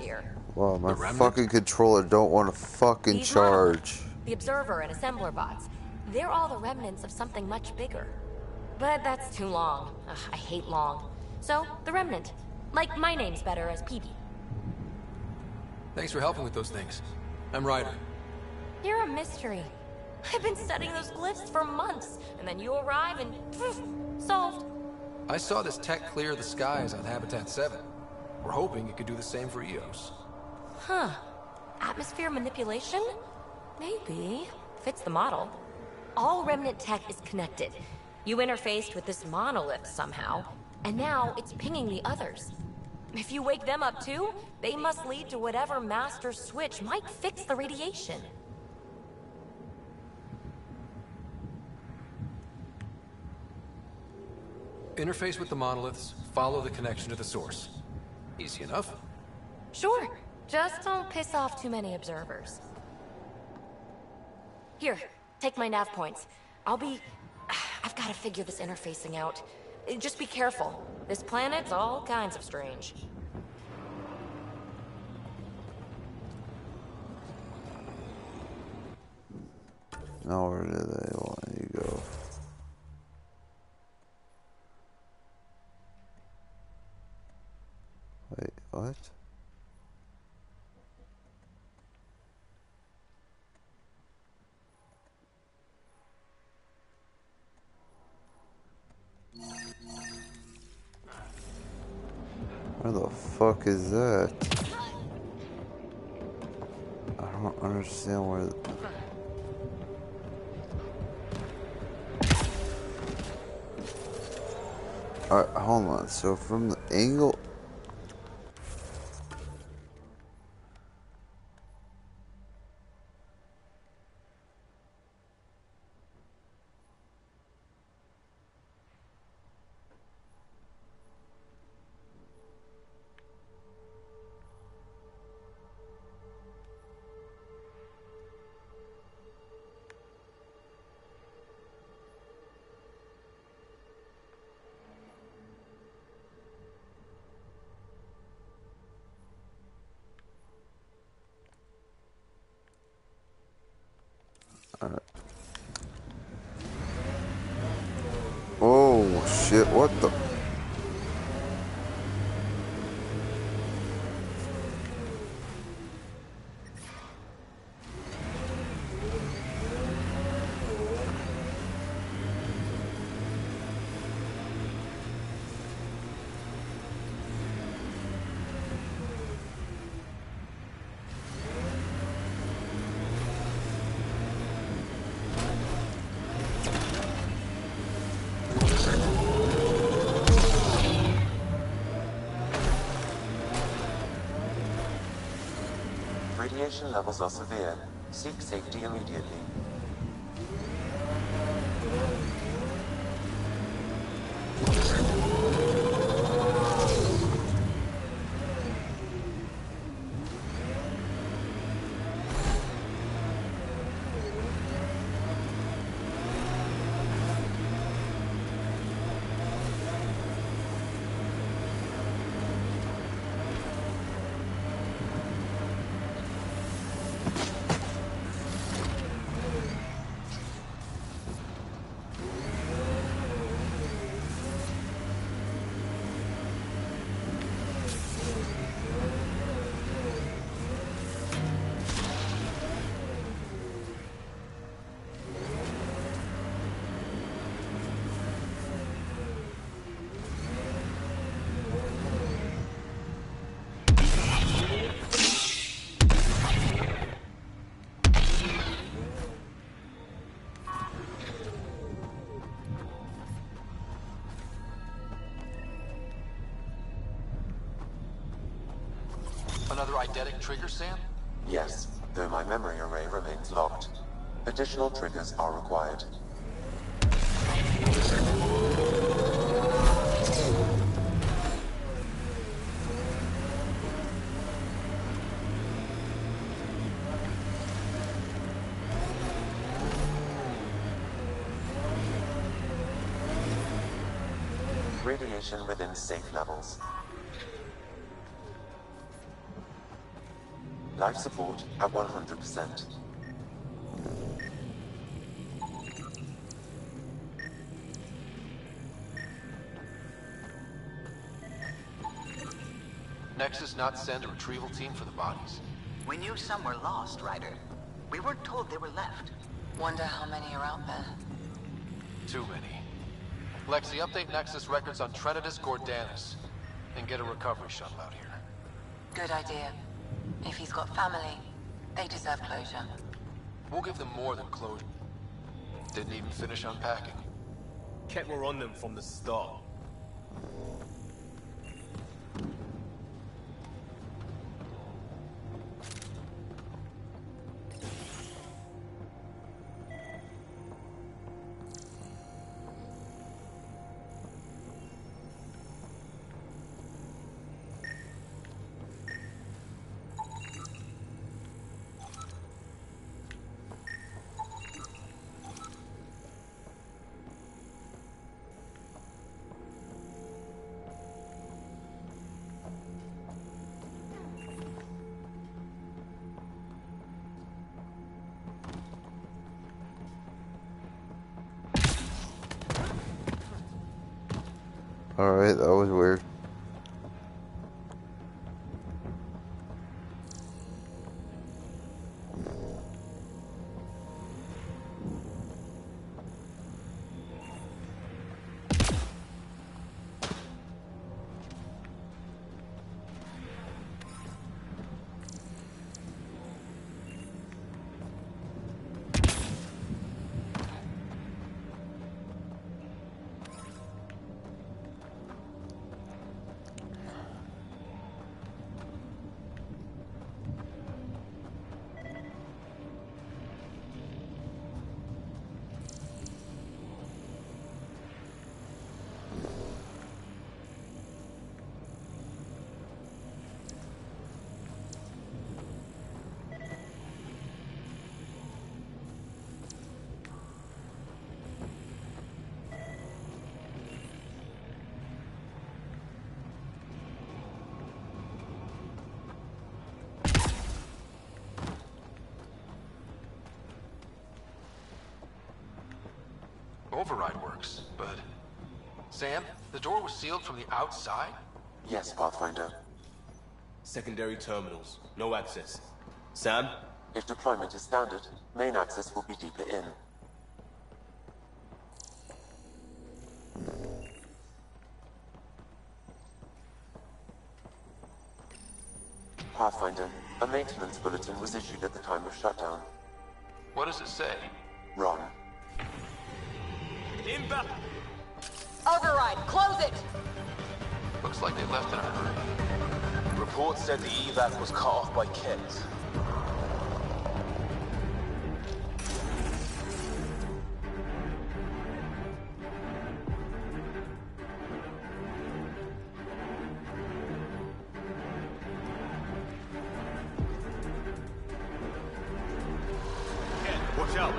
Here. Wow, my fucking controller don't want to fucking These charge. The Observer and Assembler bots. They're all the remnants of something much bigger. But that's too long. Ugh, I hate long. So, the Remnant. Like, my name's better as PB. Thanks for helping with those things. I'm Ryder. You're a mystery. I've been studying those glyphs for months, and then you arrive and... solved. I saw this tech clear the skies on Habitat 7. We're hoping it could do the same for EOS. Huh. Atmosphere manipulation? Maybe. Fits the model. All Remnant tech is connected. You interfaced with this monolith somehow, and now it's pinging the others. If you wake them up too, they must lead to whatever master switch might fix the radiation. Interface with the monoliths, follow the connection to the source. Easy enough. Sure. Just don't piss off too many observers. Here, take my nav points. I've got to figure this interfacing out. Just be careful. This planet's all kinds of strange. Now where do they want you to go? Wait, what? Where the fuck is that? I don't understand where... Alright, hold on. So from the angle... Oh shit, what the... Radiation levels are severe. Seek safety immediately. another eidetic trigger, Sam? Yes, though my memory array remains locked. Additional triggers are required. Radiation within safe levels. Life support at 100%. Nexus not send a retrieval team for the bodies? We knew some were lost, Ryder. We weren't told they were left. Wonder how many are out there. Too many. Lexi, update Nexus records on Trinitas Gordanis, and get a recovery shuttle out here. Good idea. If he's got family, they deserve closure. We'll give them more than closure. Didn't even finish unpacking. Kettler on them from the start. Alright, that was weird. Override works, but... Sam, the door was sealed from the outside? Yes, Pathfinder. Secondary terminals. No access. Sam? If deployment is standard, main access will be deeper in. Pathfinder, a maintenance bulletin was issued at the time of shutdown. What does it say? Ron. Inbound! Override, close it! Looks like they left in a hurry. Report said the evac was cut off by Kent. Kent, watch out!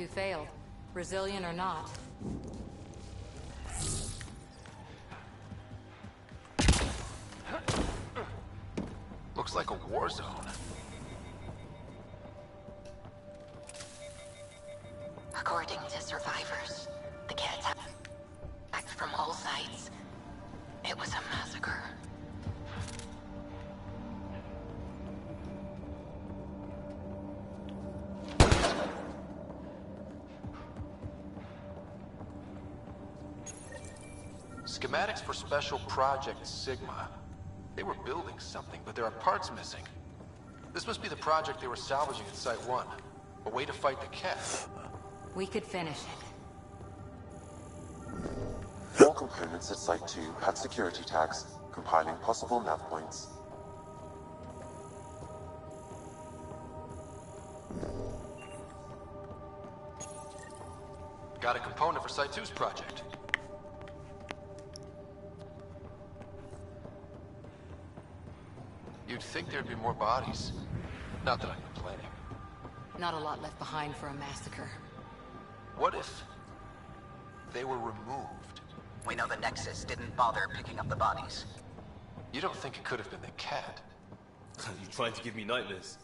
who failed, Brazilian or not. Looks like a war zone. According to survivors, the cats have attacked from all sides. It was a massacre. Schematics for Special Project Sigma. They were building something, but there are parts missing. This must be the project they were salvaging at Site 1. A way to fight the cat. We could finish it. All components at Site 2 had security tags, compiling possible nav points. Got a component for Site 2's project. You'd think there'd be more bodies. Not that I'm complaining. Not a lot left behind for a massacre. What if they were removed? We know the Nexus didn't bother picking up the bodies. You don't think it could have been the cat? You trying to give me nightmares?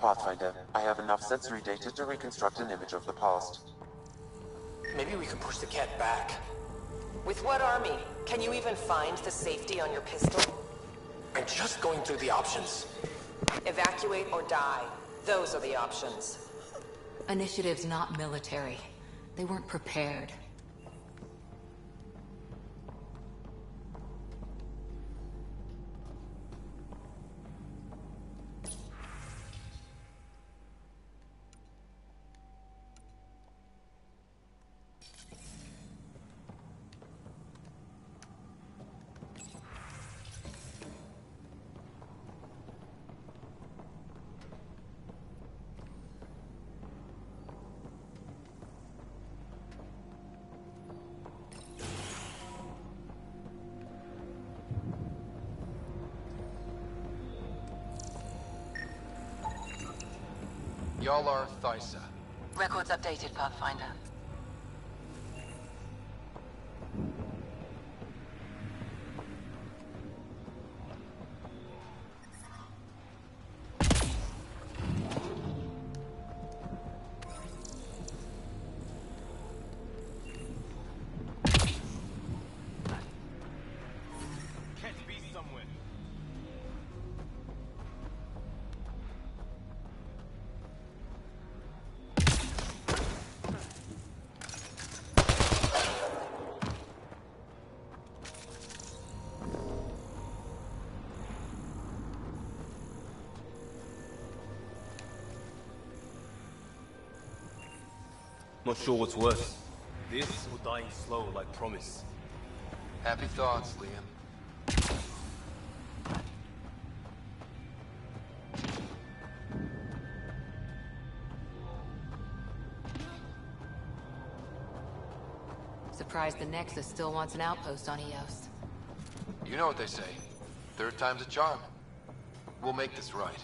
Pathfinder, I have enough sensory data to reconstruct an image of the past. Maybe we can push the cat back. With what army? Can you even find the safety on your pistol? I'm just going through the options. Evacuate or die. Those are the options. Initiative's not military. They weren't prepared. Y'all are Thysa. Records updated, Pathfinder. Not sure what's worse. This or dying slow like promise. Happy thoughts, Liam. Surprised the Nexus still wants an outpost on Eos. You know what they say. Third time's a charm. We'll make this right.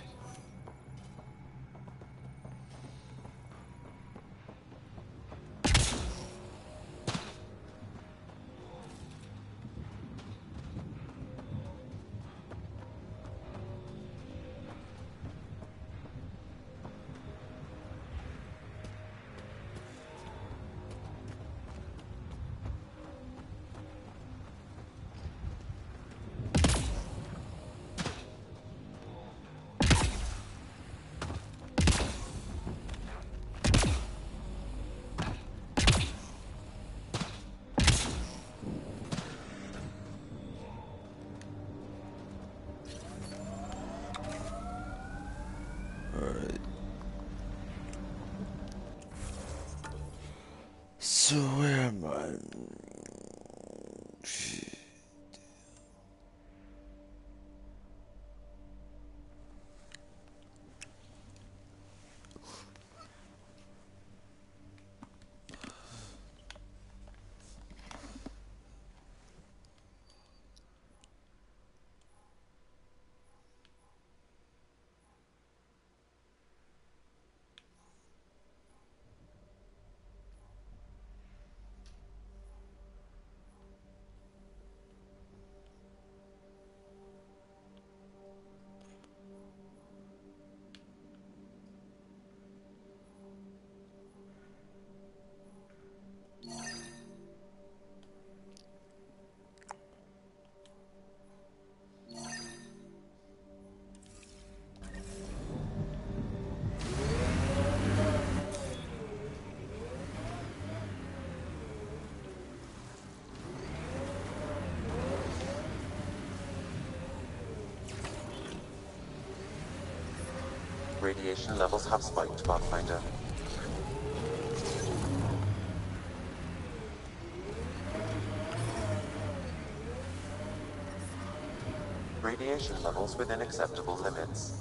So where am I? Radiation levels have spiked, Pathfinder. Radiation levels within acceptable limits.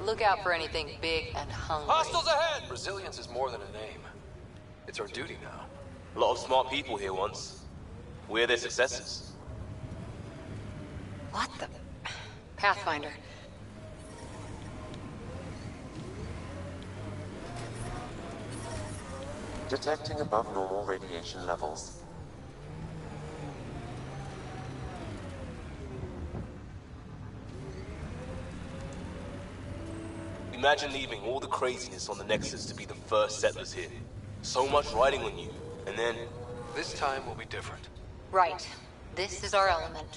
Look out for anything big and hungry. Hostiles ahead! Resilience is more than a name. It's our duty now. A lot of smart people here once. We're their successors. What the... Pathfinder. Detecting above normal radiation levels. Imagine leaving all the craziness on the Nexus to be the first settlers here. So much riding on you, and then... This time will be different. Right. This is our element.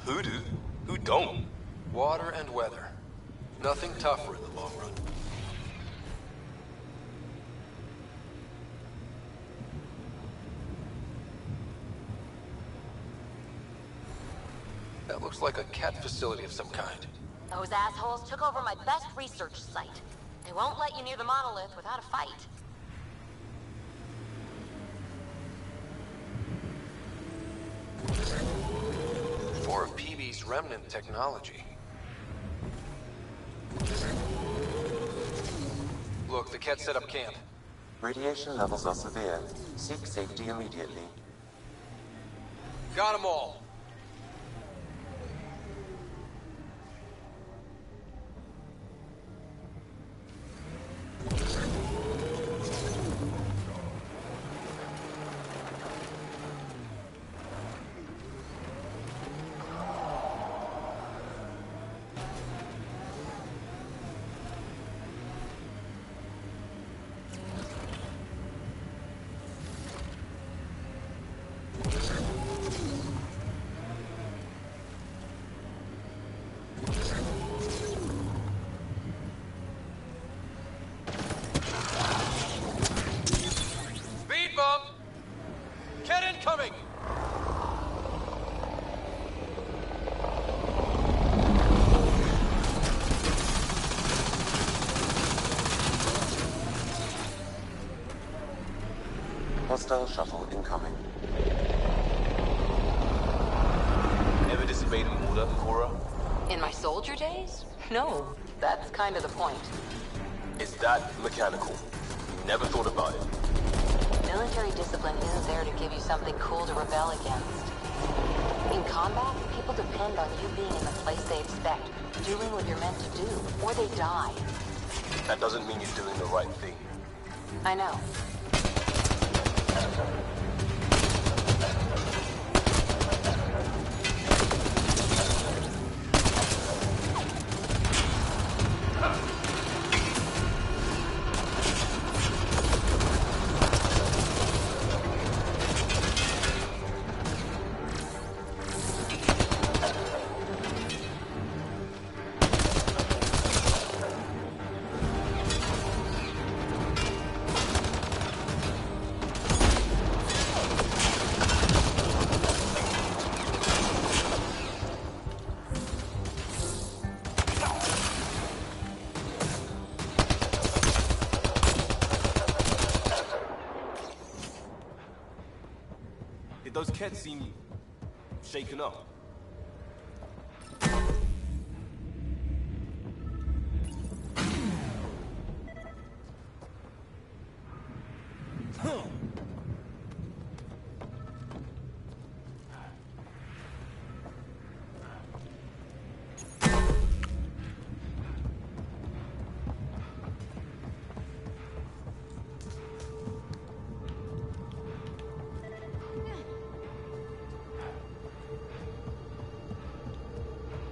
Who do? Who don't? Water and weather. Nothing tougher in the long run. That looks like a cat facility of some kind. Those assholes took over my best research site. They won't let you near the monolith without a fight. More of PB's remnant technology. Look, the Ket set up camp. Radiation levels are severe. Seek safety immediately. Got 'em all. Hostile shuttle incoming. Ever disobeyed an order, Cora? In my soldier days? No. That's kind of the point. Is that mechanical? Never thought about it. Military discipline isn't there to give you something cool to rebel against. In combat, people depend on you being in the place they expect, doing what you're meant to do, or they die. That doesn't mean you're doing the right thing. I know. those cats seem shaken up.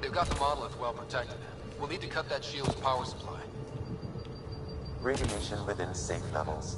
They've got the monolith well protected. We'll need to cut that shield's power supply. Radiation within safe levels.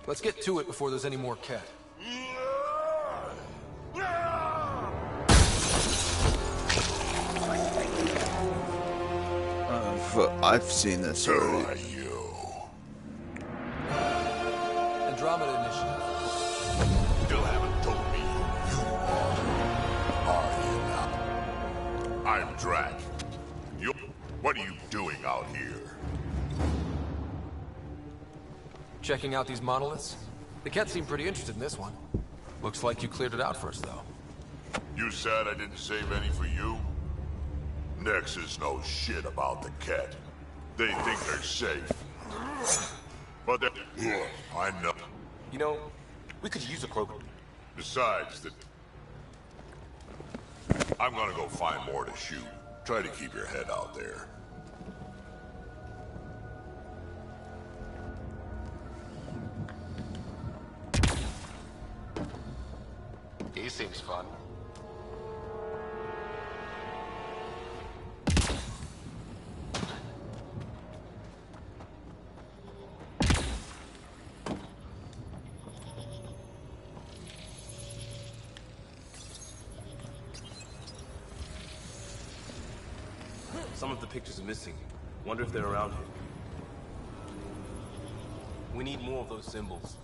Let's get to it before there's any more Cat. I've seen this already. Andromeda Initiative. Still haven't told me who you are you now? I'm Drac. What are you doing out here? Checking out these monoliths? The Ket seemed pretty interested in this one. Looks like you cleared it out first, though. You sad I didn't save any for you? Nexus knows shit about the Ket. They think they're safe. But they're... I know. You know, we could use a Krogan. Besides that... I'm gonna go find more to shoot. Try to keep your head out there. He seems fun. Some of the pictures are missing. Wonder if they're around here. We need more of those symbols.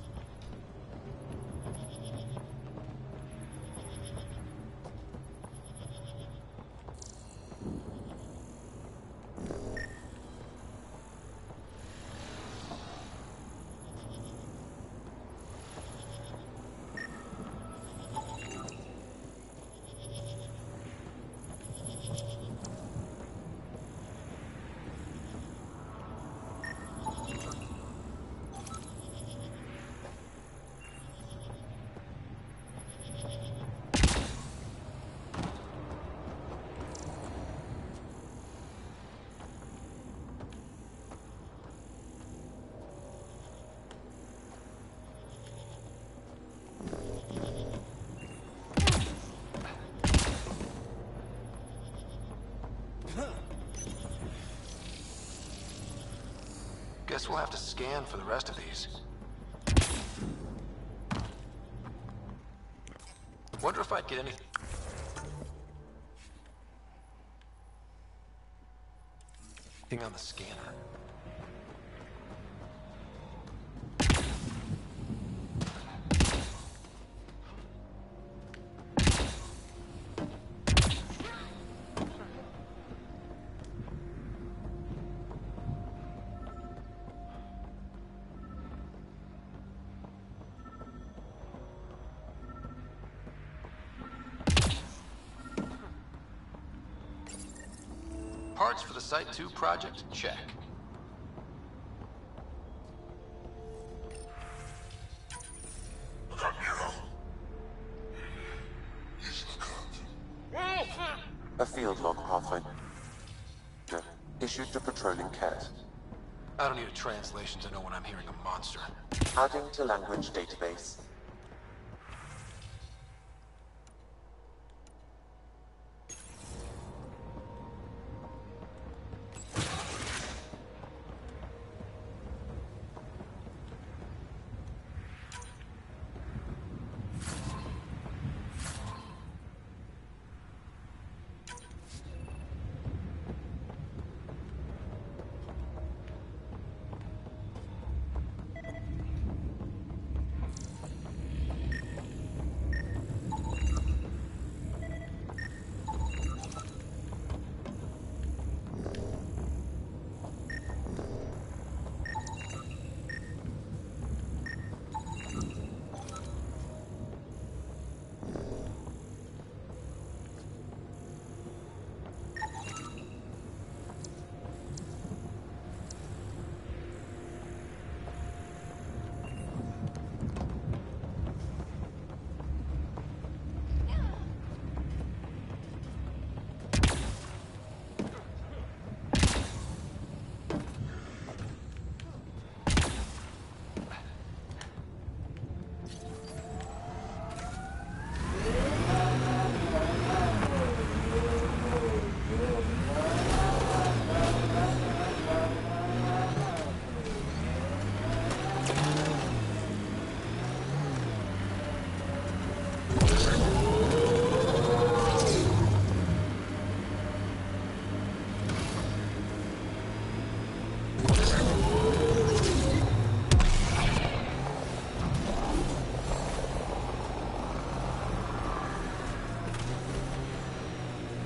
Guess we'll have to scan for the rest of these. Wonder if I'd get anything on the scanner. Parts for the Site 2 project? Check. A field log pathfinder issued to patrolling Ket. I don't need a translation to know when I'm hearing a monster. Adding to language database.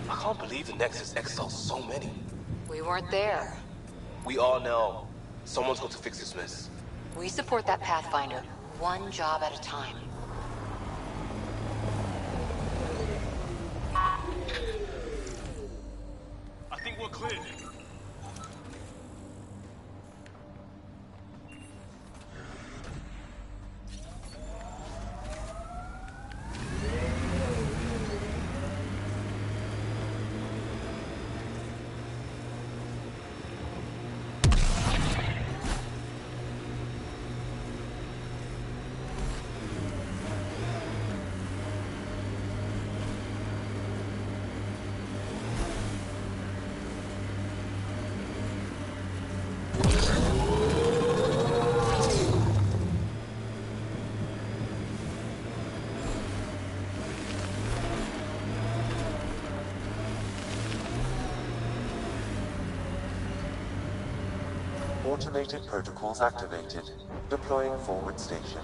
I can't believe the Nexus exiled so many. We weren't there. We all know. Someone's got to fix this mess. We support that Pathfinder. one job at a time. I think we're clear. Automated protocols activated. Deploying forward station.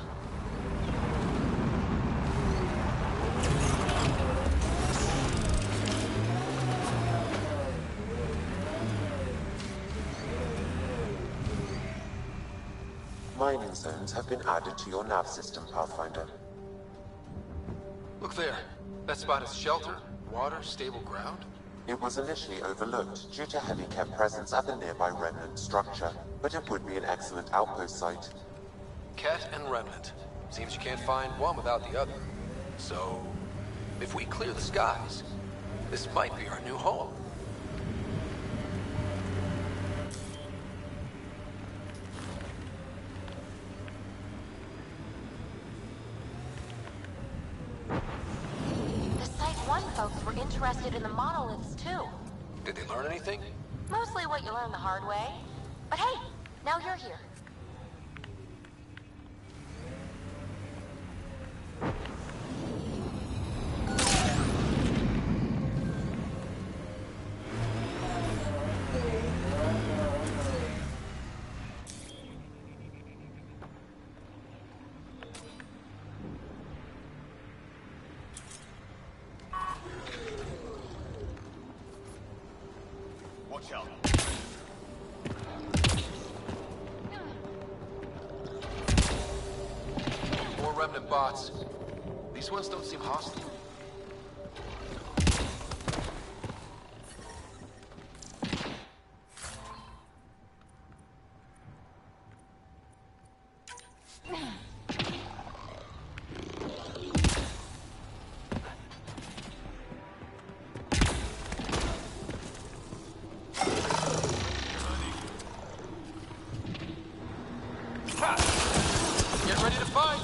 Mining zones have been added to your nav system, Pathfinder. Look there. That spot is shelter, water, stable ground. It was initially overlooked due to heavy Kev presence at the nearby Remnant structure, but it would be an excellent outpost site. Ket and Remnant. Seems you can't find one without the other. So, if we clear the skies, this might be our new home. The Site 1 folks were interested in the monoliths too. Did they learn anything? Mostly what you learn the hard way. But hey, now you're here. Watch out. More Remnant bots. These ones don't seem hostile. Get ready to fight!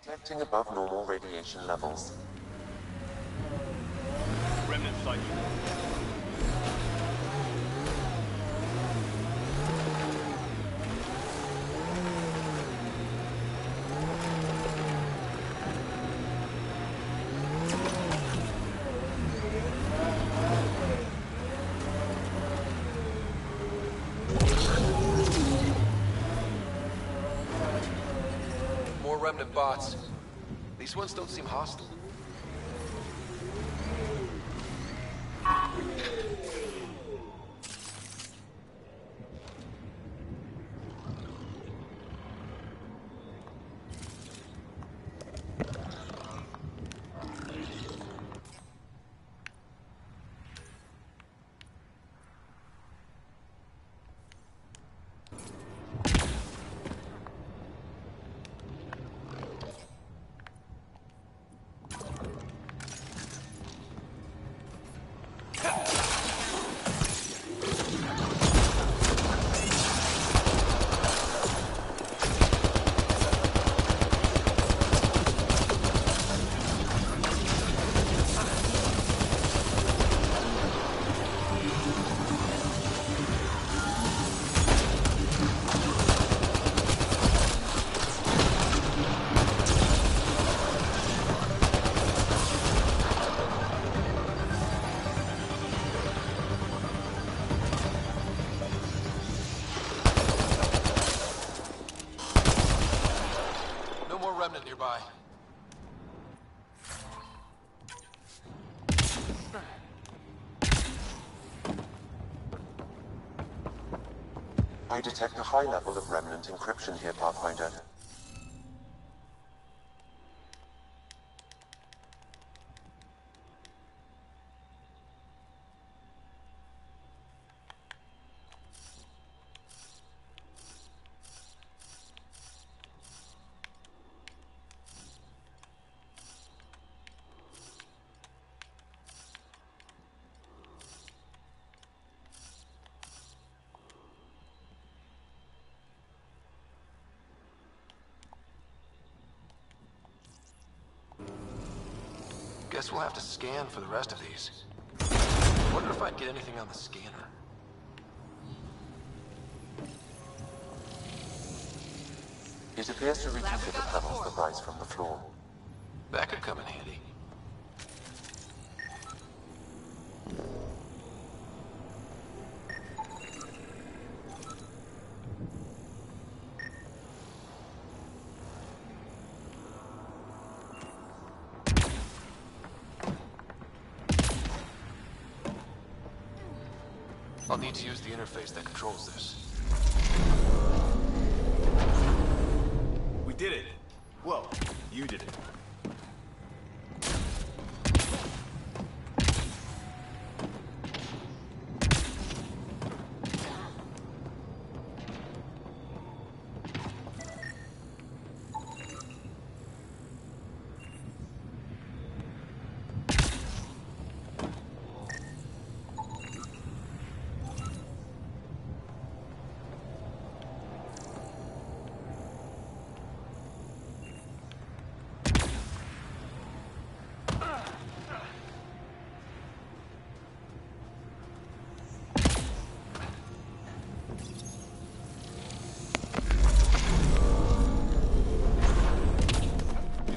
Detecting above normal radiation levels. Remnant site. More Remnant bots. These ones don't seem hostile. remnant nearby. I detect a high level of remnant encryption here, Pathfinder. Guess we'll have to scan for the rest of these. Wonder if I'd get anything on the scanner. It appears to reach into the tunnels that rise from the floor. That could come in handy. I'll need to use the interface that controls this. We did it. Well, you did it.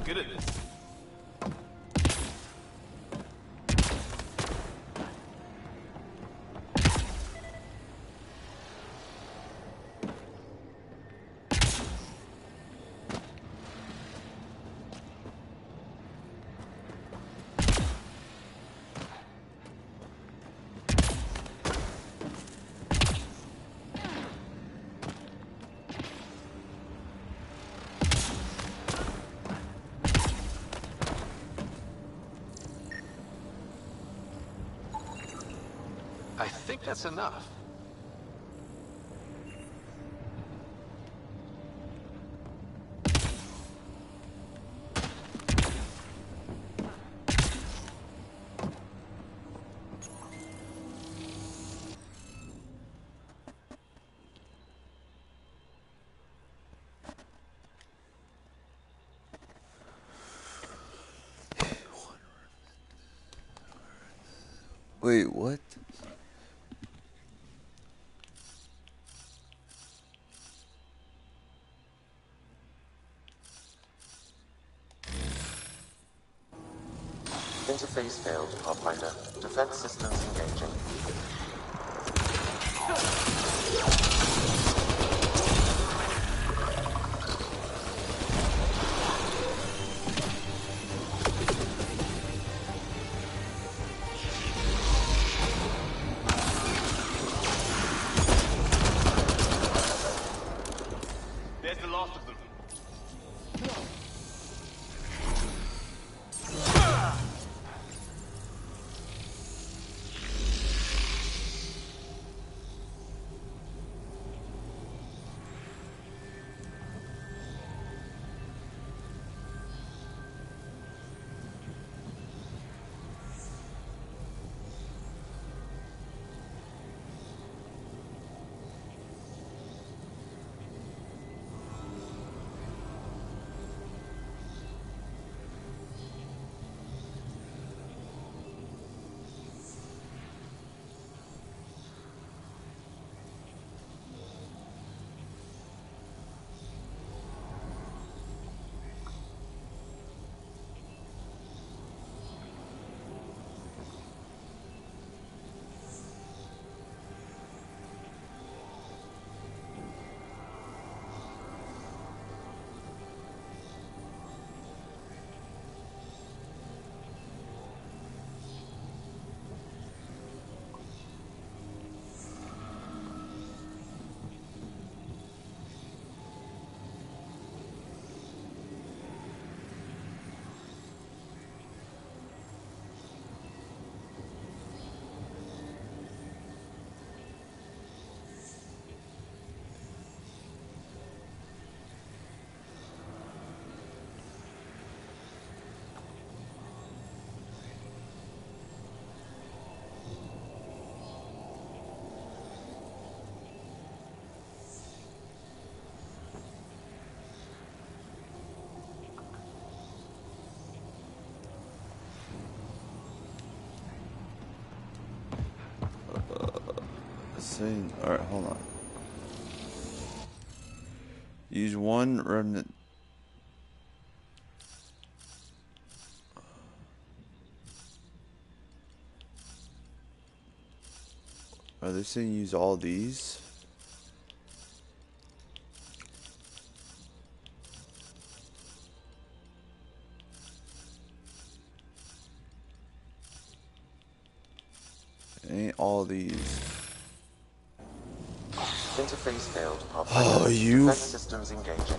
Good at this. I think that's enough. Wait, what? Interface failed, Pathfinder. Defense systems engaging. There's the last of them. saying? Alright, hold on. Use one remnant. Are they saying use all these? Ain't all these. Interface failed. Oh, you. Defense systems engaging.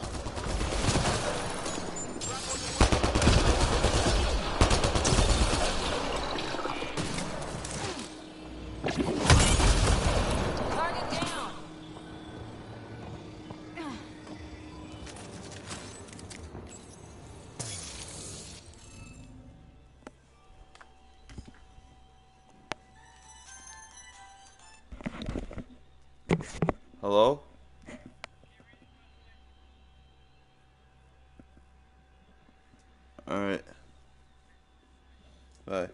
Target down. Hello? Alright. Bye.